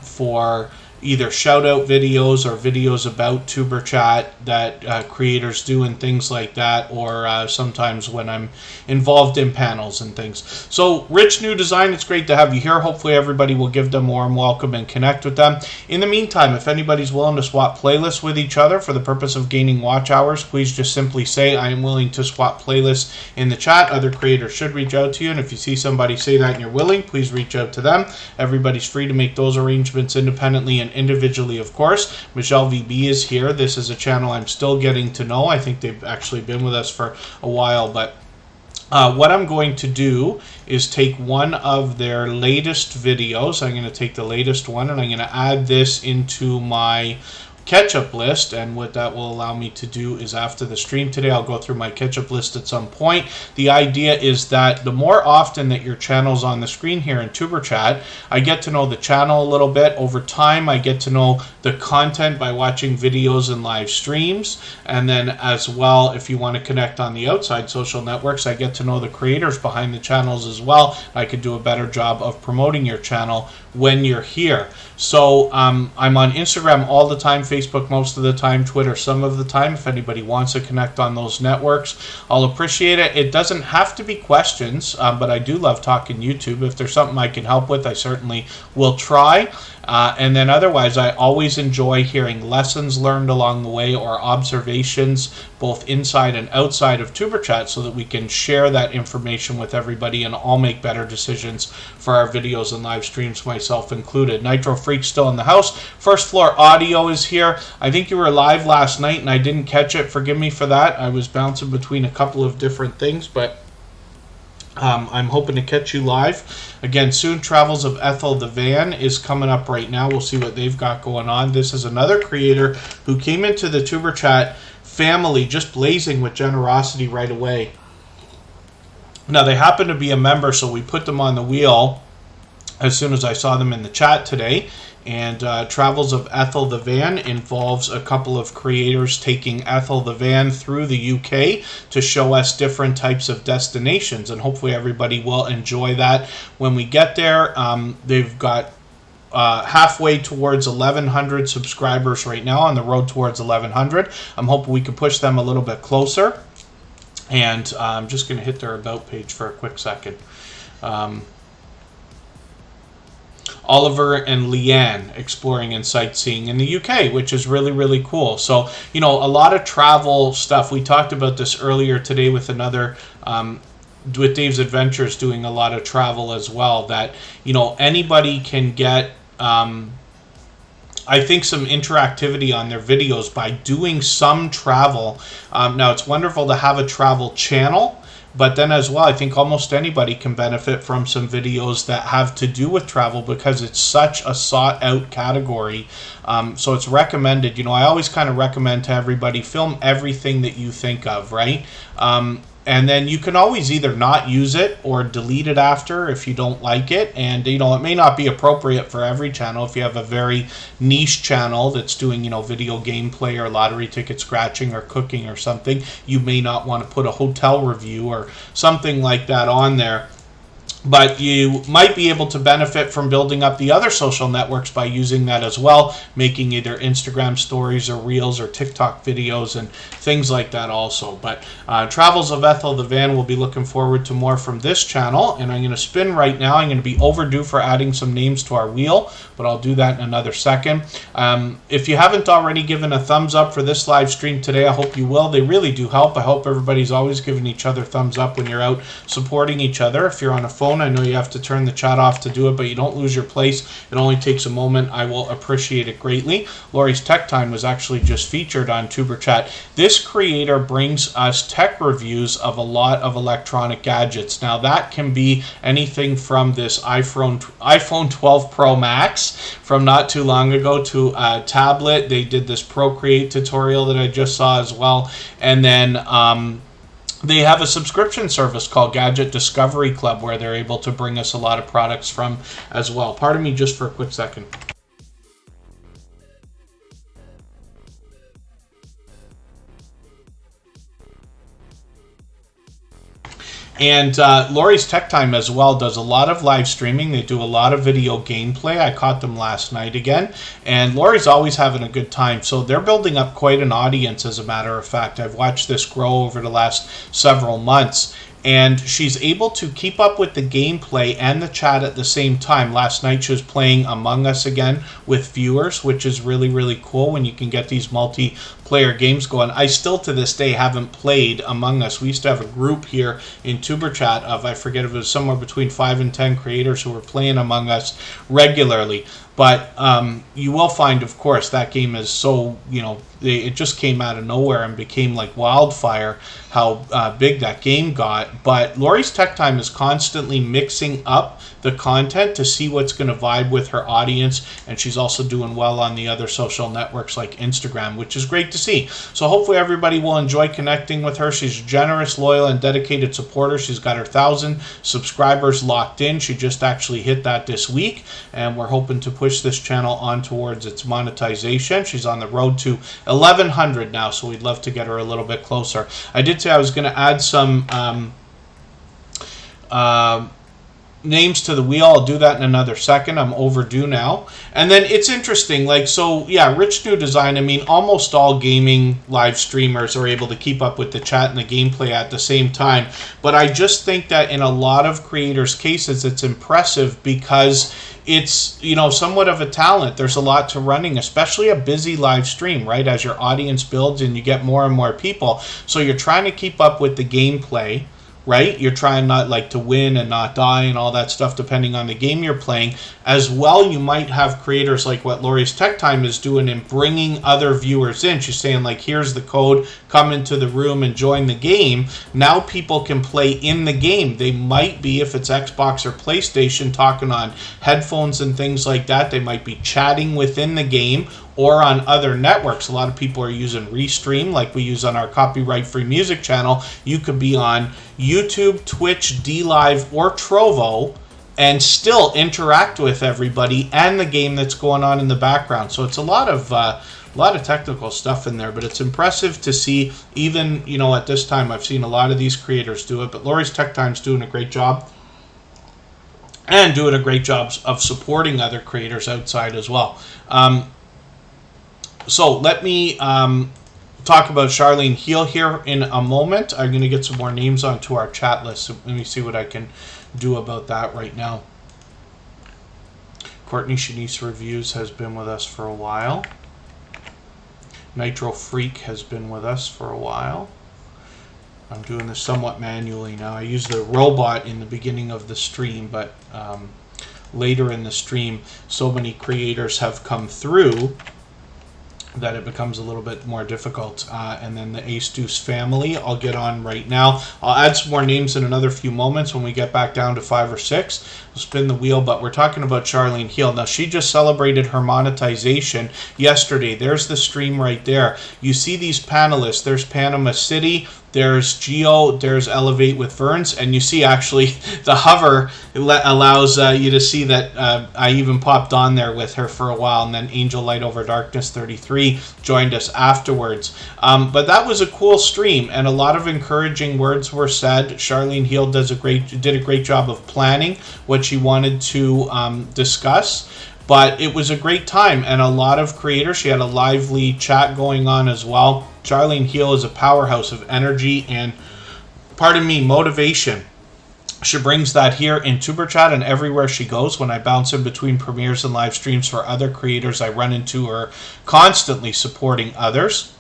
for either shout-out videos or videos about Tuber Chat that creators do and things like that, or sometimes when I'm involved in panels and things. So, Rich New Design, it's great to have you here. Hopefully everybody will give them a warm welcome and connect with them. In the meantime, if anybody's willing to swap playlists with each other for the purpose of gaining watch hours, please just simply say, I am willing to swap playlists in the chat. Other creators should reach out to you, and if you see somebody say that and you're willing, please reach out to them. Everybody's free to make those arrangements independently and individually, of course. Michelle VB is here. This is a channel I'm still getting to know. I think they've actually been with us for a while, but what I'm going to do is take one of their latest videos. I'm going to take the latest one and I'm going to add this into my catch-up list, and what that will allow me to do is after the stream today, I'll go through my catch-up list at some point. The idea is that the more often that your channel's on the screen here in Tuber Chat, I get to know the channel a little bit. Over time, I get to know the content by watching videos and live streams, and then as well, if you want to connect on the outside social networks, I get to know the creators behind the channels as well. I could do a better job of promoting your channel when you're here. So I'm on Instagram all the time, Facebook most of the time, Twitter some of the time. If anybody wants to connect on those networks, I'll appreciate it. It doesn't have to be questions, but I do love talking YouTube. If there's something I can help with, I certainly will try. And then otherwise, I always enjoy hearing lessons learned along the way or observations both inside and outside of Tuber Chat so that we can share that information with everybody and all make better decisions for our videos and live streams, myself included. Nitro Freak still in the house. First Floor Audio is here. I think you were live last night and I didn't catch it. Forgive me for that. I was bouncing between a couple of different things, but I'm hoping to catch you live. Again, soon Travels of Ethel the Van is coming up right now. We'll see what they've got going on. This is another creator who came into the Tuber Chat family just blazing with generosity right away. Now, they happen to be a member, so we put them on the wheel as soon as I saw them in the chat today. And Travels of Ethel the Van involves a couple of creators taking Ethel the Van through the UK to show us different types of destinations. And hopefully everybody will enjoy that when we get there. They've got halfway towards 1,100 subscribers right now, on the road towards 1,100. I'm hoping we can push them a little bit closer. And I'm just going to hit their About page for a quick second. Oliver and Leanne exploring and sightseeing in the UK, which is really, really cool. So, you know, a lot of travel stuff. We talked about this earlier today with another, with Dave's Adventures doing a lot of travel as well, that, you know, anybody can get, I think, some interactivity on their videos by doing some travel. Now, it's wonderful to have a travel channel, but then as well, I think almost anybody can benefit from some videos that have to do with travel, because it's such a sought out category. So it's recommended. You know, I always kind of recommend to everybody, film everything that you think of, right? And then you can always either not use it or delete it after if you don't like it. And, you know, it may not be appropriate for every channel. If you have a very niche channel that's doing, you know, video gameplay or lottery ticket scratching or cooking or something, you may not want to put a hotel review or something like that on there. But you might be able to benefit from building up the other social networks by using that as well, making either Instagram stories or Reels or TikTok videos and things like that also. But Travels of Ethel the Van, will be looking forward to more from this channel. And I'm going to spin right now. I'm going to be overdue for adding some names to our wheel, but I'll do that in another second. If you haven't already given a thumbs up for this live stream today, I hope you will. They really do help. I hope everybody's always giving each other thumbs up when you're out supporting each other. If you're on a phone, I know you have to turn the chat off to do it, but you don't lose your place. It only takes a moment. I will appreciate it greatly. Lori's Tech Time was actually just featured on Superchat. This creator brings us tech reviews of a lot of electronic gadgets. Now, that can be anything from this iPhone 12 Pro Max from not too long ago to a tablet. They did this Procreate tutorial that I just saw as well. And then they have a subscription service called Gadget Discovery Club, where they're able to bring us a lot of products from as well. Pardon me just for a quick second. And Lori's Tech Time as well does a lot of live streaming. They do a lot of video gameplay. I caught them last night again. And Lori's always having a good time. So they're building up quite an audience, as a matter of fact. I've watched this grow over the last several months. And she's able to keep up with the gameplay and the chat at the same time. Last night she was playing Among Us again with viewers, which is really, really cool when you can get these multiplayer games going. I still to this day haven't played Among Us. We used to have a group here in Superchat of, I forget if it was somewhere between 5 and 10 creators who were playing Among Us regularly. But you will find, of course, that game is so, you know, it just came out of nowhere and became like wildfire, how big that game got. But Lori's Tech Time is constantly mixing up the content to see what's going to vibe with her audience. And she's also doing well on the other social networks like Instagram, which is great to see. So hopefully everybody will enjoy connecting with her. She's a generous, loyal, and dedicated supporter. She's got her 1,000 subscribers locked in. She just actually hit that this week. And we're hoping to push this channel on towards its monetization. She's on the road to 1,100 now, so we'd love to get her a little bit closer. I did say I was going to add some names to the wheel. I'll do that in another second. I'm overdue now. And then it's interesting, like, so yeah, Rich New Design, I mean, almost all gaming live streamers are able to keep up with the chat and the gameplay at the same time. But I just think that in a lot of creators' cases, it's impressive because it's, you know, somewhat of a talent. There's a lot to running, especially a busy live stream, right? As your audience builds and you get more and more people. So you're trying to keep up with the gameplay, right? You're trying not like to win and not die and all that stuff depending on the game you're playing. As well, you might have creators like what Lori's Tech Time is doing and bringing other viewers in. She's saying like, here's the code, come into the room and join the game. Now people can play in the game. They might be, if it's Xbox or PlayStation, talking on headphones and things like that. They might be chatting within the game or on other networks. A lot of people are using Restream like we use on our copyright-free music channel. You could be on YouTube, Twitch, DLive, or Trovo and still interact with everybody and the game that's going on in the background. So it's a lot of technical stuff in there, but it's impressive to see. Even, you know, at this time, I've seen a lot of these creators do it, but Lori's Tech Time's doing a great job, and doing a great job of supporting other creators outside as well. So let me talk about Charlene Heal here in a moment. I'm going to get some more names onto our chat list. So let me see what I can do about that right now. Courtney Shanice Reviews has been with us for a while. Nitro Freak has been with us for a while. I'm doing this somewhat manually now. I used the robot in the beginning of the stream, but later in the stream, so many creators have come through that it becomes a little bit more difficult. And then the Ace Deuce family, I'll get on right now. I'll add some more names in another few moments when we get back down to 5 or 6. We'll spin the wheel, but we're talking about Charlene Heal. Now, she just celebrated her monetization yesterday. There's the stream right there. You see these panelists. There's Panama City, there's Geo, there's Elevate with Verns, and you see actually the hover allows you to see that I even popped on there with her for a while, and then Angel Light Over Darkness 33 joined us afterwards. But that was a cool stream, and a lot of encouraging words were said. Charlene Heal did a great job of planning what she wanted to discuss. But it was a great time, and a lot of creators. She had a lively chat going on as well. Charlene Heal is a powerhouse of energy and, pardon me, motivation. She brings that here in Superchat and everywhere she goes. When I bounce in between premieres and live streams for other creators, I run into her constantly supporting others.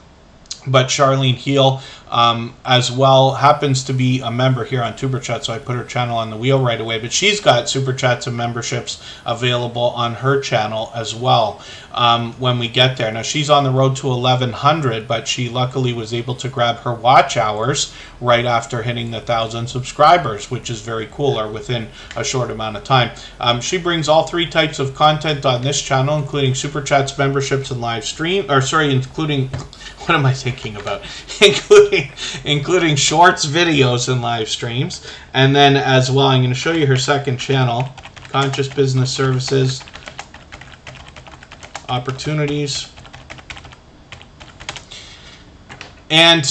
But Charlene Heal as well happens to be a member here on Superchat, so I put her channel on the wheel right away. But she's got Super Chats and memberships available on her channel as well when we get there. Now, she's on the road to 1,100, but she luckily was able to grab her watch hours right after hitting the 1,000 subscribers, which is very cool, or within a short amount of time. She brings all 3 types of content on this channel, including Super Chats, memberships, and live stream, or sorry, including, what am I thinking about? including shorts, videos, and live streams. And then as well, I'm going to show you her second channel, Conscious Business Services, Opportunities. And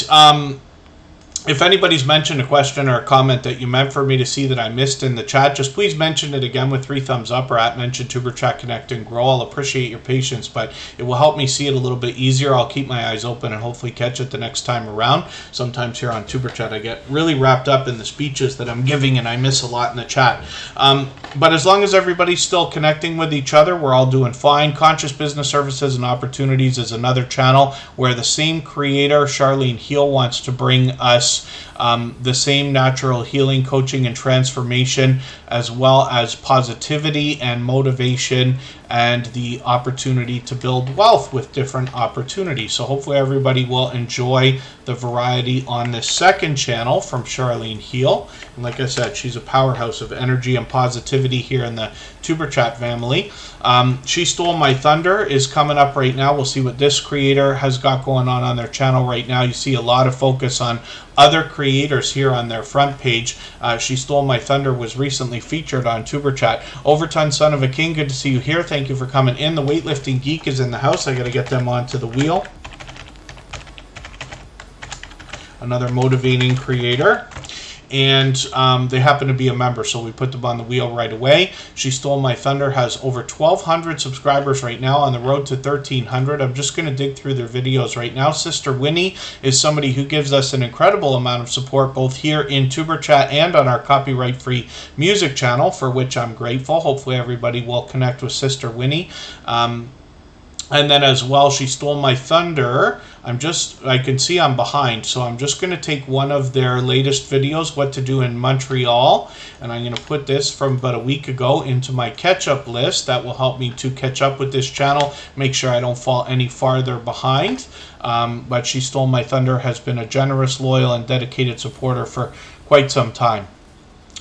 if anybody's mentioned a question or a comment that you meant for me to see that I missed in the chat, just please mention it again with 3 thumbs up, or at mention Tuber Chat Connect and Grow. I'll appreciate your patience, but it will help me see it a little bit easier. I'll keep my eyes open and hopefully catch it the next time around. Sometimes here on Tuber Chat I get really wrapped up in the speeches that I'm giving and I miss a lot in the chat. But as long as everybody's still connecting with each other, we're all doing fine. Conscious Business Services and Opportunities is another channel where the same creator, Charlene Heal, wants to bring us the same natural healing, coaching, and transformation, as well as positivity and motivation and the opportunity to build wealth with different opportunities. So hopefully everybody will enjoy the variety on this second channel from Charlene Heal. And like I said, she's a powerhouse of energy and positivity here in the Tuber Chat family. She Stole My Thunder is coming up right now. We'll see what this creator has got going on their channel right now. You see a lot of focus on other creators here on their front page. She Stole My Thunder was recently featured on Tuber Chat. Overton, Son of a King, good to see you here. Thank you for coming in. The Weightlifting Geek is in the house. I got to get them onto the wheel. Another motivating creator. And they happen to be a member, so we put them on the wheel right away. She Stole My Thunder has over 1,200 subscribers right now, on the road to 1,300. I'm just going to dig through their videos right now. Sister Winnie is somebody who gives us an incredible amount of support, both here in Tuber Chat and on our copyright-free music channel, for which I'm grateful. Hopefully everybody will connect with Sister Winnie. And then as well, She Stole My Thunder. I can see I'm behind, so I'm just going to take one of their latest videos, What to Do in Montreal, and I'm going to put this from about a week ago into my catch-up list. That will help me to catch up with this channel, make sure I don't fall any farther behind. But She Stole My Thunder has been a generous, loyal, and dedicated supporter for quite some time.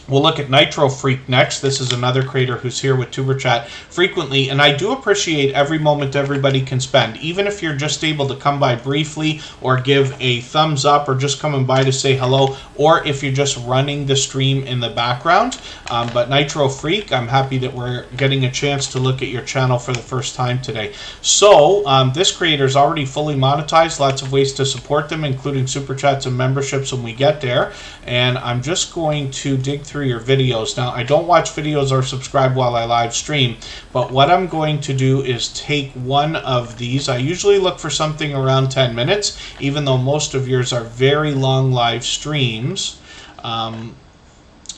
We'll look at Nitro Freak next. This is another creator who's here with Tuber Chat frequently, and I do appreciate every moment everybody can spend, even if you're just able to come by briefly or give a thumbs up or just coming by to say hello, or if you're just running the stream in the background. But Nitro Freak, I'm happy that we're getting a chance to look at your channel for the first time today. So this creator is already fully monetized, lots of ways to support them, including super chats and memberships when we get there. And I'm just going to dig through your videos. Now, I don't watch videos or subscribe while I live stream, but what I'm going to do is take one of these. I usually look for something around 10 minutes, even though most of yours are very long live streams. And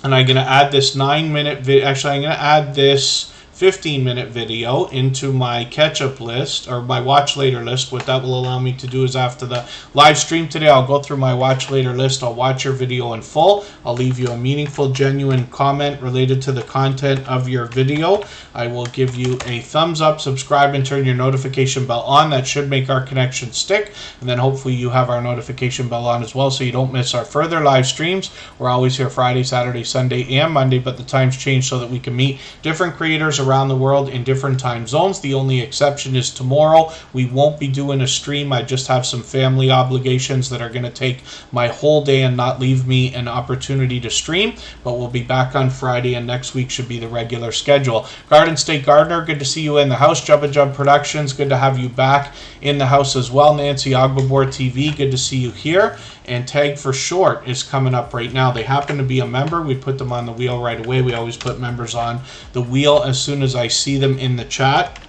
I'm going to add this 9-minute video. Actually, I'm going to add this 15-minute video into my catch-up list, or my watch later list. What that will allow me to do is after the live stream today, I'll go through my watch later list. I'll watch your video in full. I'll leave you a meaningful, genuine comment related to the content of your video. I will give you a thumbs up, subscribe, and turn your notification bell on. That should make our connection stick. And then hopefully you have our notification bell on as well, so you don't miss our further live streams. We're always here Friday, Saturday, Sunday, and Monday, but the times change so that we can meet different creators around the world in different time zones. The only exception is tomorrow. We won't be doing a stream. I just have some family obligations that are going to take my whole day and not leave me an opportunity to stream, but we'll be back on Friday, and next week should be the regular schedule. Garden State Gardener, good to see you in the house. Jubba Jub Productions, good to have you back in the house as well. Nancy Ogbabor TV, good to see you here. And Tag for Short is coming up right now. They happen to be a member. We put them on the wheel right away. We always put members on the wheel as soon as I see them in the chat.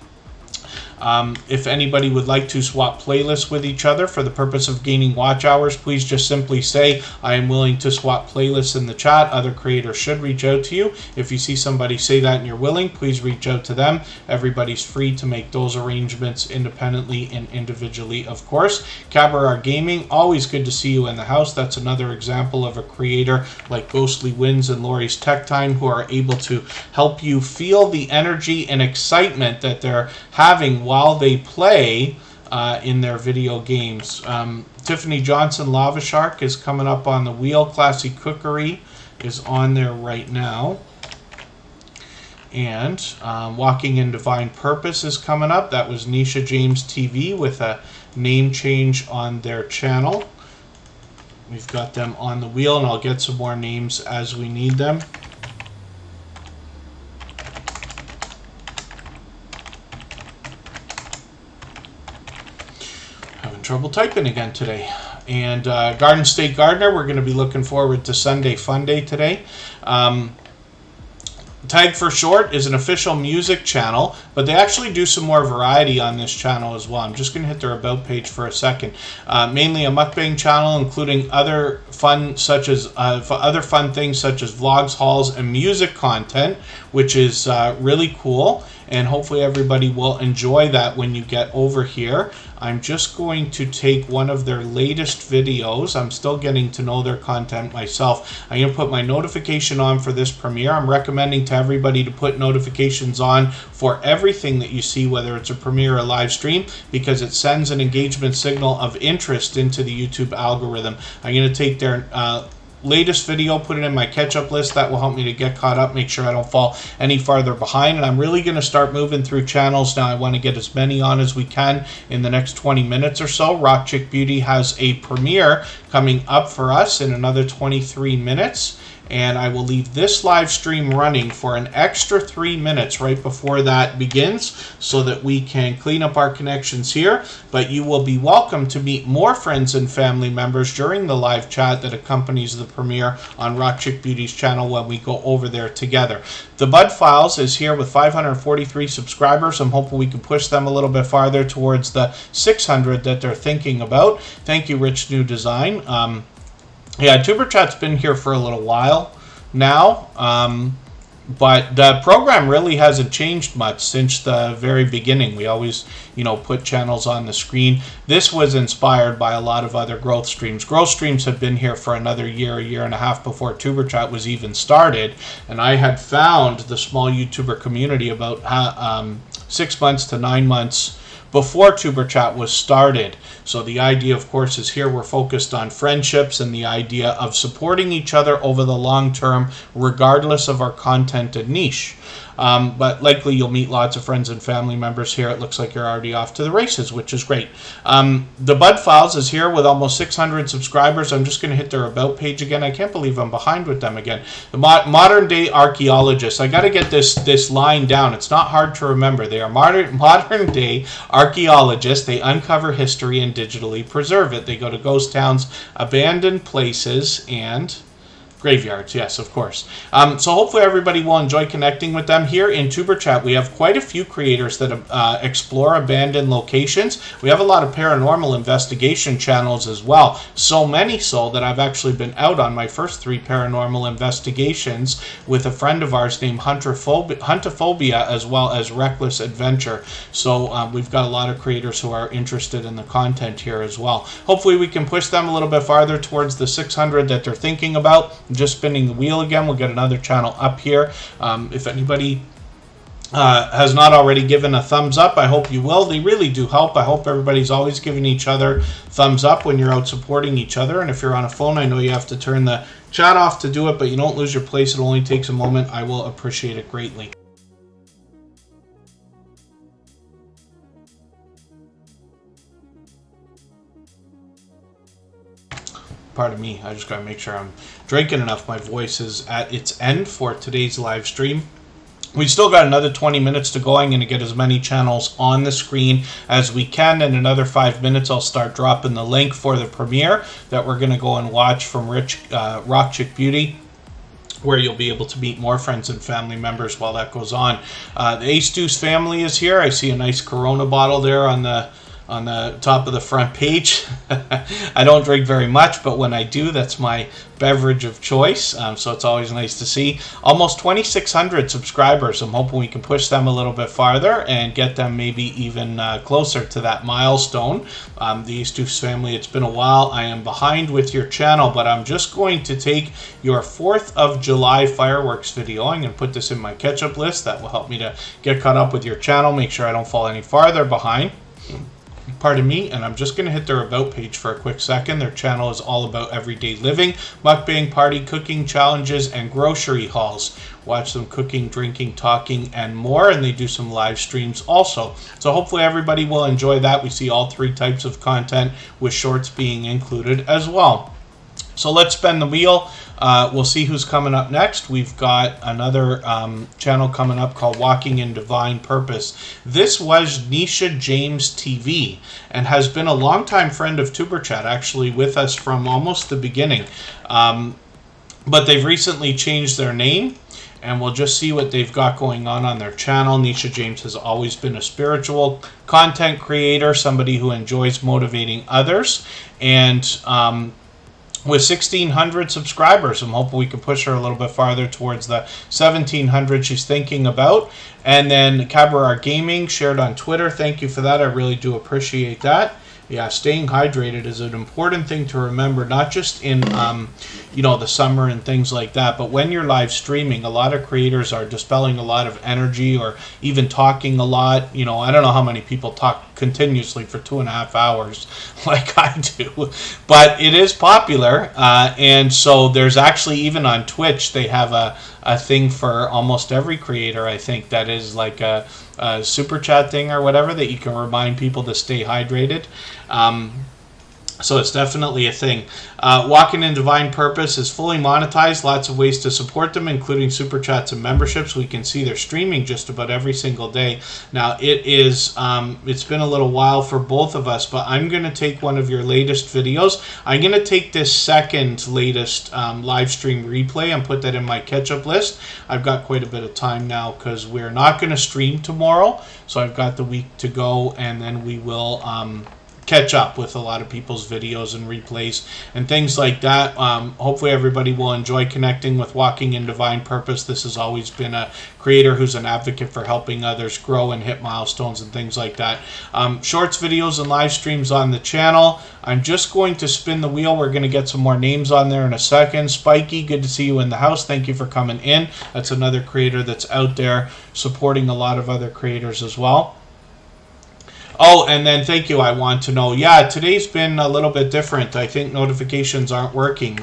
If anybody would like to swap playlists with each other for the purpose of gaining watch hours, please just simply say, I am willing to swap playlists in the chat. Other creators should reach out to you. If you see somebody say that and you're willing, please reach out to them. Everybody's free to make those arrangements independently and individually, of course. Cabaret Gaming, always good to see you in the house. That's another example of a creator like Ghostly Winds and Lori's Tech Time who are able to help you feel the energy and excitement that they're having while they play in their video games. Tiffany Johnson Lava Shark is coming up on the wheel. Classy Cookery is on there right now. And Walking in Divine Purpose is coming up. That was Nisha James TV with a name change on their channel. We've got them on the wheel, and I'll get some more names as we need them. Trouble typing again today. And Garden State Gardener, we're going to be looking forward to Sunday Fun Day today. Tag for Short is an official music channel, but they actually do some more variety on this channel as well. I'm just going to hit their About page for a second. Mainly a mukbang channel, including other fun things such as vlogs, hauls, and music content, which is really cool. And hopefully everybody will enjoy that when you get over here. I'm just going to take one of their latest videos. I'm still getting to know their content myself. I'm going to put my notification on for this premiere. I'm recommending to everybody to put notifications on for everything that you see, whether it's a premiere or a live stream, because it sends an engagement signal of interest into the YouTube algorithm. I'm going to take their latest video, put it in my catch-up list. That will help me to get caught up, make sure I don't fall any farther behind. And I'm really going to start moving through channels now. I want to get as many on as we can in the next 20 minutes or so. Rock Chick Beauty has a premiere coming up for us in another 23 minutes. And I will leave this live stream running for an extra 3 minutes right before that begins so that we can clean up our connections here. But you will be welcome to meet more friends and family members during the live chat that accompanies the premiere on Rock Chick Beauty's channel when we go over there together. The Bud Files is here with 543 subscribers. I'm hoping we can push them a little bit farther towards the 600 that they're thinking about. Thank you, Rich New Design. Yeah, Tuber Chat's been here for a little while now, but the program really hasn't changed much since the very beginning. We always, put channels on the screen. This was inspired by a lot of other growth streams. Growth streams have been here for another year, a year and a half before Tuber Chat was even started, and I had found the small YouTuber community about 6 months to 9 months before TuberChat was started. So the idea, of course, is here we're focused on friendships and the idea of supporting each other over the long term, regardless of our content and niche. But likely you'll meet lots of friends and family members here. It looks like you're already off to the races, which is great. The Bud Files is here with almost 600 subscribers. I'm just going to hit their About page again. I can't believe I'm behind with them again. The modern day archaeologists. I got to get this line down. It's not hard to remember. They are modern day archaeologists. They uncover history and digitally preserve it. They go to ghost towns, abandoned places, and graveyards, yes, of course. So hopefully everybody will enjoy connecting with them. Here in TuberChat, we have quite a few creators that explore abandoned locations. We have a lot of paranormal investigation channels as well. So many so that I've actually been out on my first 3 paranormal investigations with a friend of ours named Huntophobia, as well as Reckless Adventure. So we've got a lot of creators who are interested in the content here as well. Hopefully we can push them a little bit farther towards the 600 that they're thinking about. Just spinning the wheel again. We'll get another channel up here. If anybody has not already given a thumbs up, I hope you will. They really do help. I hope everybody's always giving each other thumbs up when you're out supporting each other. And if you're on a phone, I know you have to turn the chat off to do it, but you don't lose your place. It only takes a moment. I will appreciate it greatly. Pardon me, I just gotta make sure I'm drinking enough. My voice is at its end for today's live stream. We still got another 20 minutes to go. I'm going to get as many channels on the screen as we can. In another 5 minutes, I'll start dropping the link for the premiere that we're going to go and watch from Rock Chick Beauty, where you'll be able to meet more friends and family members while that goes on. The Ace Deuce family is here. I see a nice Corona bottle there on the top of the front page. I don't drink very much, but when I do, that's my beverage of choice. So it's always nice to see. Almost 2,600 subscribers. I'm hoping we can push them a little bit farther and get them maybe even closer to that milestone. The Ace Deuce family, it's been a while. I am behind with your channel, but I'm just going to take your 4th of July fireworks video. I'm going to put this in my catch-up list. That will help me to get caught up with your channel, make sure I don't fall any farther behind. Pardon me, and I'm just going to hit their About page for a quick second. Their channel is all about everyday living, mukbang, party, cooking challenges, and grocery hauls. Watch them cooking, drinking, talking, and more, and they do some live streams also. So hopefully everybody will enjoy that. We see all 3 types of content, with shorts being included as well. So let's spin the wheel. We'll see who's coming up next. We've got another channel coming up called Walking in Divine Purpose. This was Nisha James TV and has been a longtime friend of TuberChat, actually with us from almost the beginning. But they've recently changed their name, and we'll just see what they've got going on their channel. Nisha James has always been a spiritual content creator, somebody who enjoys motivating others, and with 1,600 subscribers, I'm hoping we can push her a little bit farther towards the 1,700 she's thinking about. And then Cabaret Gaming shared on Twitter. Thank you for that. I really do appreciate that. Yeah, staying hydrated is an important thing to remember, not just in the summer and things like that, but when you're live streaming, a lot of creators are dispelling a lot of energy or even talking a lot. I don't know how many people talk continuously for 2.5 hours like I do, but it is popular, and so there's actually, even on Twitch, they have a thing for almost every creator, I think, that is like a super chat thing or whatever, that you can remind people to stay hydrated. So it's definitely a thing. Walking in Divine Purpose is fully monetized. Lots of ways to support them, including super chats and memberships. We can see they're streaming just about every single day. Now, it's been a little while for both of us, but I'm going to take one of your latest videos. I'm going to take this second latest live stream replay and put that in my catch-up list. I've got quite a bit of time now because we're not going to stream tomorrow, so I've got the week to go, and then we will catch up with a lot of people's videos and replays and things like that. Hopefully everybody will enjoy connecting with Walking in Divine Purpose. This has always been a creator who's an advocate for helping others grow and hit milestones and things like that. Shorts videos and live streams on the channel. I'm just going to spin the wheel. We're going to get some more names on there in a second. Spiky, good to see you in the house. Thank you for coming in. That's another creator that's out there supporting a lot of other creators as well. Oh, and then thank you. I want to know. Yeah, today's been a little bit different. I think notifications aren't working.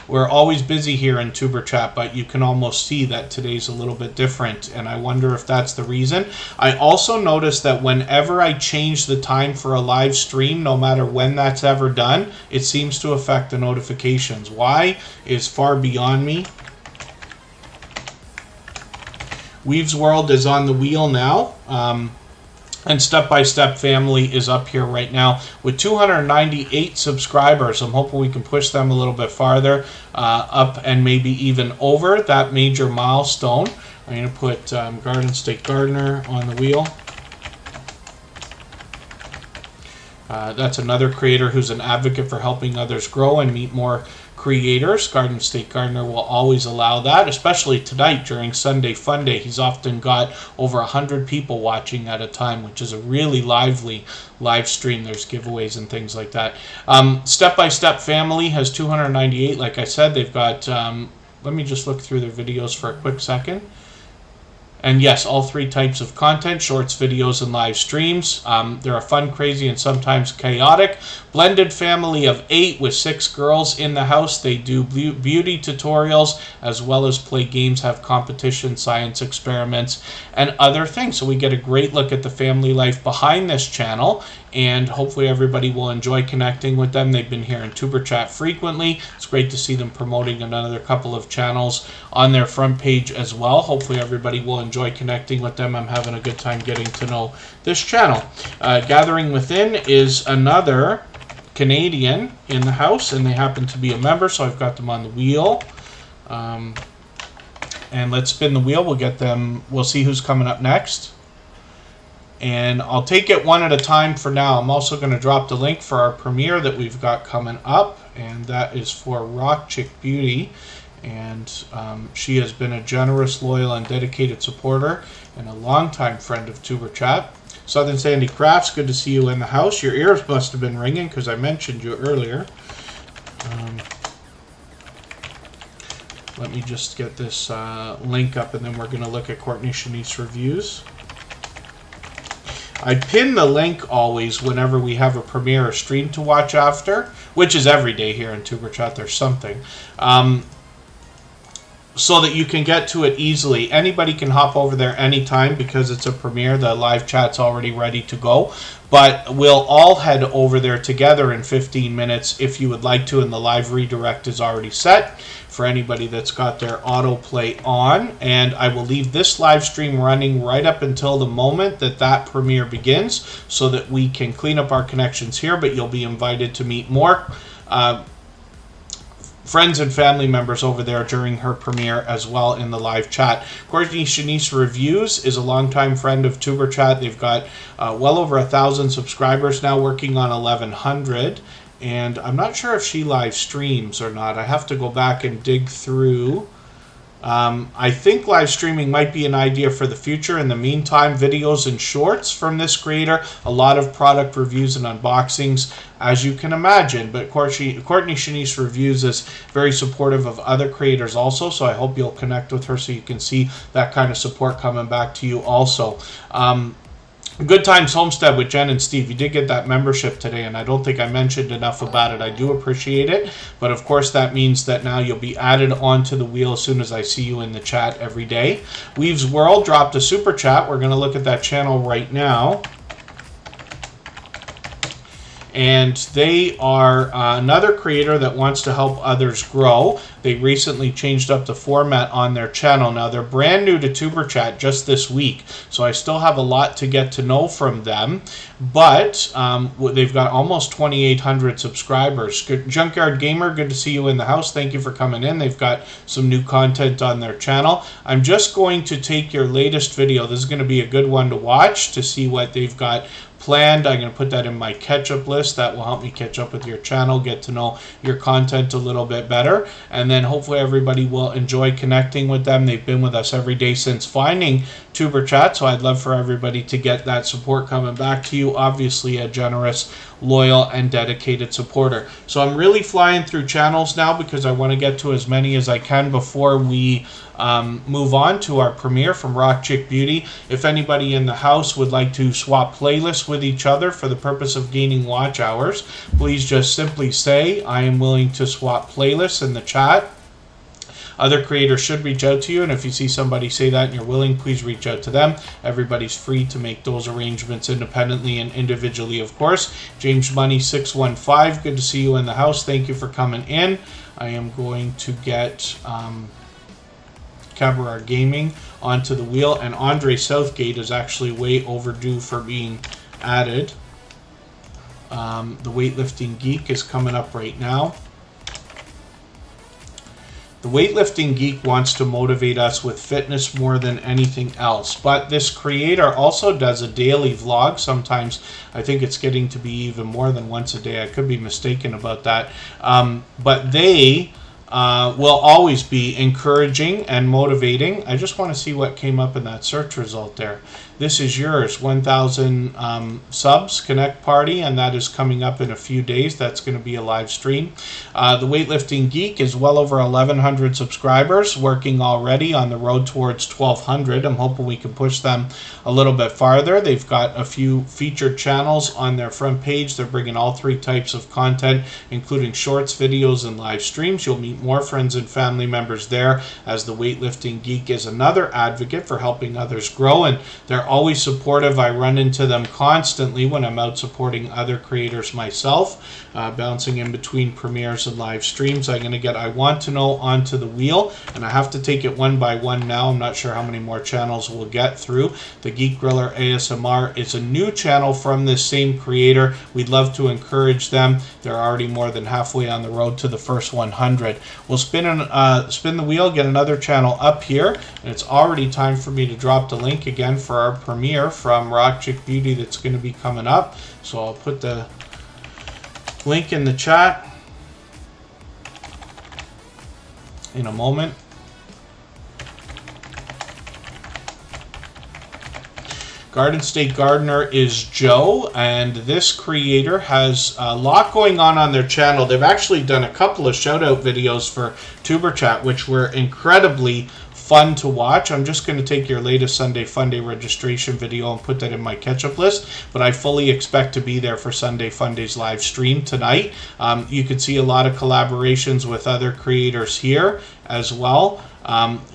We're always busy here in Tuber Chat, but you can almost see that today's a little bit different, and I wonder if that's the reason. I also noticed that whenever I change the time for a live stream, no matter when that's ever done, it seems to affect the notifications. Why is far beyond me. Weave's World is on the wheel now. And Step by Step Family is up here right now with 298 subscribers. I'm hoping we can push them a little bit farther up and maybe even over that major milestone. I'm going to put Garden State Gardener on the wheel. That's another creator who's an advocate for helping others grow and meet more creators. Garden State Gardener will always allow that, especially tonight during Sunday Fun Day. He's often got over 100 people watching at a time, which is a really lively live stream. There's giveaways and things like that. Step by Step Family has 298. Like I said, they've got, let me just look through their videos for a quick second. And yes, all three types of content, shorts, videos, and live streams. They're a fun, crazy, and sometimes chaotic blended family of 8 with 6 girls in the house. They do beauty tutorials as well as play games, have competitions, science experiments, and other things. So we get a great look at the family life behind this channel, and hopefully everybody will enjoy connecting with them. They've been here in Tuber Chat frequently. It's great to see them promoting another couple of channels on their front page as well. Hopefully everybody will enjoy connecting with them. I'm having a good time getting to know this channel. Gathering Within is another Canadian in the house, and they happen to be a member, so I've got them on the wheel. And let's spin the wheel. We'll get them. We'll see who's coming up next. And I'll take it one at a time for now. I'm also going to drop the link for our premiere that we've got coming up, and that is for Rock Chick Beauty. And she has been a generous, loyal, and dedicated supporter and a longtime friend of Tuber Chat. Southern Sandy Crafts, good to see you in the house. Your ears must have been ringing because I mentioned you earlier. Let me just get this link up, and then we're going to look at Courtney Shanice reviews. I pin the link always whenever we have a premiere or stream to watch after, which is every day here in Tuber Chat. There's something. So that you can get to it easily. Anybody can hop over there anytime because it's a premiere. The live chat's already ready to go. But we'll all head over there together in 15 minutes if you would like to, and the live redirect is already set for anybody that's got their autoplay on. And I will leave this live stream running right up until the moment that that premiere begins so that we can clean up our connections here, but you'll be invited to meet more friends and family members over there during her premiere as well in the live chat. Courtney Shanice Reviews is a longtime friend of Tuber Chat. They've got well over 1,000 subscribers now, working on 1,100. And I'm not sure if she live streams or not. I have to go back and dig through. I think live streaming might be an idea for the future. In the meantime, videos and shorts from this creator, a lot of product reviews and unboxings, as you can imagine. But Courtney Shanice Reviews is very supportive of other creators also, so I hope you'll connect with her so you can see that kind of support coming back to you also. Good Times Homestead with Jen and Steve. You did get that membership today, and I don't think I mentioned enough about it. I do appreciate it, but of course that means that now you'll be added onto the wheel as soon as I see you in the chat every day. Weave's World dropped a super chat. We're going to look at that channel right now. And they are another creator that wants to help others grow. They recently changed up the format on their channel. Now, they're brand new to Tuber Chat just this week, so I still have a lot to get to know from them. But they've got almost 2,800 subscribers. Junkyard Gamer, good to see you in the house. Thank you for coming in. They've got some new content on their channel. I'm just going to take your latest video. This is going to be a good one to watch to see what they've got planned. I'm going to put that in my catch-up list. That will help me catch up with your channel, get to know your content a little bit better, and then hopefully everybody will enjoy connecting with them. They've been with us every day since finding Tuber Chat, so I'd love for everybody to get that support coming back to you you, obviously a generous, loyal, and dedicated supporter. So I'm really flying through channels now because I want to get to as many as I can before we move on to our premiere from Rock Chick Beauty. If anybody in the house would like to swap playlists with each other for the purpose of gaining watch hours, please just simply say, I am willing to swap playlists in the chat. Other creators should reach out to you, and if you see somebody say that and you're willing, please reach out to them. Everybody's free to make those arrangements independently and individually, of course. James Money 615, good to see you in the house. Thank you for coming in. I am going to get Cabaret Gaming onto the wheel, and Andre Southgate is actually way overdue for being added. The Weightlifting Geek is coming up right now. The Weightlifting Geek wants to motivate us with fitness more than anything else, but this creator also does a daily vlog. Sometimes I think it's getting to be even more than once a day. I could be mistaken about that. But they will always be encouraging and motivating. I just want to see what came up in that search result there. This is yours, 1,000 subs, Connect Party, and that is coming up in a few days. That's going to be a live stream. The Weightlifting Geek is well over 1,100 subscribers, working already on the road towards 1,200. I'm hoping we can push them a little bit farther. They've got a few featured channels on their front page. They're bringing all 3 types of content, including shorts, videos, and live streams. You'll meet more friends and family members there, as the Weightlifting Geek is another advocate for helping others grow, and they're always supportive. I run into them constantly when I'm out supporting other creators myself, bouncing in between premieres and live streams. I'm going to get I Want to Know onto the wheel, and I have to take it one by one now. I'm not sure how many more channels we'll get through. The Geek Griller ASMR is a new channel from this same creator. We'd love to encourage them. They're already more than halfway on the road to the first 100. We'll spin the wheel, get another channel up here, and it's already time for me to drop the link again for our premiere from Rock Chick Beauty that's going to be coming up. So I'll put the link in the chat in a moment. Garden State Gardener is Joe, and this creator has a lot going on their channel. They've actually done a couple of shout-out videos for Superchat, which were incredibly fun to watch. I'm just going to take your latest Sunday Funday registration video and put that in my catch-up list, but I fully expect to be there for Sunday Funday's live stream tonight. You can see a lot of collaborations with other creators here as well.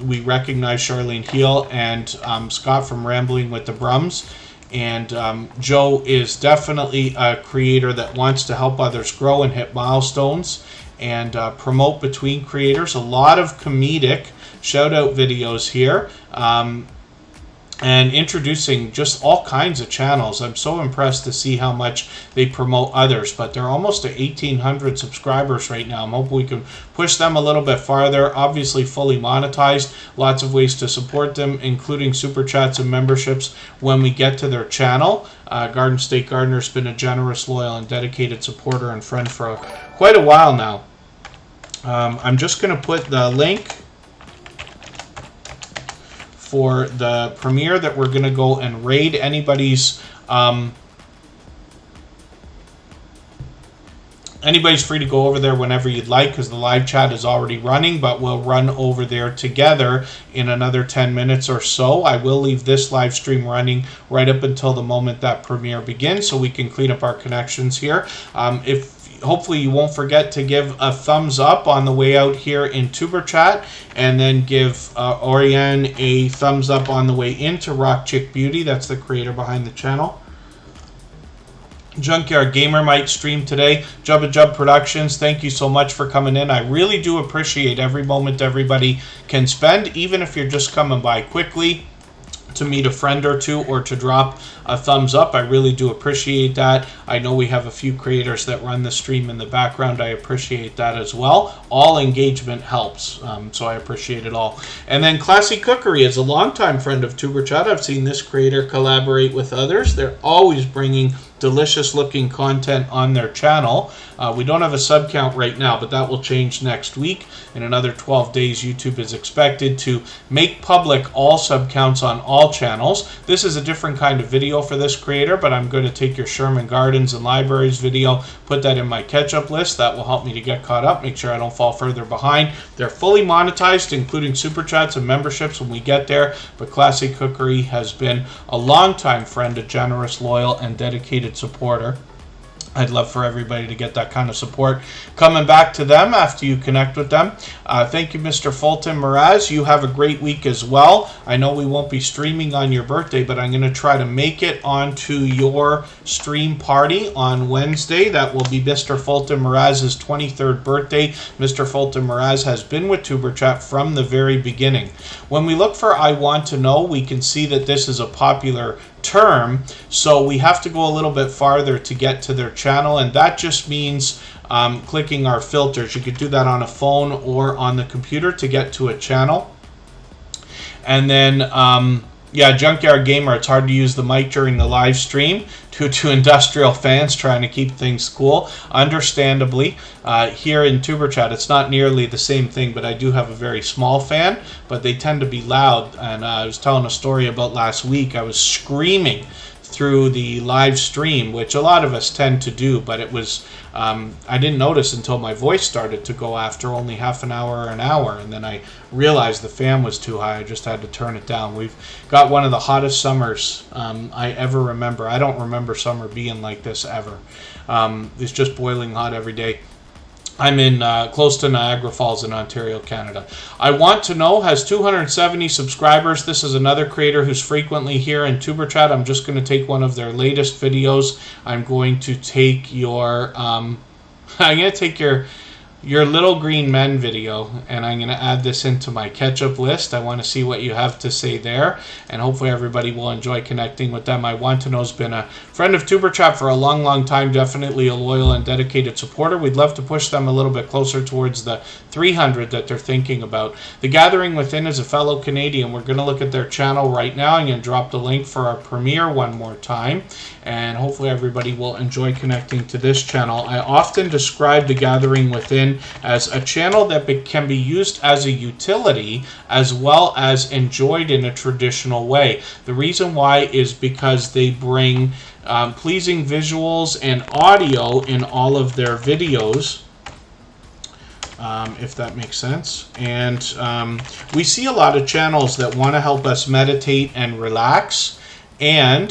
We recognize Charlene Heel and Scott from Rambling with the Brums. And Joe is definitely a creator that wants to help others grow and hit milestones and promote between creators. A lot of comedic shout-out videos here. And introducing just all kinds of channels. I'm so impressed to see how much they promote others, but they're almost at 1,800 subscribers right now. I'm hoping we can push them a little bit farther. Obviously fully monetized, lots of ways to support them, including super chats and memberships when we get to their channel. Garden State Gardener's been a generous, loyal, and dedicated supporter and friend for quite a while now. I'm just going to put the link for the premiere that we're going to go and raid. Anybody's free to go over there whenever you'd like, because the live chat is already running, but we'll run over there together in another 10 minutes or so. I will leave this live stream running right up until the moment that premiere begins, so we can clean up our connections here. Hopefully you won't forget to give a thumbs up on the way out here in Tuber Chat, and then give Oriane a thumbs up on the way into Rock Chick Beauty. That's the creator behind the channel. Junkyard Gamer might stream today. Jubba Jub Productions, thank you so much for coming in. I really do appreciate every moment everybody can spend, even if you're just coming by quickly to meet a friend or two or to drop a thumbs up. I really do appreciate that. I know we have a few creators that run the stream in the background. I appreciate that as well. All engagement helps, so I appreciate it all. And then Classy Cookery is a longtime friend of Tuber Chat. I've seen this creator collaborate with others. They're always bringing delicious looking content on their channel. We don't have a sub count right now, but that will change next week. In another 12 days, YouTube is expected to make public all sub counts on all channels. This is a different kind of video for this creator, but I'm going to take your Sherman Gardens and Libraries video, put that in my catch-up list. That will help me to get caught up, make sure I don't fall further behind. They're fully monetized, including super chats and memberships when we get there, but Classic Cookery has been a longtime friend, a generous, loyal, and dedicated supporter. I'd love for everybody to get that kind of support coming back to them after you connect with them. Thank you, Mr. Fulton Mraz. You have a great week as well. I know we won't be streaming on your birthday, but I'm going to try to make it onto your stream party on Wednesday. That will be Mr. Fulton Mraz's 23rd birthday. Mr. Fulton Mraz has been with TuberChat from the very beginning. When we look for I Want to Know, we can see that this is a popular term, so we have to go a little bit farther to get to their channel, and that just means clicking our filters. You could do that on a phone or on the computer to get to a channel. And then yeah, Junkyard Gamer, it's hard to use the mic during the live stream due to industrial fans trying to keep things cool. Understandably, here in TuberChat, it's not nearly the same thing, but I do have a very small fan, but they tend to be loud. And I was telling a story about last week. I was screaming through the live stream, which a lot of us tend to do, but it was I didn't notice until my voice started to go after only half an hour or an hour, and then I realized the fan was too high. I just had to turn it down. We've got one of the hottest summers I ever remember. I don't remember summer being like this ever. It's just boiling hot every day. I'm in close to Niagara Falls in Ontario, Canada. I Want to Know has 270 subscribers. This is another creator who's frequently here in TuberChat. I'm just going to take one of their latest videos. I'm going to take your your Little Green Men video, and I'm going to add this into my catch-up list. I want to see what you have to say there, and hopefully everybody will enjoy connecting with them. I Want to Know has been a friend of TuberChat for a long, long time, definitely a loyal and dedicated supporter. We'd love to push them a little bit closer towards the 300 that they're thinking about. The Gathering Within is a fellow Canadian. We're going to look at their channel right now. I'm going to drop the link for our premiere one more time, and hopefully everybody will enjoy connecting to this channel. I often describe The Gathering Within as a channel that can be used as a utility as well as enjoyed in a traditional way. The reason why is because they bring pleasing visuals and audio in all of their videos, if that makes sense. And we see a lot of channels that want to help us meditate and relax, and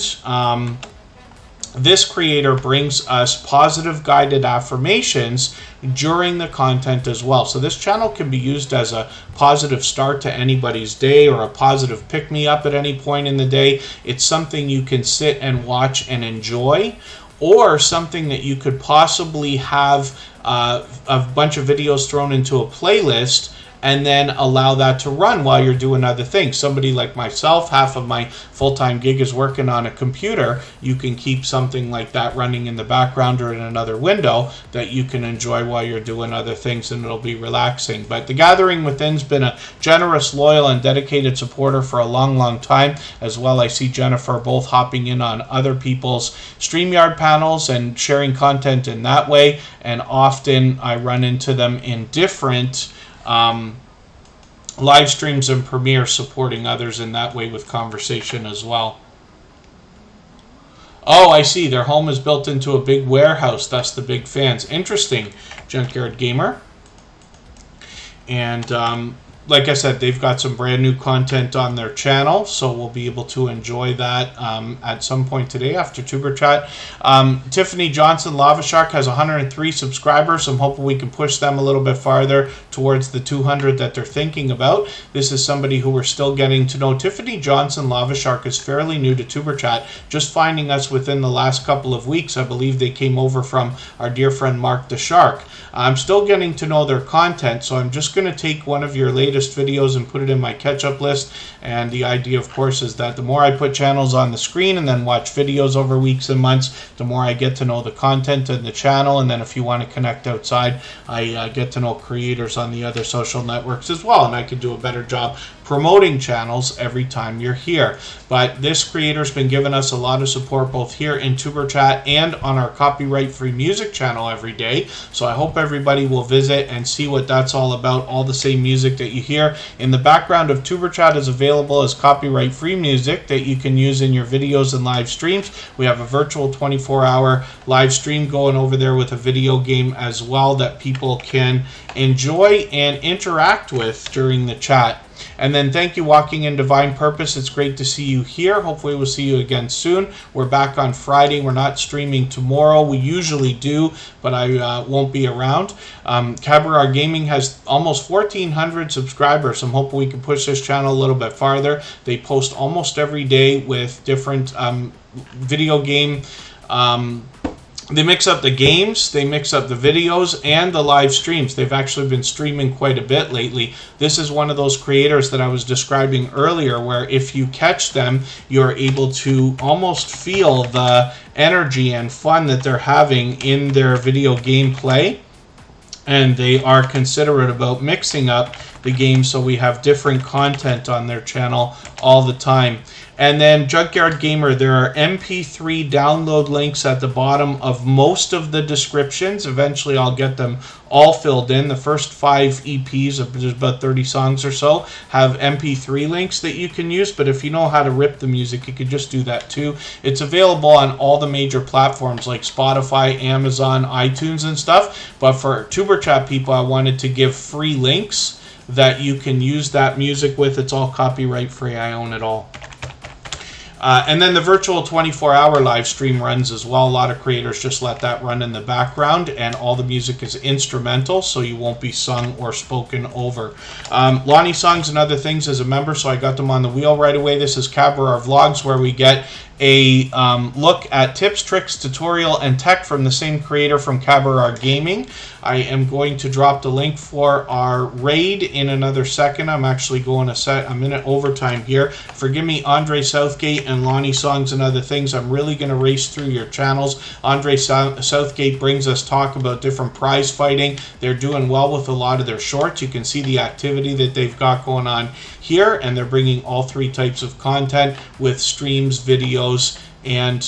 this creator brings us positive guided affirmations during the content as well. So this channel can be used as a positive start to anybody's day or a positive pick-me-up at any point in the day. It's something you can sit and watch and enjoy, or something that you could possibly have a bunch of videos thrown into a playlist and then allow that to run while you're doing other things. Somebody like myself, half of my full-time gig is working on a computer. You can keep something like that running in the background or in another window that you can enjoy while you're doing other things, and it'll be relaxing. But The Gathering Within's been a generous, loyal, and dedicated supporter for a long, long time. As well, I see Jennifer both hopping in on other people's StreamYard panels and sharing content in that way, and often I run into them in different live streams and premiere, supporting others in that way with conversation as well. Oh, I see. Their home is built into a big warehouse. That's the big fans. Interesting, Junkyard Gamer. And like I said, they've got some brand new content on their channel, so we'll be able to enjoy that at some point today after TuberChat. Tiffany Johnson Lava Shark has 103 subscribers. I'm hoping we can push them a little bit farther towards the 200 that they're thinking about. This is somebody who we're still getting to know. Tiffany Johnson Lava Shark is fairly new to TuberChat, just finding us within the last couple of weeks. I believe they came over from our dear friend Mark the Shark. I'm still getting to know their content, so I'm just going to take one of your latest videos and put it in my catch-up list. And the idea, of course, is that the more I put channels on the screen and then watch videos over weeks and months, the more I get to know the content and the channel. And then if you want to connect outside, I get to know creators on the other social networks as well, and I can do a better job promoting channels every time you're here. But this creator's been giving us a lot of support both here in Superchat and on our copyright-free music channel every day. So I hope everybody will visit and see what that's all about. All the same music that you hear in the background of Superchat is available as copyright-free music that you can use in your videos and live streams. We have a virtual 24-hour live stream going over there with a video game as well that people can enjoy and interact with during the chat. And then thank you, Walking in Divine Purpose. It's great to see you here. Hopefully we'll see you again soon. We're back on Friday. We're not streaming tomorrow. We usually do, but I won't be around. Cabaret Gaming has almost 1,400 subscribers. I'm hoping we can push this channel a little bit farther. They post almost every day with different video game they mix up the games, they mix up the videos, and the live streams. They've actually been streaming quite a bit lately. This is one of those creators that I was describing earlier where if you catch them, you're able to almost feel the energy and fun that they're having in their video game play. And they are considerate about mixing up the games so we have different content on their channel all the time. And then Junkyard Gamer, there are MP3 download links at the bottom of most of the descriptions. Eventually I'll get them all filled in. The first 5 EPs, of there's about 30 songs or so, have MP3 links that you can use. But if you know how to rip the music, you could just do that too. It's available on all the major platforms like Spotify, Amazon, iTunes and stuff. But for Tuberchat people, I wanted to give free links that you can use that music with. It's all copyright free. I own it all. And then the virtual 24-hour live stream runs as well. A lot of creators just let that run in the background, and all the music is instrumental, so you won't be sung or spoken over. Lonnie Songs and Other Things is a member, so I got them on the wheel right away. This is Cabaret Vlogs, where we get a look at tips, tricks, tutorial, and tech from the same creator from Cabaret Gaming. I am going to drop the link for our raid in another second. I'm actually going to set a minute overtime here. Forgive me, Andre Southgate and Lonnie Songs and Other Things. I'm really going to race through your channels. Andre Southgate brings us talk about different prize fighting. They're doing well with a lot of their shorts. You can see the activity that they've got going on here, and they're bringing all 3 types of content with streams, videos, and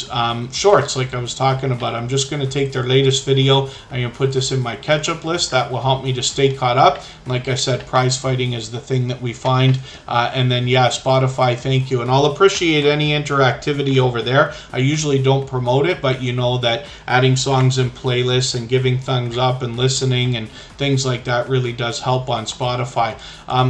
shorts like I was talking about. I'm just going to take their latest video. I'm going to put this in my catch-up list. That will help me to stay caught up. Like I said, prize fighting is the thing that we find. And then, yeah, Spotify, thank you. And I'll appreciate any interactivity over there. I usually don't promote it, but you know that adding songs in playlists and giving thumbs up and listening and things like that really does help on Spotify.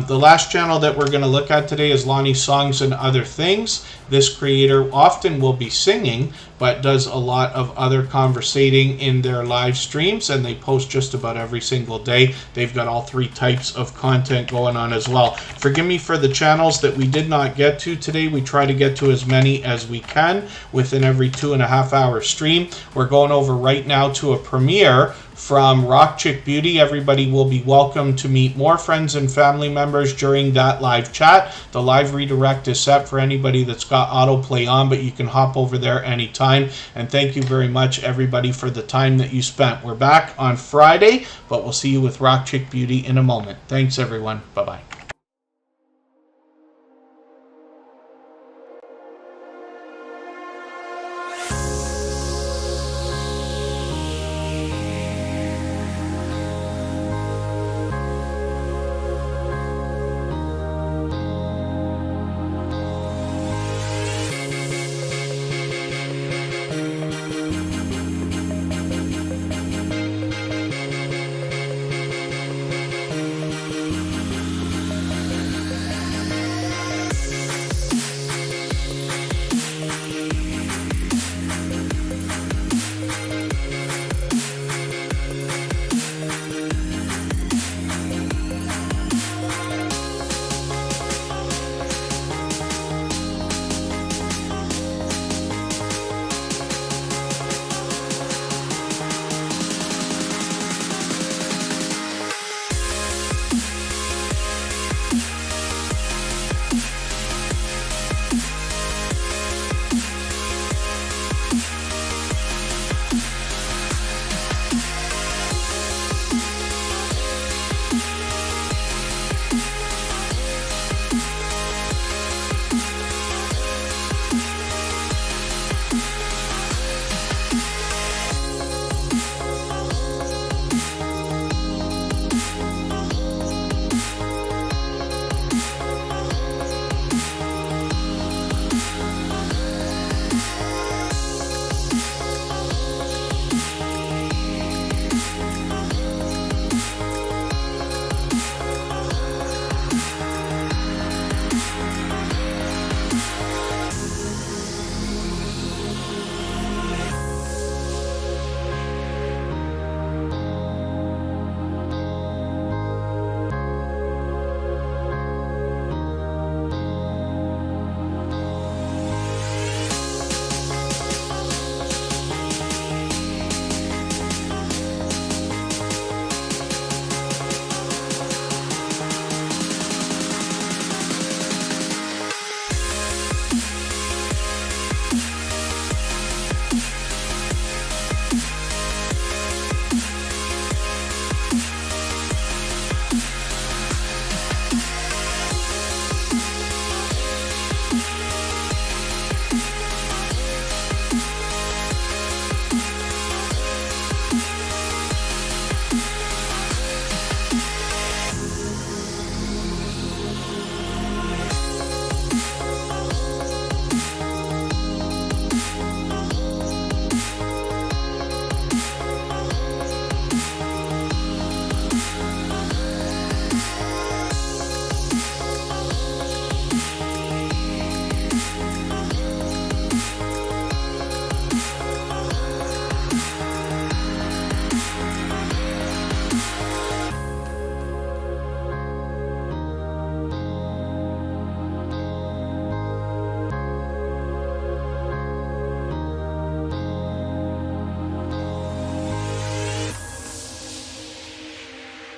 The last channel that we're going to look at today is Lonnie Songs and Other Things. This creator often will be singing, but does a lot of other conversating in their live streams, and they post just about every single day. They've got all 3 types of content going on as well. Forgive me for the channels that we did not get to today. We try to get to as many as we can within every 2.5 hour stream. We're going over right now to a premiere from Rock Chick Beauty. Everybody will be welcome to meet more friends and family members during that live chat. The live redirect is set for anybody that's got autoplay on, but you can hop over there anytime. And thank you very much, everybody, for the time that you spent. We're back on Friday, but we'll see you with Rock Chick Beauty in a moment. Thanks, everyone. Bye-bye.